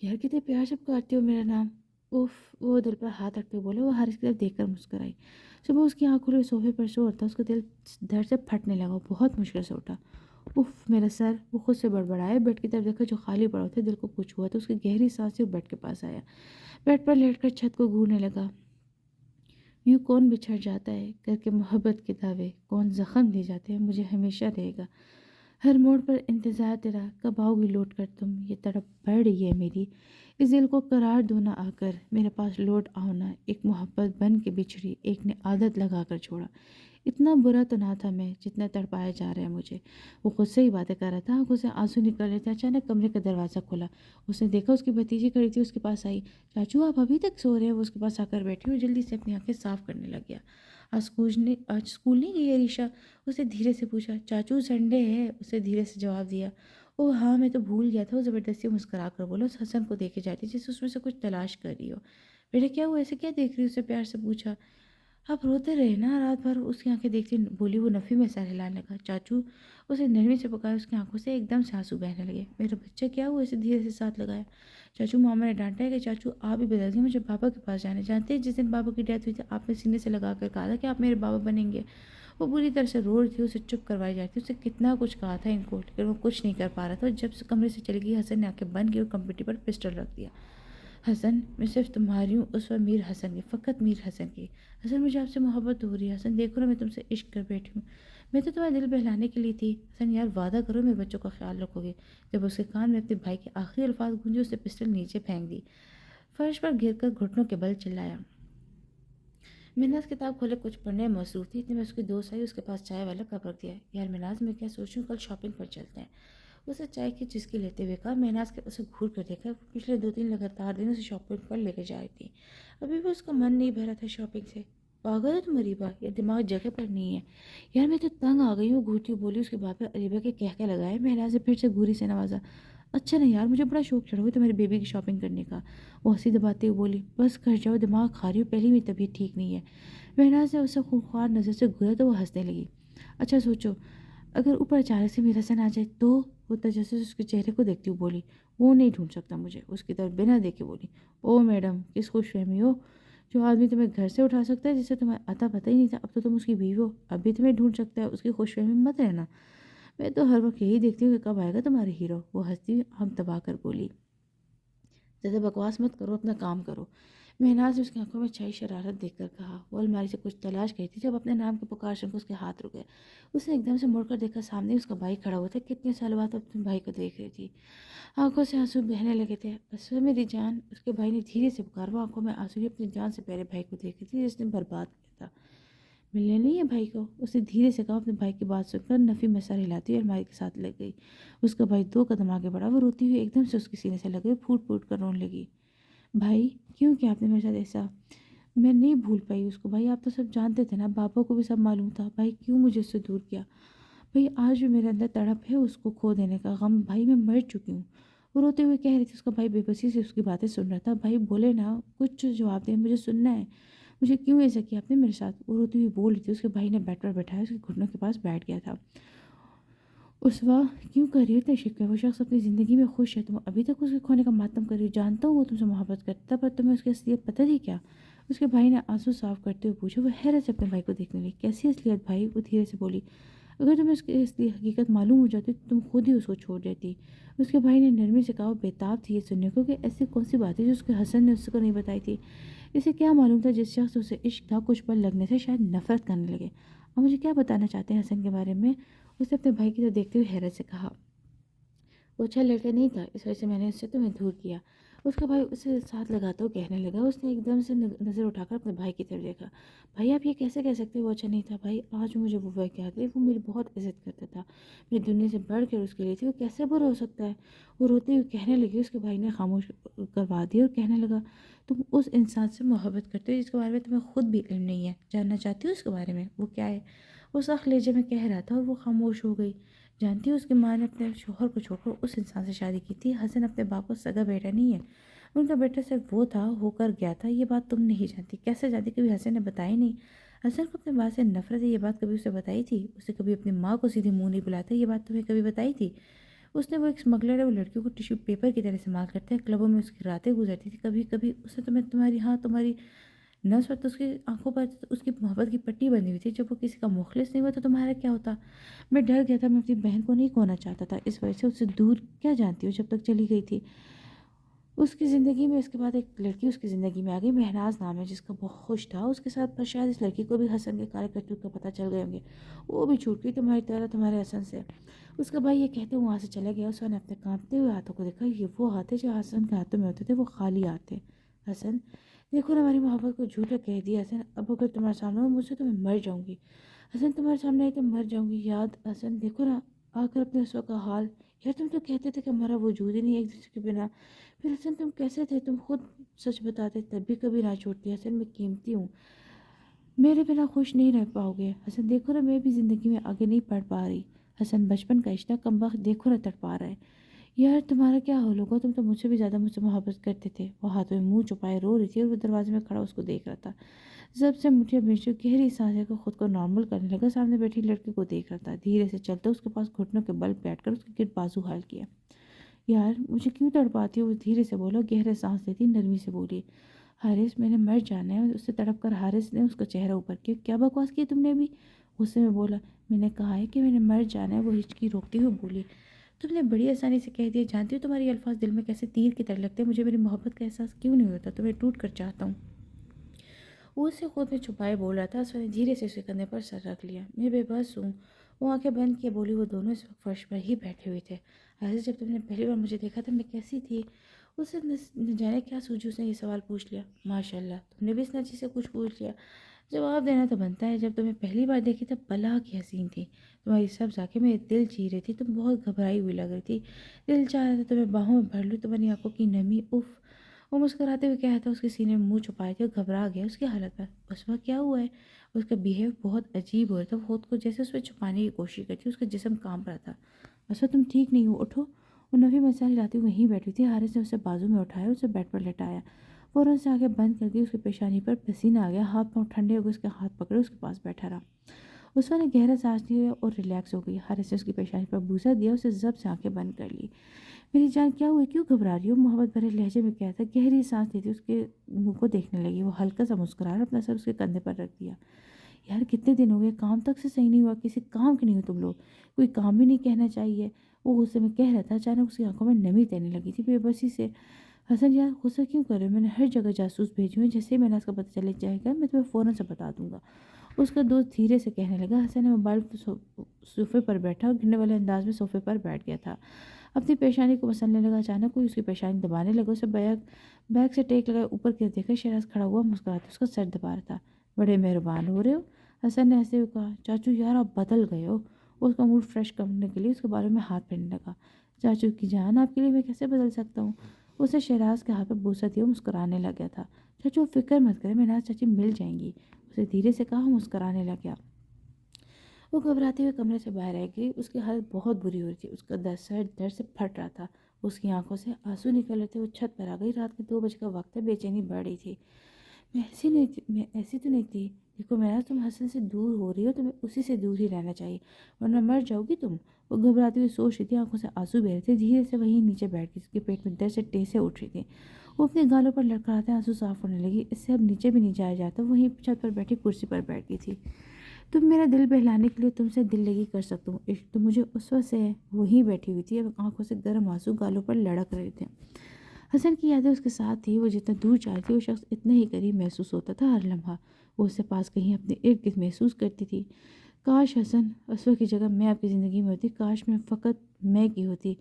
[SPEAKER 1] یار کتنے پیار سے پکارتی ہو میرا نام، اف۔ وہ دل پر ہاتھ رکھتے بولے، وہ حارث کی طرف دیکھ کر مسکرائی۔ صبح اس کی آنکھ کھلی صوفے پر سو تھا، اس کا دل درد سے پھٹنے لگا، وہ بہت مشکل سے اٹھا، اف میرا سر! وہ خود سے بڑبڑایا، بیڈ کی طرف دیکھا جو خالی پڑا تھا، دل کو کچھ ہوا تو اس کی گہری سانس سے بیڈ کے پاس آیا، بیڈ پر لیٹ کر چھت کو گھورنے لگا۔ یوں کون بچھڑ جاتا ہے کر کے محبت کے دعوے، کون زخم دے جاتے ہیں، مجھے ہمیشہ رہے گا ہر موڑ پر انتظار تیرا، کب آؤ گی لوٹ کر تم، یہ تڑپ بڑھ رہی ہے میری، اس دل کو قرار دو نہ آ کر، میرے پاس لوٹ آؤ نہ، ایک محبت بن کے بچھڑی، ایک نے عادت لگا کر چھوڑا، اتنا برا تو نہ تھا میں جتنا تڑپایا جا رہا ہے مجھے۔ وہ خود سے ہی باتیں کر رہا تھا، آنکھوں سے آنسو نکل رہے تھے، اچانک کمرے کا دروازہ کھلا، اس نے دیکھا اس کی بھتیجی کھڑی تھی، اس کے پاس آئی۔ چاچو آپ ابھی تک سو رہے ہیں؟ وہ اس کے پاس آ کر بیٹھی اور جلدی سے اپنی آنکھیں صاف کرنے لگ گیا۔ آج اسکول نہیں گئی عریشہ؟ اسے دھیرے سے پوچھا۔ چاچو سنڈے ہے، اسے دھیرے سے جواب دیا۔ اوہ ہاں میں تو بھول گیا تھا، وہ زبردستی مسکرا کر بولا، اس حسن کو دیکھے جاتی جیسے اس میں سے کچھ تلاش کر رہی ہو۔ بیٹا کیا ہوا، ایسے کیا دیکھ رہی ہو؟ اسے پیار سے پوچھا۔ آپ روتے رہے نا رات بھر، اس کی آنکھیں دیکھتی بولی۔ وہ نفی میں سر ہلانے لگا۔ چاچو، اسے نرمی سے پکارا، اس کی آنکھوں سے ایک دم سے آنسو بہنے لگے۔ میرا بچہ کیا ہوا؟ اسے دھیرے سے ساتھ لگایا۔ چاچو ماما نے ڈانٹا ہے کہ چاچو آپ بھی بدل گئے، مجھے بابا کے پاس جانے جانتے ہیں، جس دن بابا کی ڈیتھ ہوئی تھی آپ نے سینے سے لگا کر کہا تھا کہ آپ میرے بابا بنیں گے۔ وہ بری طرح سے رو رہی تھی، اسے چپ کروائی جاتی، اسے کتنا کچھ کہا تھا ان کو، لیکن وہ کچھ نہیں کر پا رہا تھا۔ جب سے کمرے سے چلی گئی، حسن نے آنکھیں بند کی اور کمپیوٹر پر پسٹل رکھ دیا۔ حسن، میں صرف تمہاری ہوں، اس وقت میر حسن کی، فقط میر حسن کی۔ حسن مجھے آپ سے محبت ہو رہی ہے، حسن دیکھو نا میں تم سے عشق کر بیٹھی ہوں، میں تو تمہارا دل بہلانے کے لیے تھی۔ حسن یار وعدہ کرو میرے بچوں کا خیال رکھو گے۔ جب اس کے کان میں اپنے بھائی کے آخری الفاظ گونجے، اس نے پسٹل نیچے پھینک دی، فرش پر گر کر گھٹنوں کے بل چلایا۔ مناز کتاب کھولے کچھ پڑھنے میں مصروف تھی، اتنے میں اس کی دوست آئی، اس کے پاس چائے والا کپ رکھ دیا۔ یار مناز میں کیا سوچوں، کل شاپنگ پر چلتے ہیں، اسے چائے کی چسکی لیتے ہوئے کہا۔ مناز کے اسے گھور کر دیکھا، وہ پچھلے 2-3 لگاتار دن اسے شاپنگ پر لے کے جا رہی تھی، ابھی بھی اس کا من نہیں بھرا تھا شاپنگ سے۔ پاگل ہے تم اریبہ، یا دماغ جگہ پر نہیں ہے؟ یار میں تو تنگ آ گئی ہوں، گھورتی بولی۔ اس کے بعد پہ اریبہ کے کہہ لگائے۔ مناز نے پھر سے گھوری سے نوازا۔ اچھا نہیں یار، مجھے بڑا شوق چڑھا ہوا تمہاری بیبی کی شاپنگ کرنے کا، وہ ہنسی دباتے ہوئے بولی۔ بس کر جاؤ، دماغ کھا رہی ہو، پہلی بھی طبیعت ٹھیک نہیں ہے۔ مہناز نے اسے خوخوار نظر سے گھورا تو وہ ہنسنے لگی۔ اچھا سوچو، اگر اوپر اچانک سے میر حسن آ جائے تو؟ وہ تجسس اس کے چہرے کو دیکھتی ہوئی بولی۔ وہ نہیں ڈھونڈ سکتا مجھے، اس کی طرف بنا دیکھے بولی۔ او میڈم، کس خوش فہمی ہو، جو آدمی تمہیں گھر سے اٹھا سکتا ہے، جسے تمہیں عطا پتہ ہی نہیں تھا، اب تو تم اس کی بیوی ہو، اب بھی تمہیں ڈھونڈ سکتا ہے، اس کی خوش فہمی مت رہنا۔ میں تو ہر وقت یہی دیکھتی ہوں کہ کب آئے گا تمہارے ہیرو، وہ ہنستی ہوئی آنکھ دبا کر بولی۔ زیادہ بکواس مت کرو، اپنا کام کرو، مہناز نے اس کی آنکھوں میں چھائی شرارت دیکھ کر کہا۔ وہ الماری سے کچھ تلاش گئی تھی، جب اپنے نام کے پکار سن کو اس کے ہاتھ رک گئے۔ اس نے ایک دم سے مڑ کر دیکھا، سامنے اس کا بھائی کھڑا ہوا تھا، کتنے سال بعد اپنے بھائی کو دیکھ رہی تھی، آنکھوں سے آنسو بہنے لگے تھے۔ اسوہ میری جان، اس کے بھائی نے دھیرے سے پکارا، وہ آنکھوں میں آنسو لیے اپنی جان سے پیارے بھائی کو دیکھ رہی تھی جس نے برباد کیا تھا۔ ملنے نہیں ہے بھائی کو، اس نے دھیرے سے کہا۔ اپنے بھائی کی بات سن کر نفی میں سر ہلاتی ہوئی الماری کے ساتھ لگ گئی۔ اس کا بھائی 2 قدم آگے بڑھا، وہ روتی ہوئی ایک دم سے اس کے سینے سے لگ گئی، پھوٹ پھوٹ کر رونے لگی۔ بھائی کیوں کیا آپ نے میرے ساتھ ایسا؟ میں نہیں بھول پائی اس کو بھائی، آپ تو سب جانتے تھے نا، بابا کو بھی سب معلوم تھا، بھائی کیوں مجھے اس سے دور کیا؟ بھائی آج بھی میرے اندر تڑپ ہے اس کو کھو دینے کا غم، بھائی میں مر چکی ہوں۔ وہ روتے ہوئے کہہ رہی تھی، اس کا بھائی بے بسی سے اس کی باتیں سن رہا تھا۔ بھائی بولے نا، کچھ جواب دیں، مجھے سننا ہے، مجھے کیوں ایسا کیا آپ نے میرے ساتھ؟ وہ روتی ہوئی بول رہی تھی، اس کے بھائی نے بیڈ پر بیٹھایا، اس کے گھٹنوں کے پاس بیٹھ گیا تھا۔ اسوا کیوں کر رہی ہو اتنے شکوے، وہ شخص اپنی زندگی میں خوش ہے، تم ابھی تک اس کے کھونے کا ماتم کر رہی ہو، جانتا ہوں وہ تم سے محبت کرتا، پر تمہیں اس کی اصلیت پتہ تھی کیا؟ اس کے بھائی نے آنسو صاف کرتے ہوئے پوچھا۔ وہ حیرت سے اپنے بھائی کو دیکھنے لگی۔ کیسی اصلیت بھائی؟ وہ دھیرے سے بولی۔ اگر تمہیں اس کی اصلی حقیقت معلوم ہو جاتی تو تم خود ہی اس کو چھوڑ دیتی۔ اس کے بھائی نے نرمی سے کہا۔ وہ بےتاب تھی یہ سننے کو کہ ایسی کون سی بات ہے جو اس کے حسن نے اس کو نہیں بتائی تھی۔ اسے کیا معلوم تھا جس شخص اسے عشق تھا، کچھ پل لگنے سے شاید نفرت کرنے لگے۔ اور مجھے کیا بتانا چاہتے ہیں حسن کے بارے میں؟ اس نے اپنے بھائی کی طرف دیکھتے ہوئے حیرت سے کہا۔ وہ اچھا لڑکا نہیں تھا، اس وجہ سے میں نے اس سے تمہیں دور کیا، اس کا بھائی اسے ساتھ لگاتا ہوا کہنے لگا۔ اس نے ایک دم سے نظر اٹھا کر اپنے بھائی کی طرف دیکھا۔ بھائی آپ یہ کیسے کہہ سکتے وہ اچھا نہیں تھا؟ بھائی آج مجھے وہ واقعات یاد ہے، وہ میری بہت عزت کرتا تھا، میری دنیا سے بڑھ کر اس کے لیے تھی، وہ کیسے برا ہو سکتا ہے؟ وہ روتی ہوئی کہنے لگی۔ اس کے بھائی نے خاموش کروا دیا اور کہنے لگا، تم اس انسان سے محبت کرتے ہو جس کے بارے میں تمہیں خود بھی علم نہیں ہے، جاننا چاہتی ہو اس کے بارے میں وہ کیا ہے؟ وہ سخت لہجے میں کہہ رہا تھا اور وہ خاموش ہو گئی۔ جانتی ہو اس کی ماں نے اپنے شوہر کو چھوڑ کر اس انسان سے شادی کی تھی، حسن اپنے باپ کا سگا بیٹا نہیں ہے، ان کا بیٹا صرف وہ تھا، ہو کر گیا تھا، یہ بات تم نہیں جانتی۔ کیسے جانتی؟ کبھی حسن نے بتائی نہیں؟ حسن کو اپنے باپ سے نفرت ہے، یہ بات کبھی اسے بتائی تھی؟ اسے کبھی اپنی ماں کو سیدھے منہ نہیں بلاتا، یہ بات تمہیں کبھی بتائی تھی؟ اس نے وہ ایک اسمگلر ہے، وہ لڑکیوں کو ٹیشو پیپر کی طرح استعمال کرتے ہیں، کلبوں میں اس کی راتیں گزرتی تھی، کبھی کبھی اس نے تمہیں تمہاری نس وقت اس کی آنکھوں پر اس کی محبت کی پٹی بندھی ہوئی تھی، جب وہ کسی کا مخلص نہیں ہوا تو تمہارا کیا ہوتا؟ میں ڈر گیا تھا، میں اپنی بہن کو نہیں کھونا چاہتا تھا، اس وجہ سے اس سے دور کیا جانتی ہو جب تک چلی گئی تھی۔ اس کی زندگی میں اس کے بعد ایک لڑکی اس کی زندگی میں آ گئی، مہناز نام ہے، جس کا بہت خوش تھا اس کے ساتھ، پر شاید اس لڑکی کو بھی حسن کے کارے کرتوت کا پتہ چل گئے ہوں گے، وہ بھی چھوٹ گئی تمہاری طرح تمہارے حسن سے۔ اس کا بھائی یہ کہتے وہاں سے چلا گیا۔ اس نے اپنے کانپتے ہوئے ہاتھوں کو دیکھا، یہ وہ ہاتھ جو حسن کے ہاتھوں میں ہوتے تھے، وہ خالی ہاتھ تھے۔ حسن، دیکھو نا، ہماری محبت کو جھوٹا کہہ دیا حسن، اب اگر تمہارے سامنے ہو مجھ سے تو میں مر جاؤں گی حسن، تمہارے سامنے آئی تو مر جاؤں گی، یاد حسن دیکھو نا آ کر اپنے اس وقت کا حال، یار تم تو کہتے تھے کہ ہمارا وجود ہی نہیں ایک دوسرے کے بنا، پھر حسن تم کیسے تھے؟ تم خود سچ بتاتے تب بھی کبھی نہ چھوڑتی حسن، میں قیمتی ہوں، میرے بنا خوش نہیں رہ پاؤ گے حسن، دیکھو نا میں بھی زندگی میں آگے نہیں پڑھ پا رہی حسن، بچپن کا رشتہ کم وقت دیکھو نا تڑپا رہا ہے، یار تمہارا کیا حال ہوگا، تم تو مجھ سے بھی زیادہ مجھ سے محبت کرتے تھے۔ وہ ہاتھوں میں منہ چھپائے رو رہی تھی اور وہ دروازے میں کھڑا اس کو دیکھ رہا تھا، جب سے مجھے بیچو گہری سانسیں کو خود کو نارمل کرنے لگا، سامنے بیٹھی لڑکی کو دیکھ رہا تھا، دھیرے سے چلتا اس کے پاس گھٹنوں کے بل بیٹھ کر اس کے گرد بازو حال کیا۔ یار مجھے کیوں تڑپاتی ہو؟ وہ دھیرے سے بولا، گہرے سانس لیتی نرمی سے بولی، حارث میں نے مر جانا ہے۔ اس سے تڑپ کر حارث نے اس کا چہرہ اوپر کیا، کیا بکواس کی تم نے ابھی؟ غصے میں بولا، میں نے کہا ہے کہ میں نے مر جانا ہے، وہ ہچکی روکتی ہوئی بولی، تم نے بڑی آسانی سے کہہ دیا، جانتی ہو تمہاری الفاظ دل میں کیسے تیر کی طرح لگتے ہیں، مجھے میری محبت کا احساس کیوں نہیں ہوتا، تمہیں ٹوٹ کر چاہتا ہوں۔ وہ اسے خود میں چھپائے بول رہا تھا، اس نے دھیرے سے اسے کندھے پر سر رکھ لیا، میں بے بس ہوں۔ وہ آنکھیں بند کیے بولی، وہ دونوں اس وقت فرش پر ہی بیٹھے ہوئے تھے۔ ایسے جب تم نے پہلی بار مجھے دیکھا تھا میں کیسی تھی؟ اسے نہ جانے کیا سوچی، اس نے یہ سوال پوچھ لیا۔ ماشاء اللہ، تم نے بھی اس نچی سے کچھ پوچھ لیا، جواب دینا تو بنتا ہے، جب تمہیں پہلی بار دیکھی تب بلا کی حسین تھی، تمہاری سب آنکھیں میں دل چیر رہی تھی، تم بہت گھبرائی ہوئی لگ رہی تھی، دل چاہ رہا تھا تمہیں باہوں میں بھر لوں، تمہاری آنکھوں کی نمی، اف۔ وہ مسکراتے ہوئے کہا تھا، اس کے سینے میں منہ چھپائے تھے اور گھبرا گیا اس کی حالت پر۔ اس وقت کیا ہوا ہے؟ اس کا بیہیو بہت عجیب ہو رہا تھا، خود کو جیسے اس پہ چھپانے کی کوشش کرتی، اس کا جسم کانپ رہا تھا۔ اس وقت تم ٹھیک نہیں ہو، اٹھو۔ وہ نفی مسائل لاتی وہیں بیٹھی تھی، حارث نے اسے بازو میں اٹھایا، اسے بیڈ پر لٹایا، فوراً سے آنکھیں بند کر دی، اس کی پیشانی پر پسینہ آ گیا، ہاتھ پاؤں ٹھنڈے ہو گئے، اس کے ہاتھ پکڑے اس کے پاس بیٹھا رہا۔ اس نے گہرا سانس لیا اور ریلیکس ہو گئی، حارث نے اس کی پیشانی پر بوسہ دیا، اسے ضبط سے آنکھیں بند کر لی۔ میری جان کیا ہوئی، کیوں گھبرا رہی ہو؟ محبت بھرے لہجے میں کہتا، گہری سانس لیتی اس کے منہ کو دیکھنے لگی، وہ ہلکا سا مسکرایا اور اپنا سر اس کے کندھے پر رکھ دیا۔ یار کتنے دن ہو گئے، کام تک سے صحیح نہیں ہوا، کسی کام کے نہیں ہو تم لوگ، کوئی کام بھی نہیں کہنا چاہیے، وہ غصے میں کہہ رہا تھا، اچانک اس کی آنکھوں میں نمی تیرنے لگی تھی بے بسی سے۔ حسن یار غصہ کیوں کر رہے ہو؟ میں نے ہر جگہ جاسوس بھیجے ہیں، جیسے ہی میں نے اس کا پتہ چلے جائے گا میں تمہیں فوراً سے بتا دوں گا، اس کا دوست دھیرے سے کہنے لگا۔ حسن نے موبائل صوفے پر بیٹھا اور گرنے والے انداز میں صوفے پر بیٹھ گیا تھا، اپنی پیشانی کو مسلنے لگا، اچانک کوئی اس کی پیشانی دبانے لگا، اسے بیگ سے ٹیک لگائے اوپر کی دیکھا، شہراز کھڑا ہوا مسکراتا اس کا سر دبا رہا تھا۔ بڑے مہربان ہو رہے ہو، حسن نے ہنستے ہوئے کہا، چاچو یار آپ بدل گئے ہو۔ اس کا موڈ فریش کرنے کے لیے اس کے بارے میں ہاتھ پھیرنے لگا، چاچو کی جان آپ کے لیے میں کیسے بدل سکتا ہوں؟ اسے شہراز کے ہاتھ پر بوسہ دیا، مسکرانے لگ گیا تھا۔ چاچو فکر مت کرے، مہناز چاچی مل جائیں گی، اسے دھیرے سے کہا، مسکرانے لگ گیا۔ وہ گھبراتے ہوئے کمرے سے باہر آئے گئی، اس کی حالت بہت بری ہو رہی تھی، اس کا سر درد سے پھٹ رہا تھا، اس کی آنکھوں سے آنسو نکل رہے تھے۔ وہ چھت پر آ گئی، رات کے 2 بجے کا وقت ہے، بے چینی بڑھ رہی تھی۔ میں ایسی تو نہیں تھی، دیکھو مہراز تم حسن سے دور ہو رہی ہو، تمہیں اسی سے دور ہی رہنا چاہیے ورنہ مر جاؤ گی تم۔ وہ گھبراتی ہوئی سوچ رہی تھی، آنکھوں سے آنسو بہہ رہے تھے، دھیرے سے وہیں نیچے بیٹھ گئی، اس کے پیٹ میں درد سے ٹیسیں اٹھ رہی تھی، وہ اپنے گالوں پر لڑکھڑاتے آنسو صاف ہونے لگی، اس سے اب نیچے بھی نہیں جایا جاتا، وہیں چھت پر بیٹھی کرسی پر بیٹھ گئی تھی۔ تم میرا دل بہلانے کے لیے تم سے دل لگی کر سکتا ہوں، عشق تو مجھے اس وقت سے ہے۔ وہیں بیٹھی ہوئی تھی، اب آنکھوں سے گرم آنسو گالوں پر لڑک رہے تھے۔ حسن کی یادیں اس کے ساتھ تھی، وہ جتنا دور جاتی تھی وہ شخص اتنا ہی قریب محسوس ہوتا تھا ہر لمحہ، وہ اس سے پاس کہیں اپنے ارد گرد محسوس کرتی تھی۔ کاش حسن اس وقت کی جگہ میں آپ کی زندگی میں ہوتی، کاش میں فقط میں کی ہوتی،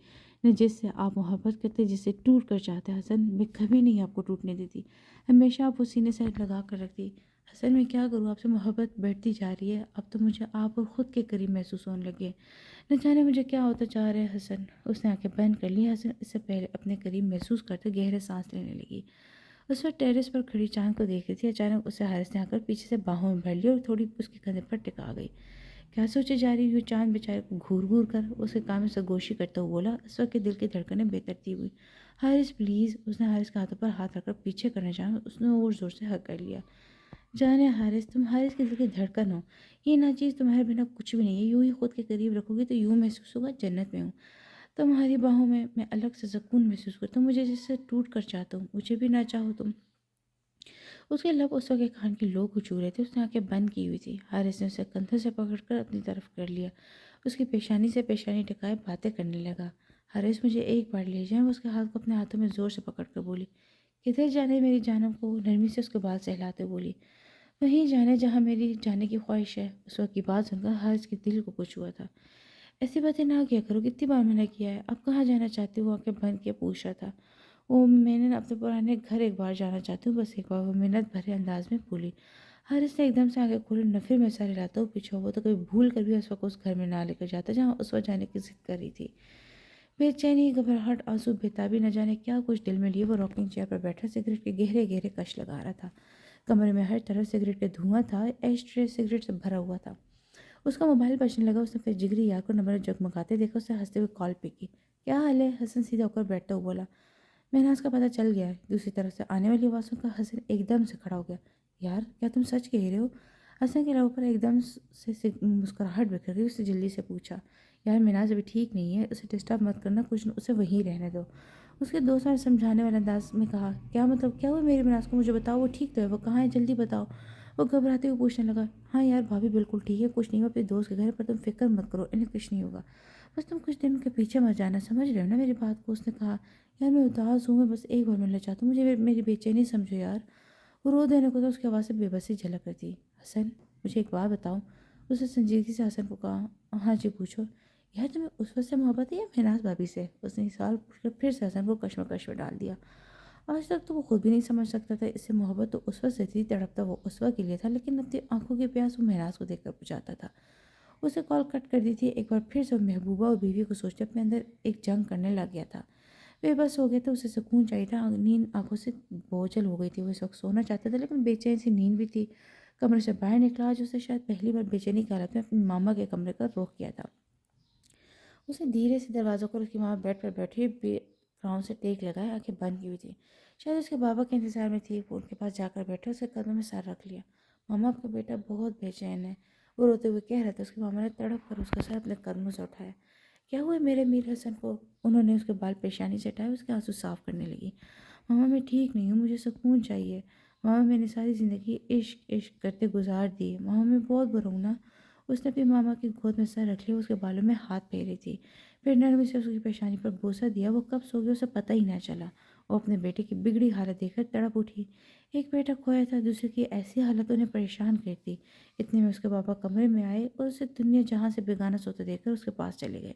[SPEAKER 1] نہ جس سے آپ محبت کرتے، جس سے ٹوٹ کر چاہتے۔ حسن میں کبھی نہیں آپ کو ٹوٹنے دیتی، ہمیشہ آپ وہ سینے سے لگا کر رکھتی۔ حسن میں کیا کروں، آپ سے محبت بڑھتی جا رہی ہے، اب تو مجھے آپ اور خود کے قریب محسوس ہونے لگے، نہ جانے مجھے کیا ہوتا جا رہا ہے حسن۔ اس نے آنکھیں بند کر لی، حسن اس سے پہلے اپنے قریب محسوس کرتے گہرے سانس لینے لگی۔ اس وقت ٹیرس پر کھڑی چاند کو دیکھ رہی تھی، اچانک اسے حارث نے آ کر پیچھے سے باہوں میں بھر لی اور تھوڑی اس کے کندھے پر ٹکا گئی۔ کیا سوچے جا رہی ہوئی؟ چاند بیچارے کو گھور گھور کر اس کے کان میں سرگوشی کرتا ہوا بولا۔ اس وقت کے دل کی دھڑکنیں بے ترتیب ہوئی۔ حارث پلیز، اس نے حارث کے ہاتھوں پر ہاتھ رکھ کر پیچھے کرنا چاہا، اس نے اور زور سے ہگ کر لیا۔ جانے حارث، تم حارث کے دل کی دھڑکن ہو، یہ ناچیز تمہارے بنا کچھ بھی نہیں ہے، یوں ہی خود کے قریب رکھو گی تو یوں محسوس ہوگا جنت میں ہوں، تمہاری باہوں میں الگ سے سکون محسوس کرتا ہوں، مجھے جس سے ٹوٹ کر چاہتا ہوں، مجھے بھی نہ چاہو تم۔ اس کے لب اس وقت کے کان کی لو کو چھو رہے تھے، اس نے آنکھیں بند کی ہوئی تھی۔ حارث نے اسے کندھوں سے پکڑ کر اپنی طرف کر لیا، اس کی پیشانی سے پیشانی ٹکائے باتیں کرنے لگا۔ حارث مجھے ایک بار لے جائیں، وہ اس کے ہاتھ کو اپنے ہاتھوں میں زور سے پکڑ کر بولی۔ کدھر جانے میری جانم کو؟ نرمی سے اس کے بال سہلاتے بولی۔ وہیں جانے جہاں میری جانے کی خواہش ہے۔ اس وقت کی بات سن کر حارث کے دل کو کچھ ہوا تھا۔ ایسی باتیں نہ کیا کرو، کتنی بار میں نے کیا ہے، اب کہاں جانا چاہتی ہوں؟ آنکھیں بند کے پوچھ رہا تھا وہ۔ میں نے اپنے پرانے گھر ایک بار جانا چاہتی ہوں، بس ایک بار، وہ منت بھرے انداز میں بولی۔ حارث نے ایک دم سے آنکھیں کھولی، نفرت میں سر ہلاتا ہوا پیچھے ہوا تو کبھی بھول کر بھی اس وقت اس گھر میں نہ لے کر جاتا جہاں اس وقت جانے کی ضد کر رہی تھی۔ بے چینی، گھبراہٹ، آنسو، بےتابی، نہ جانے کیا کچھ دل میں لیے وہ راکنگ چیئر پر بیٹھا سگریٹ کے گہرے گہرے کش لگا رہا تھا۔ کمرے میں ہر طرف سگریٹ کے دھواں تھا، ایش ٹرے سگریٹ سے بھرا ہوا تھا۔ اس کا موبائل بجنے لگا، اس نے پھر جگری یار کو نمبر جگمگاتے دیکھا، اس سے ہنستے ہوئے کال پہ کی۔ کیا حال ہے؟ حسن سیدھا ہو کر بیٹھتا ہوا بولا۔ مہناز کا پتہ چل گیا ہے۔ دوسری طرف سے آنے والی آواز سن کر حسن ایک دم سے کھڑا ہو گیا۔ یار کیا تم سچ کہہ رہے ہو؟ حسن کے لبوں پر ایک دم سے مسکراہٹ بکھر گئی، اس سے جلدی سے پوچھا۔ یار مہناز ابھی ٹھیک نہیں ہے، اسے ڈسٹرب مت کرنا، کچھ اسے وہیں رہنے دو۔ اس کے دوست نے سمجھانے والے انداز میں کہا۔ کیا مطلب؟ کیا ہوا میری مہناز کو؟ مجھے بتاؤ، وہ ٹھیک تو ہے، وہ کہاں ہے؟ جلدی بتاؤ۔ وہ گھبراتے ہوئے پوچھنے لگا۔ ہاں یار بھابھی بالکل ٹھیک ہے، کچھ نہیں ہوا، اپنے دوست کے گھر پر، تم فکر مت کرو، انہیں کچھ نہیں ہوگا، بس تم کچھ دن کے پیچھے مت جانا، سمجھ رہے ہو نا میری بات کو؟ اس نے کہا۔ یار میں اداس ہوں، میں بس ایک بار ملنا چاہتا ہوں، مجھے میری بے چینی سمجھو یار۔ وہ رو دینے کو تھا، اس کی آواز سے بے بسی جھلک رہی تھی۔ حسن مجھے ایک بات بتاؤ، اس نے سنجیدگی سے حسن کو کہا۔ ہاں جی پوچھو۔ یار تمہیں اس وقت سے محبت ہے یا مہناز بھابھی سے؟ اس نے سوال پوچھ کر پھر سے حسن کو کشمکش میں ڈال دیا۔ آج تک تو وہ خود بھی نہیں سمجھ سکتا تھا، اس سے محبت تو اس وقت سے تھی، تڑپتا وہ اس وقت کے لیے تھا، لیکن اپنی آنکھوں کے پیاس وہ مہناز کو دیکھ کر بجھاتا تھا۔ اسے کال کٹ کر دی تھی، ایک بار پھر سے وہ محبوبہ اور بیوی کو سوچتے اپنے اندر ایک جنگ کرنے لگ گیا تھا۔ بے بس ہو گیا تھا، اسے سکون چاہیے تھا، نیند آنکھوں سے بوجھل ہو گئی تھی، وہ اس وقت سونا چاہتا تھا لیکن بے چین سی نیند بھی تھی۔ کمرے سے باہر نکلا، آج اسے شاید پہلی بار بے چینی کی حالت میں اپنی ماما کے کمرے کا رخ کیا تھا۔ اس نے دھیرے سے دروازہ کھولا، اس کی ماما بیڈ پر بیٹھی ہوئی گراؤنڈ سے ٹیک لگائے آنکھیں بند کی ہوئی تھی، شاید اس کے بابا کے انتظار میں تھی۔ وہ ان کے پاس جا کر بیٹھا، اس کے قدموں میں سر رکھ لیا۔ ماما آپ کا بیٹا بہت بے چین ہے، وہ روتے ہوئے کہہ رہا تھا۔ اس کی ماما نے تڑپ کر اس کا سر اپنے قدموں سے اٹھایا۔ کیا ہوا میرے میر حسن کو؟ انہوں نے اس کے بال پیشانی سے ہٹائے، اس کے آنسو صاف کرنے لگی۔ ماما میں ٹھیک نہیں ہوں، مجھے سکون چاہیے۔ ماما میں نے ساری زندگی عشق عشق کرتے گزار دی، ماما میں بہت برا ہوں نا۔ اس نے اپنی ماما کی گود میں سر رکھ لیا، اس کے بالوں میں ہاتھ پھیرے تھی، پھر نرمی سے اس کی پیشانی پر بوسہ دیا۔ وہ کب سو گیا اسے پتہ ہی نہ چلا۔ وہ اپنے بیٹے کی بگڑی حالت دیکھ کر تڑپ اٹھی۔ ایک بیٹا کھویا تھا، دوسرے کی ایسی حالت انہیں پریشان کرتی۔ اتنے میں اس کے بابا کمرے میں آئے اور اسے دنیا جہاں سے بیگانہ سوتے دیکھ کر اس کے پاس چلے گئے۔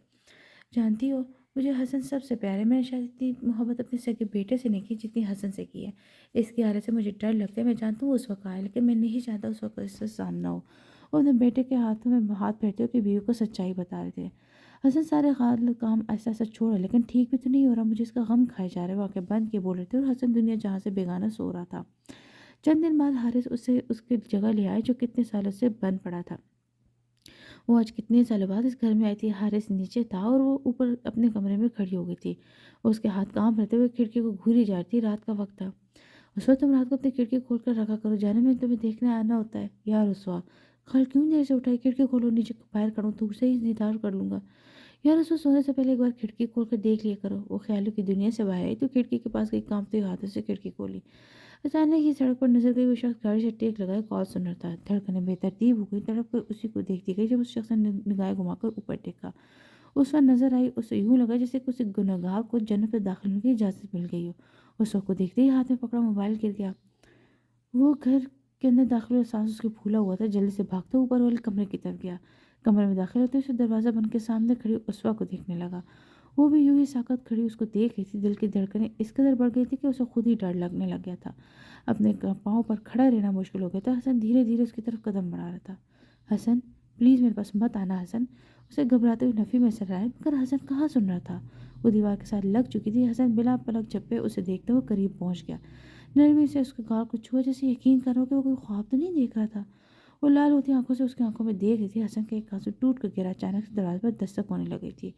[SPEAKER 1] جانتی ہو مجھے حسن سب سے پیارا ہے، میں نے شاید اتنی محبت اپنے سگے بیٹے سے نہیں کی جتنی حسن سے کی ہے۔ اس کی حالت سے مجھے ڈر لگتا ہے، میں جانتا ہوں وہ اس وقت آیا لیکن میں نہیں چاہتا اس وقت اس سے سامنا ہو۔ وہ اپنے بیٹے کے ہاتھوں میں ہاتھ پھیرتے ہوئے بیوی کو سچائی بتا رہے تھے۔ حسن سارے کام ایسا ایسا چھوڑا لیکن ٹھیک بھی تو نہیں ہو رہا، مجھے اس کا غم کھائے جا رہا ہے، وہ آنکھیں بند کے بول رہے تھے اور حسن دنیا جہاں سے بیگانہ سو رہا تھا۔ چند دن بعد حارث اسے اس کی جگہ لے آئے جو کتنے سالوں سے بند پڑا تھا۔ وہ آج کتنے سالوں بعد اس گھر میں آئی تھی۔ حارث نیچے تھا اور وہ اوپر اپنے کمرے میں کھڑی ہو گئی تھی، اس کے ہاتھ کانپ رہتے ہوئے کھڑکی کو گھوری جا رہی تھی۔ رات کا وقت تھا۔ رسوا تم رات کو اپنی کھڑکی کھول کر رکھا کرو، جانے میں تمہیں دیکھنے آنا ہوتا ہے۔ یا رسوا خال کیوں دیر سے اٹھائی؟ کھڑکی کھولو، نیچے باہر کھڑوں تو اسے ہی دیدار کر لوں گا۔ یا رسوا سونے سے پہلے ایک بار کھڑکی کھول کر دیکھ لیا کرو۔ وہ خیالوں کی دنیا سے باہر آئی تو کھڑکی کے پاس گئی، کانپتے ہوئے ہاتھوں سے کھڑکی کھولی۔ اچانک ہی سڑک پر نظر گئی، وہ شخص گاڑی سے ٹیک لگائے کال سن رہا تھا۔ دھڑکنیں بے ترتیب ہو گئی، تڑپ کر اسی کو دیکھتی گئی۔ جب اس شخص نے نگاہیں گھما کر اوپر دیکھا، اس وقت نظر آئی، اسے یوں لگا جیسے کسی گنہگار کو جنت میں داخل ہونے کی اجازت مل گئی ہو۔ اس وقت کو دیکھتے ہی ہاتھ میں پکڑا موبائل گر گیا۔ وہ گھر کے اندر داخل ہوئے، سانس اس کی پھولا ہوا تھا، جلدی سے بھاگتا اوپر والے کمرے کی طرف گیا۔ کمرے میں داخل ہوتے اسے دروازہ بند کے سامنے کھڑی اسوا کو دیکھنے لگا۔ وہ بھی یوں ہی ساکت کھڑی اس کو دیکھ رہی تھی۔ دل کی دھڑکنیں اس قدر بڑھ گئی تھی کہ اسے خود ہی ڈر لگنے لگ گیا تھا، اپنے پاؤں پر کھڑا رہنا مشکل ہو گیا تھا۔ حسن دھیرے دھیرے اس کی طرف قدم بڑھا رہا تھا۔ حسن پلیز میرے پاس مت آنا حسن، اسے گھبراتے ہوئے نفی میں سر آئے، مگر حسن کہاں سن رہا تھا، وہ دیوار کے ساتھ لگ چکی تھی۔ حسن بلا پلک جھپے اسے دیکھتے ہوئے قریب پہنچ گیا، نرمی سے اس کے گال کو چھوا جیسے یقین کر رہا ہو کہ وہ کوئی خواب تو نہیں دیکھ رہا تھا۔ وہ لال ہوتی آنکھوں سے اس کی آنکھوں میں دیکھ رہی تھی۔ حسن کے ایک آنسو ٹوٹ کر گرا، اچانک سے دروازے پر دستک ہونے لگی تھی۔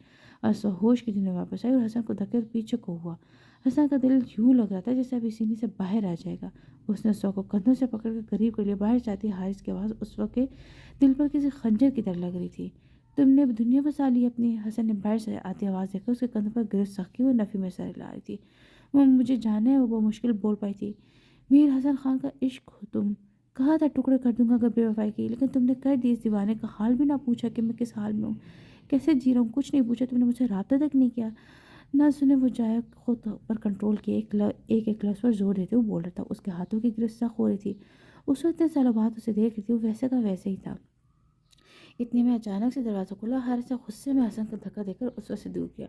[SPEAKER 1] اسوا ہوش کی دنیا واپس آئی اور حسن کو دھکے پیچھے کو ہوا۔ حسن کا دل یوں لگ رہا تھا جیسے ابھی سینے سے باہر آ جائے گا۔ اس نے اسوا کو کندھوں سے پکڑ کر قریب کر لیا، باہر جاتی حارث کی آواز اسوا کے دل پر کسی خنجر کی طرح لگ رہی تھی۔ تم نے دنیا بسا لی اپنی؟ حسن نے باہر سے آتی آواز دیکھ کر اس کے کندھوں پر گرفت سخت کی، وہ نفی میں سر ہلا رہی تھی۔ وہ مجھے جانا ہے، وہ بمشکل بول پائی تھی۔ میر حسن خان کا عشق ہو تم، کہا تھا ٹکڑے کر دوں گا اگر بے وفائی کی، لیکن تم نے کر دی۔ اس دیوانے کا حال بھی نہ پوچھا کہ میں کس حال میں ہوں، کیسے جی رہا ہوں، کچھ نہیں پوچھا، تم نے مجھ سے رابطہ تک نہیں کیا۔ نہ سنے وہ جائے خود پر کنٹرول کیے، ایک لفظ پر زور دیتے وہ بول رہا تھا۔ اس کے ہاتھوں کی گرفت سخت ہو رہی تھی، اس وقت اتنے سالوں بعد اسے دیکھ رہی تھی، وہ ویسے کا ویسے ہی تھا۔ اتنے میں اچانک سے دروازہ کھلا، ہر سے غصے میں حسن کا دھکا دے کر اس وقت سے دور کیا۔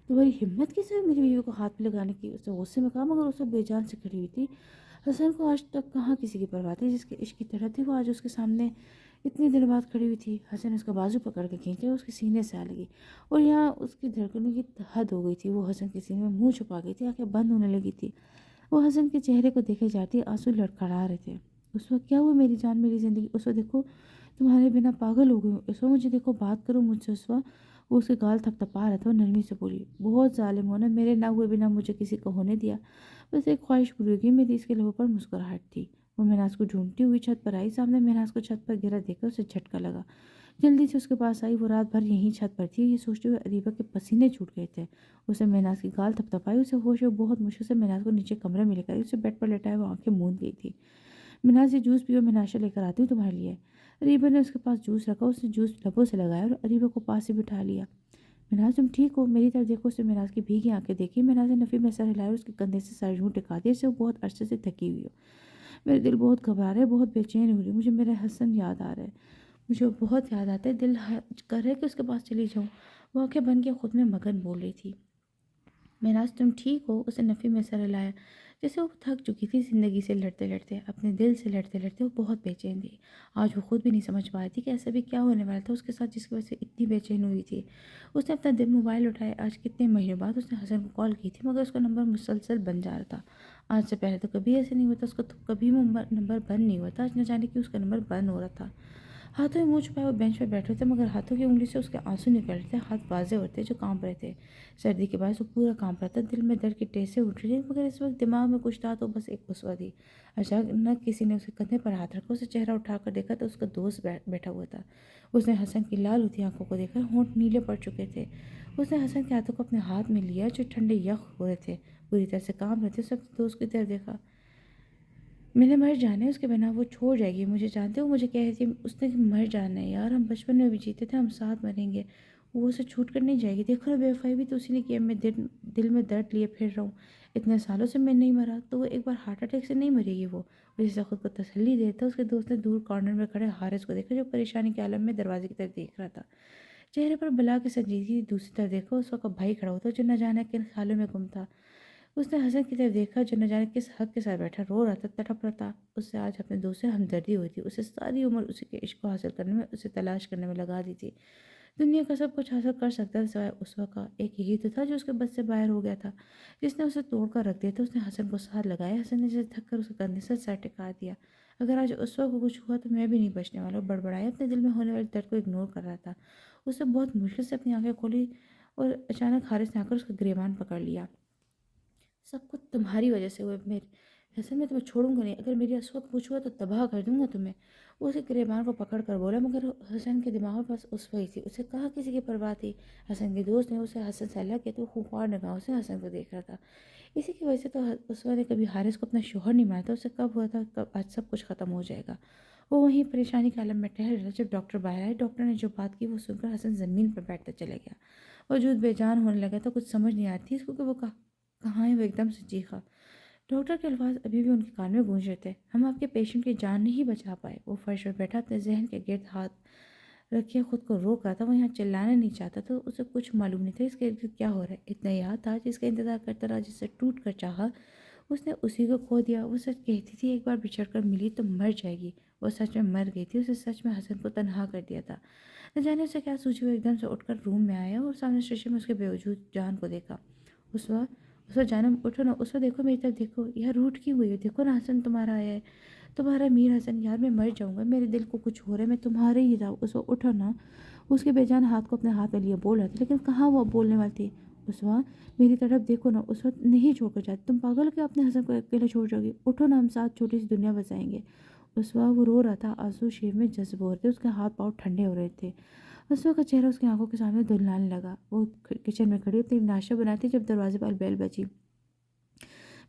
[SPEAKER 1] تمہاری ہمت کیسے ہوئی میری بیوی کو ہاتھ پہ لگانے کی؟ اس نے غصے میں کہا، مگر اس وقت بے جان سے کھڑی ہوئی تھی۔ حسن کو آج تک کہاں کسی کی پرواہ تھی، جس کے عشق کی طرح تھی وہ آج اس کے سامنے اتنے دن بعد کھڑی ہوئی تھی۔ حسن اس کا بازو پکڑ کے کھینچا، اس کے سینے سے آ لگی اور یہاں اس کی دھڑکنوں کی حد ہو گئی تھی۔ وہ حسن کے سینے میں منہ چھپا گئی تھی، آنکھیں بند ہونے لگی تھی۔ وہ حسن کے چہرے کو دیکھے جاتی، آنسو لڑکھڑا رہے تھے۔ اس وقت کیا ہوا میری جان، میری زندگی؟ اس وقت دیکھو تمہارے بنا پاگل ہو گئی ہوں، اس وقت مجھے دیکھو، بات کرو مجھ سے۔ اس وقت وہ اس کے گال تھپ تھپا رہا تھا اور نرمی سے بولی، بہت ظالم ہو نا، میرے نہ ہوئے بنا مجھے کسی کو ہونے دیا۔ بس ایک خواہش پوری ہوگی میری۔ اس کے لبوں پر مسکراہٹ تھی۔ وہ مہناز کو ڈھونڈتی ہوئی چھت پر آئی، سامنے مہناز کو چھت پر گرا دیکھ کر اسے جھٹکا لگا۔ جلدی سے اس کے پاس آئی، وہ رات بھر یہیں چھت پر تھی، یہ سوچتے ہوئے اریبہ کے پسینے چھوٹ گئے تھے۔ اسے مہناز کی گال تھپ تھپائی، اسے ہوش ہے، بہت مشکل سے مہناز کو نیچے کمرے میں لے کر آئی، اسے بیڈ پر لٹائے وہ آنکھیں موند گئی تھی۔ مہناز یہ جوس پیو، میں ناشتہ لے کر آتی ہوں تمہارے لیے۔ اریبہ نے اس کے پاس جوس رکھا، اس نے جوس لبوں سے لگایا اور اریبہ کو پاس سے بٹھا لیا۔ مہناز تم ٹھیک ہو؟ میری طرف دیکھو۔ اس نے مہناز کی بھیگی آنکھیں دیکھی، مہناز نے نفی میں سر ہلایا اور اس کے کندھے سے سر یوں ٹکا دیا جیسے وہ بہت عرصے سے تھکی ہوئی ہو۔ میرے دل بہت گھبرا رہا ہے، بہت بے چین ہو رہی ہوں، مجھے میرا حسن یاد آ رہا ہے، مجھے وہ بہت یاد آتا ہے، دل کر رہا ہے کہ اس کے پاس چلی جاؤں۔ وہ آنکھیں بن کے خود میں مگن بول رہی تھی۔ مہناز تم ٹھیک ہو؟ اسے نفی میں سر ہلایا جیسے وہ تھک چکی تھی زندگی سے لڑتے لڑتے، اپنے دل سے لڑتے لڑتے وہ بہت بے چین تھی۔ آج وہ خود بھی نہیں سمجھ پا رہی تھی کہ ایسا بھی کیا ہونے والا تھا اس کے ساتھ جس کی وجہ سے اتنی بے چین ہوئی تھی۔ اس نے اپنا دل موبائل اٹھایا، آج کتنے مہینوں بعد اس نے حسن کو کال کی تھی، مگر اس کا نمبر مسلسل بند جا رہا تھا۔ آج سے پہلے تو کبھی ایسے نہیں ہوتا، اس کا تو کبھی نمبر بند نہیں ہوا تھا، آج نہ جانے کہ اس کا نمبر بند ہو رہا تھا۔ ہاتھوں میں منہ چھپائے وہ بینچ پر بیٹھے تھے، مگر ہاتھوں کی انگلی سے اس کے آنسو نکل رہے تھے، ہاتھ واضح ہوتے جو کانپ رہے تھے۔ سردی کے باعث وہ پورا کانپ رہا تھا، دل میں درد کی ٹیسیں اٹھ رہی تھی، مگر اس وقت دماغ میں کچھ تھا تو بس ایک اسوہ تھی۔ اچانک کسی نے اس کے کندھے پر ہاتھ رکھا، اسے چہرہ اٹھا کر دیکھا تو اس کا دوست بیٹھا ہوا تھا۔ اس نے حسن کی لال ہوتی آنکھوں کو دیکھا، ہونٹ نیلے پڑ چکے تھے۔ اس نے حسن کے ہاتھوں کو اپنے ہاتھ میں لیا جو ٹھنڈے یخ ہو رہے تھے، پوری طرح سے کانپ رہے تھے۔ اس نے دوست کی طرف دیکھا، میں نے مر جانا ہے، اس کے بنا وہ چھوڑ جائے گی مجھے، جانتے ہو مجھے کہہ رہی تھی اس نے کہ مر جانا ہے یار، ہم بچپن میں بھی جیتے تھے، ہم ساتھ مریں گے، وہ اسے چھوٹ کر نہیں جائے گی۔ دیکھو نا، بے وفائی بھی تو اسی نے کیا، میں دل میں درد لیے پھر رہا ہوں، اتنے سالوں سے میں نہیں مرا تو وہ ایک بار ہارٹ اٹیک سے نہیں مرے گی وہ جسے خود کو تسلی دیتا۔ اس کے دوست نے دور کارنر میں کھڑے حارث کو دیکھا جو پریشانی کے عالم میں دروازے کی طرف دیکھ رہا تھا، چہرے پر بلا کی سنجیدگی۔ دوسری طرف دیکھو، اس وقت بھائی کھڑا ہوتا جو نہ جانے کن خیالوں میں گم تھا۔ اس نے حسن کی طرف دیکھا جو نہ جانے کس حق کے ساتھ بیٹھا رو رہا تھا، تڑپ رہا تھا۔ اس سے آج اپنے دوست سے ہمدردی ہوئی تھی، اسے ساری عمر اسی کے عشق کو حاصل کرنے میں، اسے تلاش کرنے میں لگا دی تھی۔ دنیا کا سب کچھ حاصل کر سکتا تھا سوائے اس وقت کا، ایک یہی تو تھا جو اس کے بس سے باہر ہو گیا تھا، جس نے اسے توڑ کر رکھ دیا تھا۔ اس نے حسن کو ساتھ لگایا، حسن نے جسے تھک کر اسے کندھے سے سر ٹکا دیا۔ اگر آج اس وقت کو کچھ ہوا تو میں بھی نہیں بچنے والا، بڑبڑایا، اپنے دل میں ہونے والے درد کو اگنور کر رہا تھا۔ اس نے بہت مشکل سے اپنی آنکھیں کھولی اور اچانک حارث نے آ کر اس کا گریبان پکڑ لیا۔ سب کچھ تمہاری وجہ سے ہوئے، میرے حسن میں تمہیں چھوڑوں گا نہیں، اگر میری اس وقت کچھ ہوا تو تباہ کر دوں گا تمہیں۔ وہ اسے گریبان کو پکڑ کر بولا، مگر حسن کے دماغ میں بس اس وہی تھی، اسے کہاں کسی کی پرواہ تھی۔ حسن کے دوست نے اسے حسن سے الگ کیا تو خوفناک نگاہوں سے حسن کو دیکھ رہا تھا۔ اسی کی وجہ سے تو اسوا نے کبھی حارث کو اپنا شوہر نہیں مانا تھا، اسے کب ہوا تھا کب آج سب کچھ ختم ہو جائے گا۔ وہ وہیں پریشانی کے عالم میں ٹہل رہا، جب ڈاکٹر باہر آئے، ڈاکٹر نے جو بات کی وہ سن کر حسن زمین پر بیٹھتا چلا گیا، وجود بے جان ہونے لگا تھا، کچھ سمجھ نہیں آتی اس کو کہ وہ کہاں ہے۔ وہ ایک دم سے چیخا، ڈاکٹر کے الفاظ ابھی بھی ان کے کان میں گونج رہے تھے، ہم آپ کے پیشنٹ کی جان نہیں بچا پائے۔ وہ فرش پر بیٹھا اپنے ذہن کے گرد ہاتھ رکھے خود کو روک رہا تھا، وہ یہاں چلانا نہیں چاہتا تھا، اسے کچھ معلوم نہیں تھا اس کے ارد کیا ہو رہا ہے۔ اتنا یاد تھا جس کا انتظار کرتا رہا، جس سے ٹوٹ کر چاہا، اس نے اسی کو کھو دیا۔ وہ سچ کہتی تھی ایک بار بچھڑ کر ملی تو مر جائے گی، وہ سچ میں مر گئی تھی، اسے سچ میں حسن کو تنہا کر دیا تھا۔ نہ جانے اسے کیا سوچی، وہ ایک دم سے اٹھ کر روم میں آیا اور سامنے شیشے میں اس کے بے وجود جان کو دیکھا۔ اس وقت جانم اٹھو نا، اس وقت دیکھو میری طرف دیکھو، یہاں روٹ کی ہوئی ہے، دیکھو نا حسن تمہارا آیا ہے، تمہارا میر حسن، یار میں مر جاؤں گا، میرے دل کو کچھ ہو رہا ہے، میں تمہارے ہی تھا۔ اس وقت اٹھو نا، اس کے بے جان ہاتھ کو اپنے ہاتھ میں لیے بول رہا تھا، لیکن کہاں وہ اب بولنے والی تھی۔ اس وقت میری طرف دیکھو نا، اس وقت نہیں چھوڑ کر جاتے، تم پاگل کیا اپنے حسن کو اکیلے چھوڑ جاؤ گی، اٹھو نا، ہم ساتھ چھوٹی سی دنیا بسائیں گے۔ اس وقت وہ رو رہا تھا، آنسو شیر میں جذب ہو رہے تھے، اس کے ہاتھ پاؤں ٹھنڈے ہو رہے تھے، اسوا کا چہرہ اس کی آنکھوں کے سامنے دھندلانے لگا۔ وہ کچن میں کھڑی اپنی ناشتہ بناتی جب دروازے پر بیل بجی۔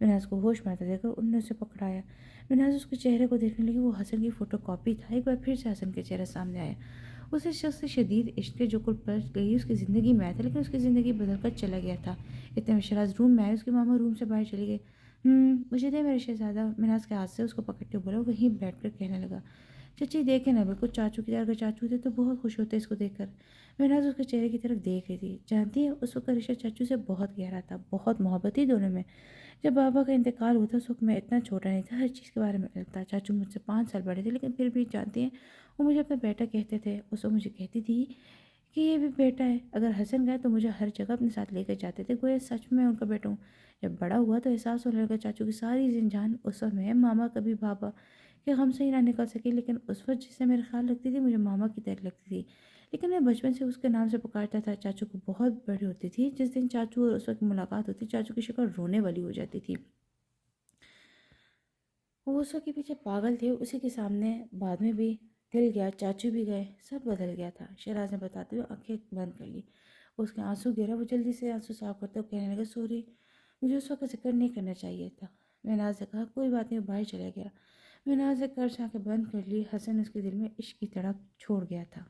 [SPEAKER 1] مناز کو ہوش میں آتا دیکھ کر انہوں نے اسے پکڑایا۔ مناز اس کے چہرے کو دیکھنے لگی، وہ حسن کی فوٹو کاپی تھا۔ ایک بار پھر سے حسن کا چہرہ سامنے آیا۔ اسے شخص سے شدید عشق جو کل پلٹ گئی اس کی زندگی میں آیا تھا، لیکن اس کی زندگی بدل کر چلا گیا تھا۔ اتنے میں شہراز روم میں آئے، اس کے ماما روم سے باہر چلے گئے۔ مجھے دے میرے شہزادہ، مناز کے ہاتھ سے اس کو پکڑ کے بولا، وہیں بیٹھ کر کہنے لگا، چچی دیکھے نا، بالکل چاچو کی طرح، اگر چاچو تھے تو بہت خوش ہوتے اس کو دیکھ کر۔ مناز اس کے چہرے کی طرف دیکھ رہی تھی۔ جانتی ہے اس وقت کا رشتہ چاچو سے بہت گہرا تھا، بہت محبت تھی دونوں میں۔ جب بابا کا انتقال ہوا تھا اس وقت میں اتنا چھوٹا نہیں تھا، ہر چیز کے بارے میں علم تھا۔ چاچو مجھ سے 5 سال بڑے تھے، لیکن پھر بھی جانتے ہیں وہ مجھے اپنا بیٹا کہتے تھے۔ اس وقت مجھے کہتی تھی کہ یہ بھی بیٹا ہے، اگر حسن گئے تو مجھے ہر جگہ اپنے ساتھ لے کر جاتے تھے، گویا سچ میں ان کا بیٹا ہوں۔ جب بڑا ہوا تو احساس ہونے لگا چاچو کی ساری زندجان اس وقت میں ماما کبھی بابا کہ غم سے ہی نہ نکل سکی، لیکن اس وقت جس سے میرا خیال رکھتی تھی مجھے ماما کی طرح لگتی تھی، لیکن میں بچپن سے اس کے نام سے پکارتا تھا۔ چاچو کو بہت بڑی ہوتی تھی، جس دن چاچو اور اس وقت ملاقات ہوتی چاچو کی شکل رونے والی ہو جاتی تھی۔ وہ اس وقت کے پیچھے پاگل تھے، اسی کے سامنے بعد میں بھی دل گیا، چاچو بھی گئے، سب بدل گیا تھا۔ شہراز نے بتاتے ہوئے آنکھیں بند کر لی۔ اس کے آنسو گرا، وہ جلدی سے آنسو صاف کرتے ہوئے کہنے لگا، سوری، مجھے اس وقت کا ذکر نہیں کرنا چاہیے تھا۔ مناز نے کہا، کوئی بات نہیں، وہ باہر چلا گیا۔ مناز نے قبر سے آنکھیں بند کر لی، حسن اس کے دل میں عشق کی تڑپ چھوڑ گیا تھا۔